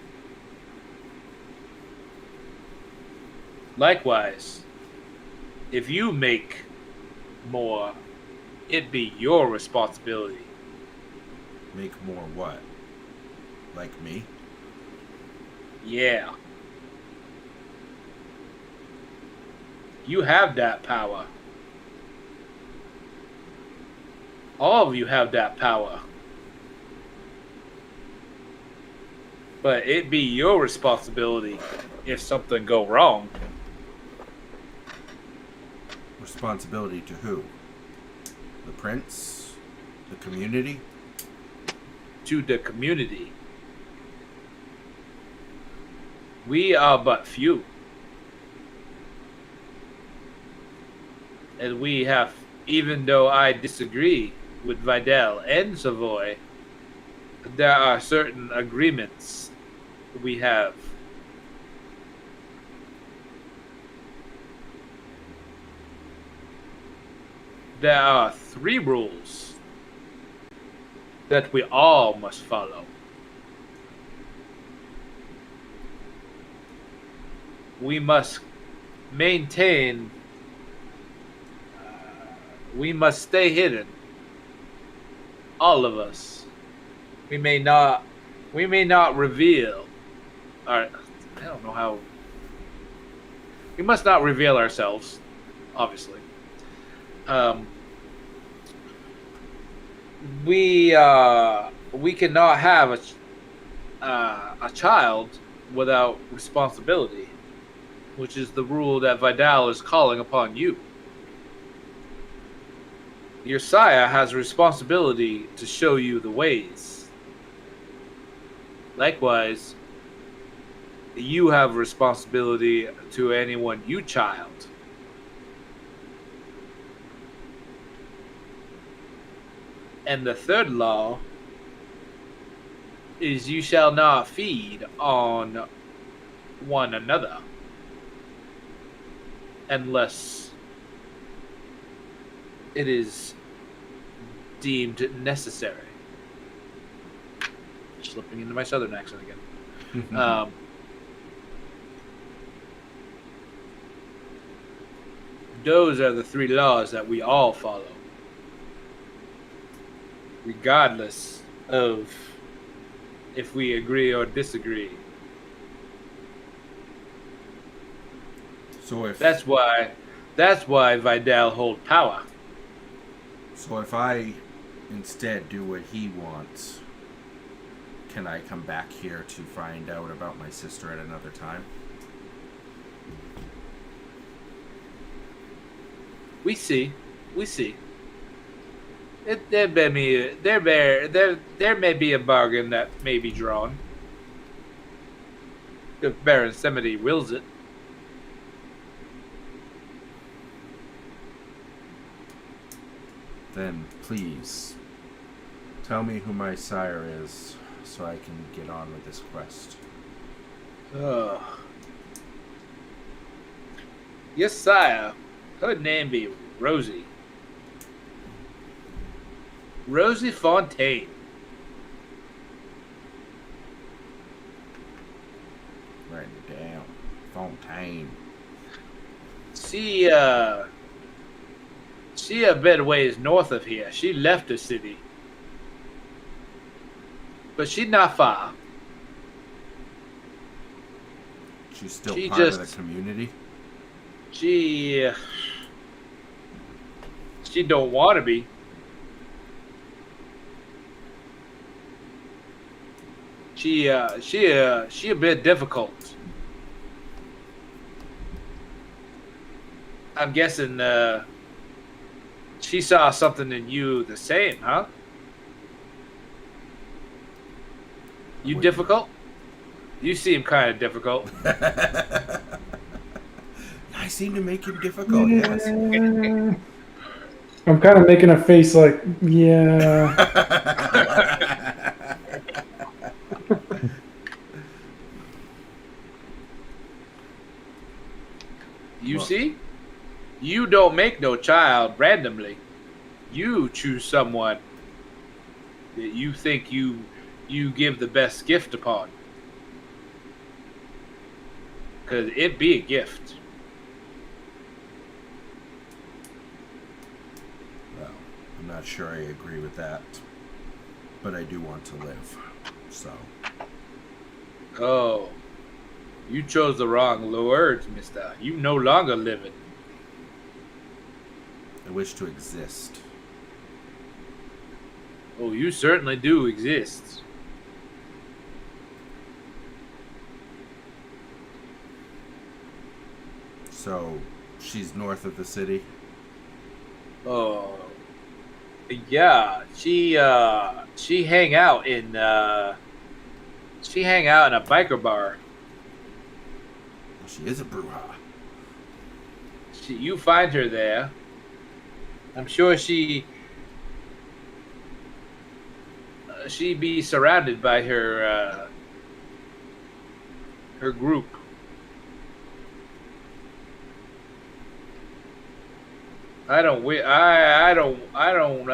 Likewise, if you make more, it be your responsibility. Make more what? Like me? Yeah. You have that power. All of you have that power. But it be your responsibility if something go wrong. Responsibility to who? The prince? The community? To the community. We are but few. And we have, even though I disagree with Vidal and Savoy, there are certain agreements we have. There are 3 rules that we all must follow. We must maintain, we must stay hidden. All of us. We may not reveal our, I don't know how, we must not reveal ourselves, obviously. We cannot have a child without responsibility, which is the rule that Vidal is calling upon you. Your sire has a responsibility to show you the ways. Likewise, you have a responsibility to anyone you child. And the 3rd law is you shall not feed on one another unless it is deemed necessary. Slipping into my southern accent again. Those are the 3 laws that we all follow, regardless of if we agree or disagree. So if That's why Vidal hold power. So if I instead do what he wants, can I come back here to find out about my sister at another time? We see. There may be a bargain that may be drawn. If Baron Semity wills it. Then please tell me who my sire is so I can get on with this quest. Yes, sire. Her name be Rosie. Rosie Fontaine. Writing it down. Fontaine. She a bit ways north of here. She left the city. But she's not far. She's still She part of just- the community? She don't want to be. She a bit difficult. I'm guessing she saw something in you the same, huh? You Wouldn't- difficult? You seem kind of difficult. I seem to make him difficult, yes. I'm kind of making a face like, yeah. You Well- see? You don't make no child randomly. You choose someone that you think you give the best gift upon. Because it be a gift. Well, I'm not sure I agree with that. But I do want to live. So, Oh. You chose the wrong words, mister. You no longer living. I wish to exist. Oh, you certainly do exist. So, she's north of the city? Oh. Yeah, she hang out in a biker bar. Well, she is a Bruja. You find her there. I'm sure she she be surrounded by her group. I don't. I don't. I don't.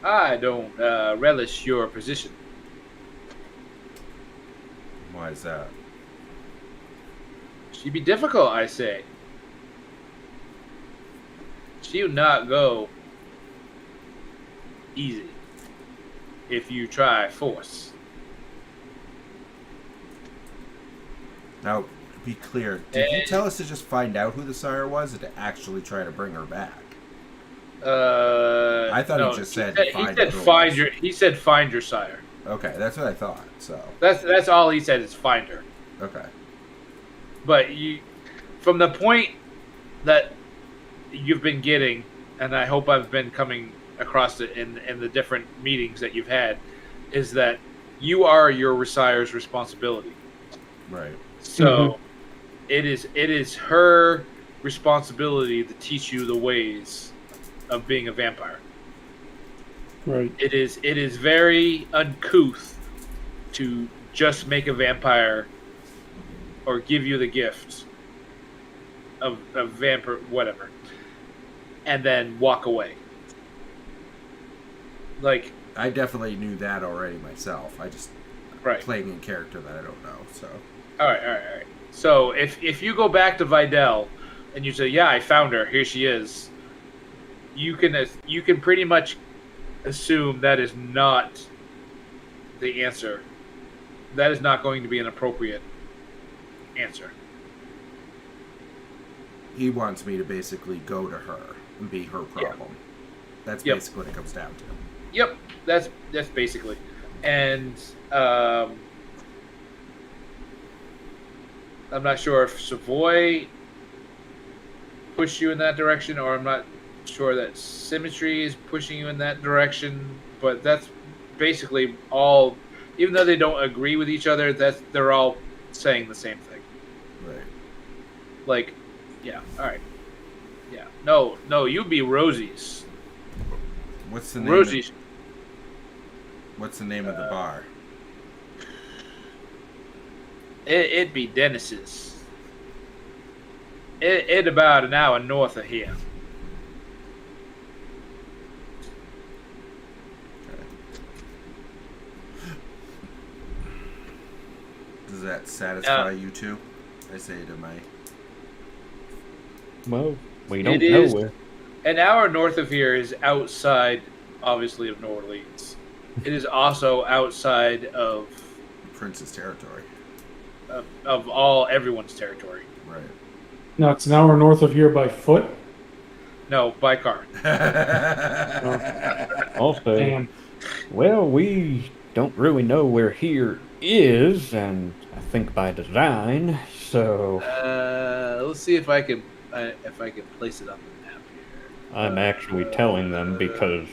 I don't relish your position. Why is that? She be difficult, I say. She'll not go easy if you try force. Now, to be clear, did you tell us to just find out who the sire was, or to actually try to bring her back? I thought he just said find your. He said find your sire. Okay, that's what I thought. So that's all he said is find her. okay. But from the point that you've been getting, and I hope I've been coming across it in the different meetings that you've had, is that you are your sire's responsibility. Right. So it is her responsibility to teach you the ways of being a vampire. Right. It is very uncouth to just make a vampire or give you the gift of vampire whatever and then walk away. Like, I definitely knew that already myself. I just playing in character that I don't know. So all right. So if you go back to Videl and you say, "Yeah, I found her. Here she is," you can pretty much assume that is not the answer. That is not going to be an appropriate answer. He wants me to basically go to her and be her problem. Yeah. That's basically what it comes down to. Yep, that's basically. And I'm not sure if Savoy pushed you in that direction, or I'm not sure that Symmetry is pushing you in that direction. But that's basically all. Even though they don't agree with each other, they're all saying the same thing. Right. Like, yeah, all right. Yeah. No, you be Rosie's. What's the name? Rosie's. What's the name of the bar? It'd be Dennis's. It about an hour north of here. Okay. Does that satisfy you too? I say to my. Well, we don't know where. An hour north of here is outside, obviously, of New Orleans. It is also outside of Prince's territory. Of everyone's territory. Right. No, it's an hour north of here by foot. No, by car. Also, Damn. well, we don't really know where here is, and I think by design. So let's see if I can place it on the map here. I'm actually telling them because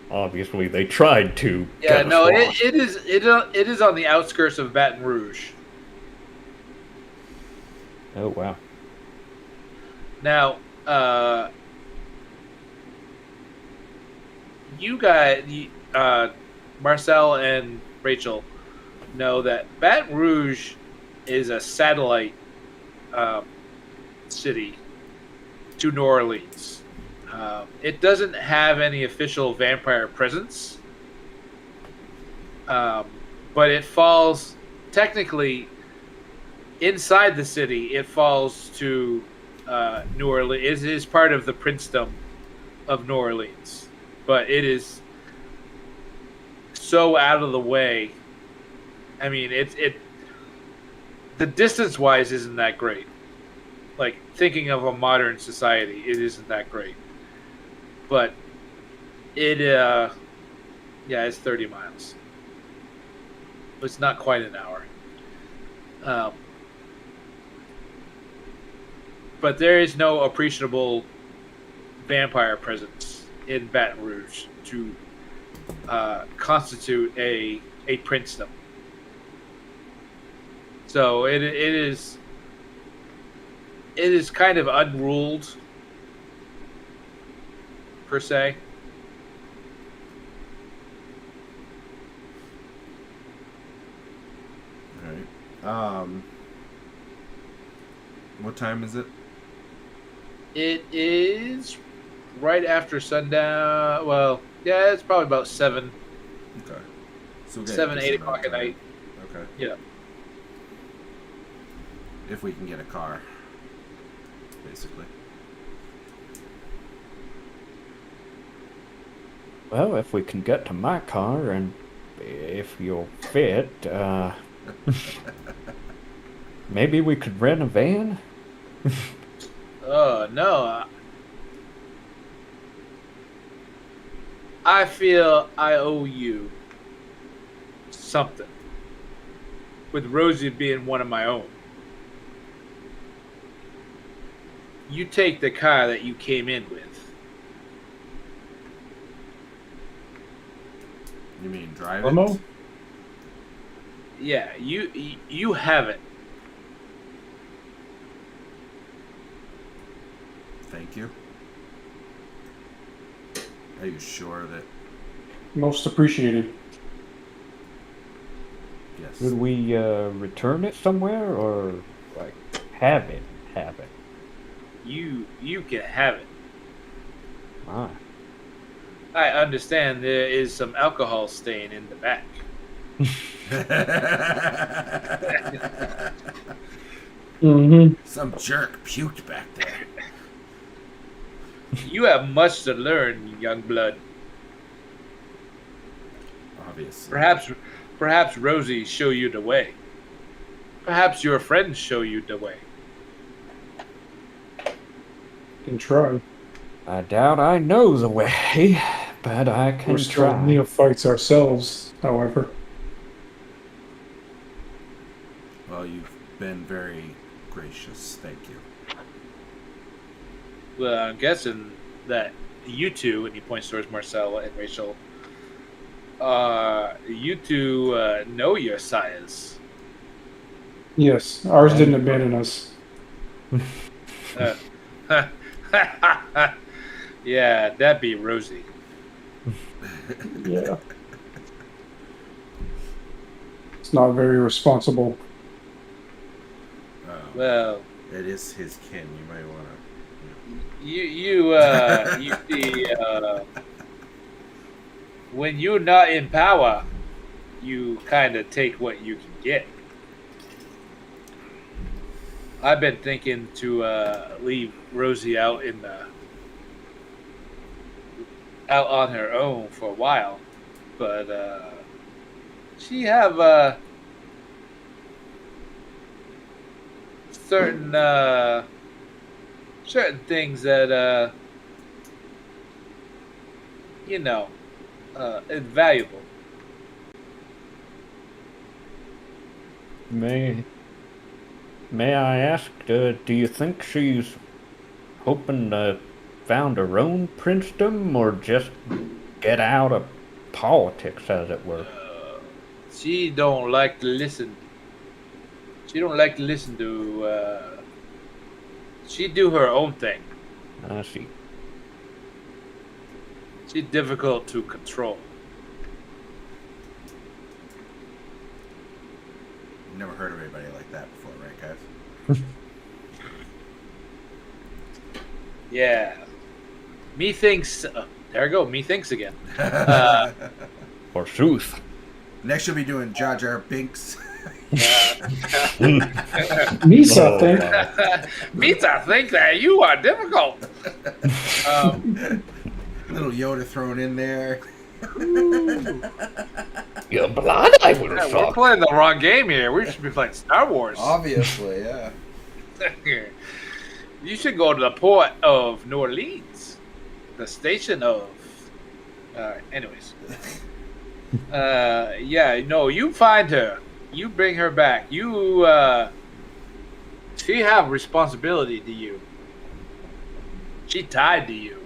obviously they tried to. Yeah, no, it is on the outskirts of Baton Rouge. Oh wow. Now, you guys, Marcel and Rachel, know that Baton Rouge is a satellite city to New Orleans. It doesn't have any official vampire presence, but it falls technically inside the city. It falls to New Orleans. It is part of the princedom of New Orleans, but it is so out of the way. I mean, the distance-wise isn't that great. Like, thinking of a modern society, it isn't that great. But it's 30 miles. It's not quite an hour. But there is no appreciable vampire presence in Baton Rouge to constitute a princedom. So it is kind of unruled. per se. All right. What time is it? It is right after sundown. Well, yeah, it's probably about 7, Okay. So we got 7, 8 decent o'clock amount at of time. night. Okay. Yeah. If we can get a car, basically. Well, if we can get to my car and if you'll fit, maybe we could rent a van? Oh, no. I feel I owe you something. With Rosie being one of my own. You take the car that you came in with. You mean drive Limo? it? Yeah, you have it. Thank you. Are you sure that? Most appreciated. Yes. Should we return it somewhere or like have it? Have it? You can have it. Ah, I understand there is some alcohol stain in the back. Mm-hmm. Some jerk puked back there. You have much to learn, young blood. Obviously. Perhaps Rosie show you the way. Perhaps your friends show you the way. Can try. I doubt I know the way, but I can We're still try. neophytes ourselves, however. Well, you've been very gracious. Thank you. Well, I'm guessing that you two, and he points towards Marcella and Rachel, you two know your sires. Yes, ours didn't abandon us. Yeah, that'd be Rosie. Yeah. It's not very responsible. Well, It is his kin. You might want to. you see, when you're not in power, you kind of take what you can get. I've been thinking to leave Rosie out out on her own for a while, but she have certain things that is valuable. May I ask, do you think she's hoping to found her own princedom or just get out of politics, as it were? She don't like to listen. She don't like to listen to. She do her own thing. I see. She's difficult to control. Never heard of anybody like that before, right, guys? Yeah. Methinks. There I go. Methinks again. Forsooth. Next, you'll be doing Jar Jar Binks. Misa, think. Meets, I think that you are difficult. Little Yoda thrown in there. Your blood, I will We're suck. playing the wrong game here. We should be playing Star Wars. Obviously, yeah. You should go to the port of New Orleans, the station of. Anyways. Yeah, no, you find her. You bring her back. You, she have responsibility to you. She tied to you.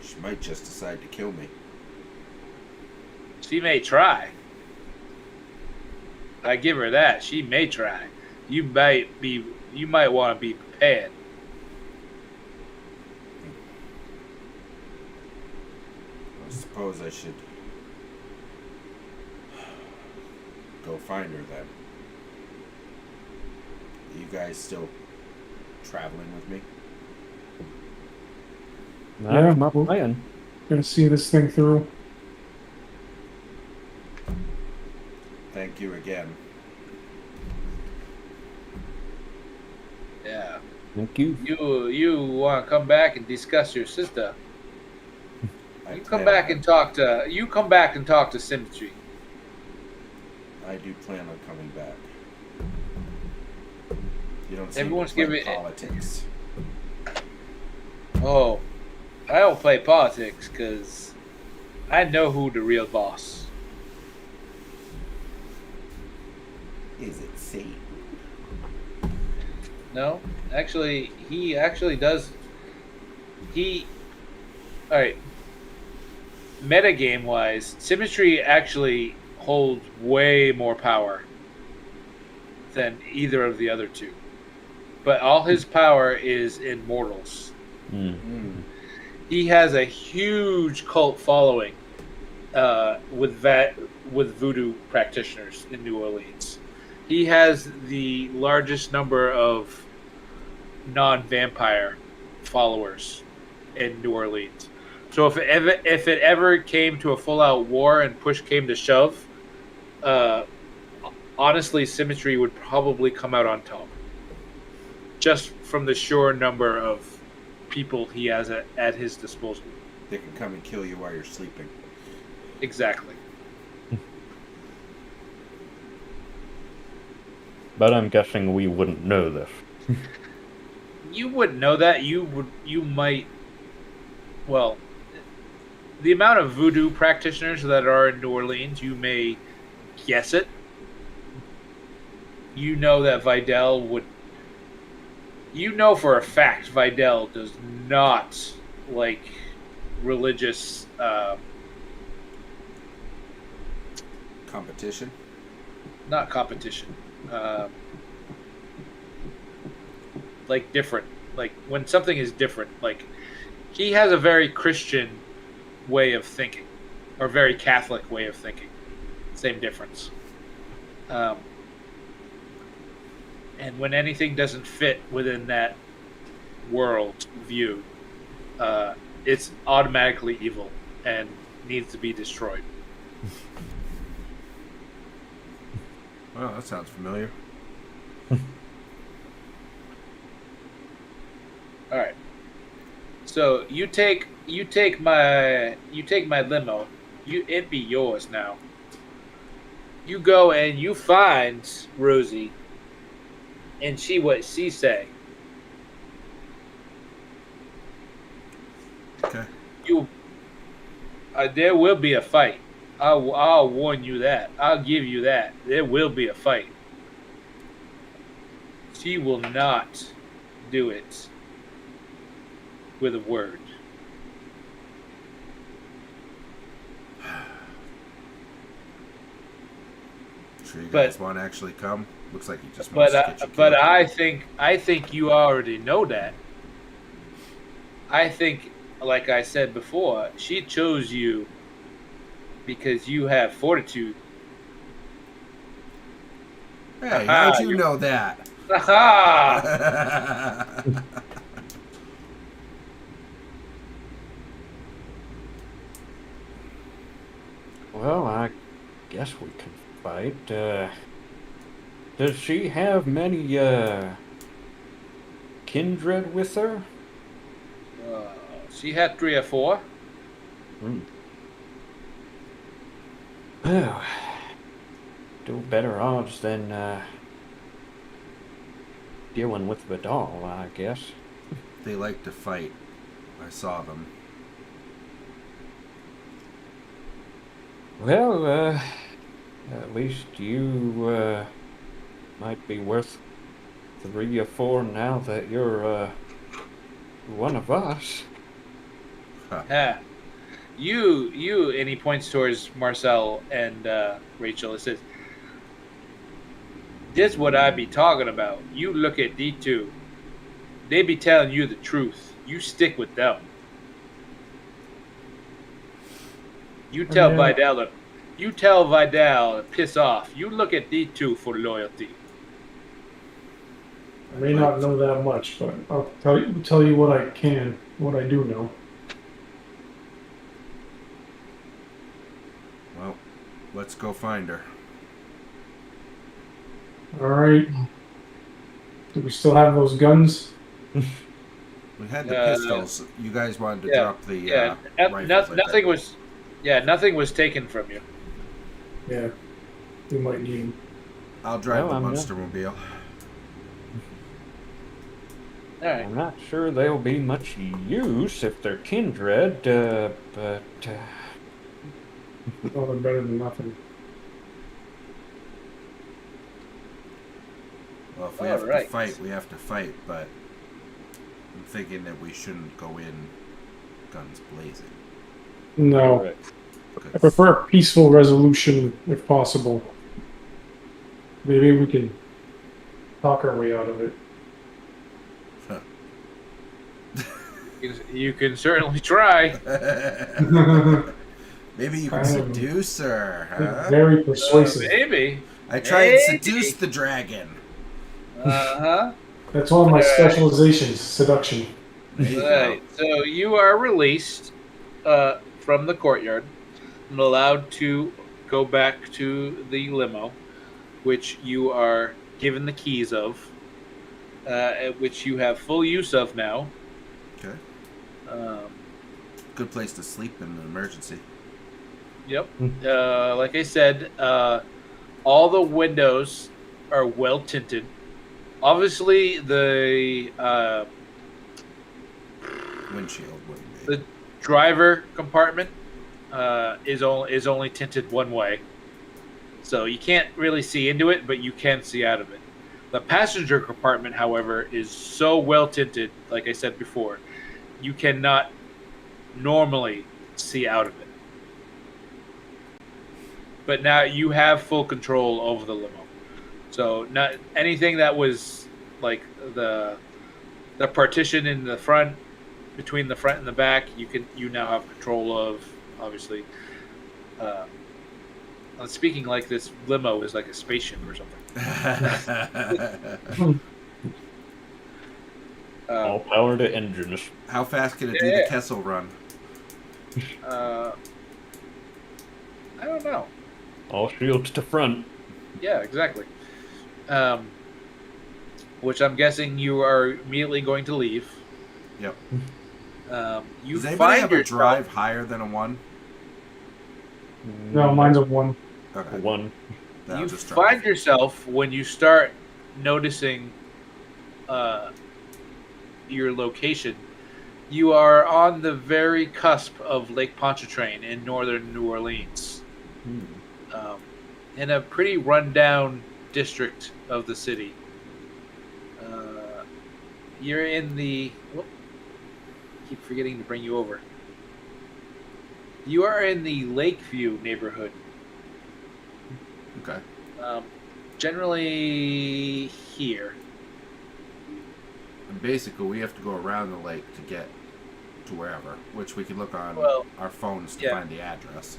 She might just decide to kill me. She may try. I give her that. She may try. You might want to be prepared. suppose I should go find her then. Are you guys still traveling with me? That's my we're plan. gonna see this thing through. Thank you again. Yeah. Thank you. You want to come back and discuss your sister? I You come plan back on- and talk to. You come back and talk to Symmetry. I do plan on coming back. You don't seem Everyone's to play giving- politics. Oh, I don't play politics because I know who the real boss. Is it Satan? No, actually, he actually does. He, all right. Metagame wise, Symmetry actually holds way more power than either of the other two. But all his power is in mortals. He has a huge cult following with voodoo practitioners in New Orleans. He has the largest number of non-vampire followers in New Orleans. So if it ever came to a full-out war and push came to shove, honestly, Symmetry would probably come out on top, just from the sheer number of people he has at his disposal. They can come and kill you while you're sleeping. Exactly. But I'm guessing we wouldn't know this. You wouldn't know that. You might. Well, the amount of voodoo practitioners that are in New Orleans, you may guess it. You know that Vidal would. You know for a fact Vidal does not like religious. Competition? Not competition. Like different. Like when something is different. Like he has a very Christian way of thinking, or very Catholic way of thinking. Same difference. And when anything doesn't fit within that world view, it's automatically evil and needs to be destroyed. Well, that sounds familiar. All right. So you take my limo. It be yours now. You go and you find Rosie, and what she say. Okay. There will be a fight. I'll warn you that. I'll give you that. There will be a fight. She will not do it with a word. Sure you But- guys want to actually come? Looks like you just But wants to get you but killed. I think you already know that. I think, like I said before, she chose you because you have fortitude. Hey, Aha, how'd you know that? Aha! Well, I guess we can fight. Does she have many, kindred with her? She had 3 or 4. Well, still better odds than, dealing with Vidal, I guess. They like to fight. I saw them. Well, at least you, might be worth 3 or 4 now that you're, one of us. Yeah. You, and he points towards Marcel and Rachel. It says, "This what I be talking about. You look at these two. They be telling you the truth. You stick with them." You tell Yeah. Vidal to piss off. You look at these two for loyalty. I may not know that much, but I'll tell you what I can, what I do know. Well, let's go find her. All right. Do we still have those guns? We had the pistols. You guys wanted to yeah, drop the Yeah, rifles. nothing was. Yeah, nothing was taken from you. Yeah, we might need them. I'll drive Well, the I'm monster mobile. All right. I'm not sure they'll be much use if they're kindred, but Oh, they're better than nothing. Well, if we have to fight, we have to fight, but I'm thinking that we shouldn't go in guns blazing. No, correct. I prefer a peaceful resolution if possible. Maybe we can talk our way out of it. You can certainly try. Maybe you can I am seduce her, huh? Very persuasive. Maybe. I tried Maybe. seduce the dragon. Uh-huh. That's one of my specializations, seduction. There you Right. So you are released from the courtyard and allowed to go back to the limo, which you are given the keys of, which you have full use of now. Okay. Good place to sleep in an emergency. Yep. Like I said, all the windows are well tinted. Obviously, the Windshield wouldn't be. the driver compartment is only tinted one way, so you can't really see into it, but you can see out of it. The passenger compartment, however, is so well tinted, like I said before, you cannot normally see out of it. But now you have full control over the limo. So not anything that was like the partition in the front, between the front and the back, you now have control of, obviously. Speaking like this limo is like a spaceship or something. All power to engines. How fast can it do the Kessel run? I don't know. All shields to front. Yeah, exactly. Which I'm guessing you are immediately going to leave. Yep. You Does anybody find have a drive higher than a 1? No, mine's a 1. Okay. One. Then You I'll just find drive. yourself, when you start noticing your location, you are on the very cusp of Lake Pontchartrain in northern New Orleans, in a pretty rundown district of the city. You're in the... keep forgetting to bring you over. You are in the Lakeview neighborhood. Okay. Generally here. And basically, we have to go around the lake to get to wherever, which we can look on our phones to find the address.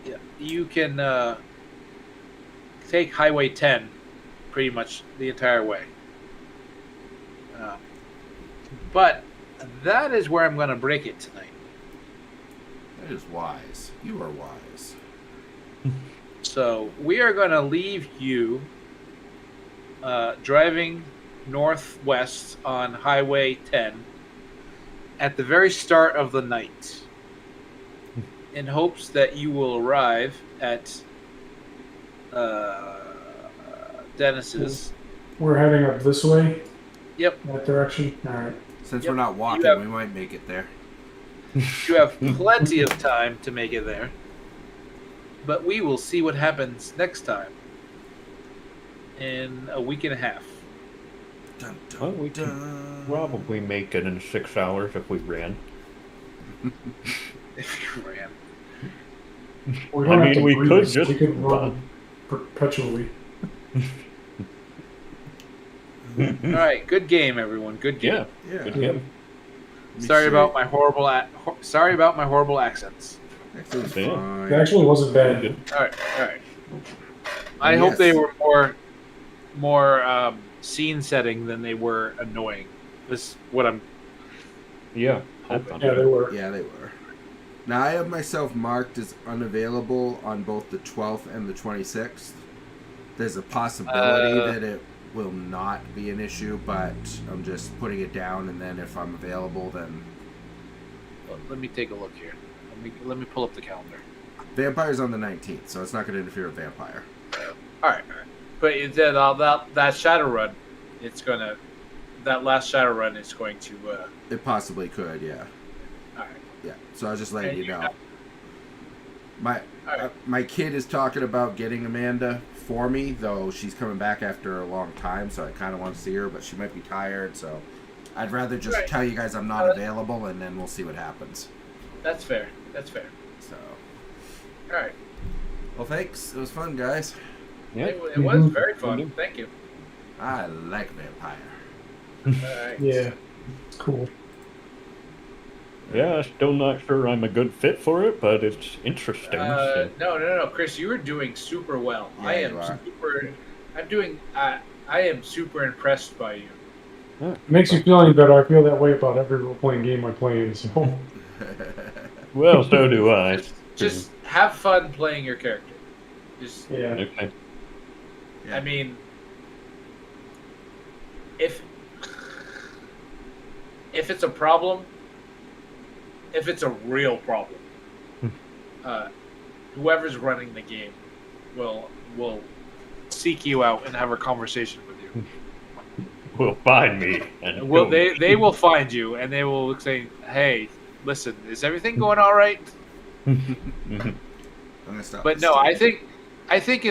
Yeah, you can take Highway 10 pretty much the entire way. But that is where I'm going to break it tonight. That is wise. You are wise. So we are going to leave you driving northwest on Highway 10 at the very start of the night, in hopes that you will arrive at Dennis's. We're heading up this way? Yep. That direction? Alright. Since Yep. we're not walking, we might make it there. You have plenty of time to make it there. But we will see what happens next time. In a week and a half. Dun, dun, Well, we can probably make it in 6 hours if we ran. If you ran. We don't I have mean, to we breathe could this. just We could run. run perpetually. All right, good game, everyone. Good game. Yeah, Yeah. good game. Me Sorry see. about my horrible accents. Actually, it was Yeah. fine. It actually wasn't bad. Good. All right, all right. I And hope they yes. were more scene setting than they were annoying. This is what I'm. Yeah. Hoping. Yeah, they were. Yeah, they were. Now, I have myself marked as unavailable on both the 12th and the 26th. There's a possibility that it will not be an issue, but I'm just putting it down, and then if I'm available, then... Let me take a look here. Let me pull up the calendar. Vampire's on the 19th, so it's not going to interfere with Vampire. All right. But then that shadow run, that last shadow run is going to. It possibly could, yeah. All right. Yeah, so I was just letting And you you're know. not- My kid is talking about getting Amanda for me, though she's coming back after a long time, so I kind of want to see her, but she might be tired, so I'd rather just Right. tell you guys I'm not available, and then we'll see what happens. That's fair. That's fair. So, All right. well, thanks. It was fun, guys. Yeah. It was very fun. Mhm. Thank you. I like Vampire. All right. Yeah, it's cool. Yeah, still not sure I'm a good fit for it, but it's interesting. So. No, Chris, you are doing super well. Yeah, I you am are. super. I'm doing. I am super impressed by you. It makes you feel any better. I feel that way about every role-playing game I play in, so... Well, so do I. Just have fun playing your character. Just. Yeah. Okay. Yeah. I mean, if it's a problem, if it's a real problem, whoever's running the game will seek you out and have a conversation with you. Will find me and Well, kill me. they will find you and they will say, "Hey, listen, is everything going all right?" I'm gonna stop But this no, tape. I think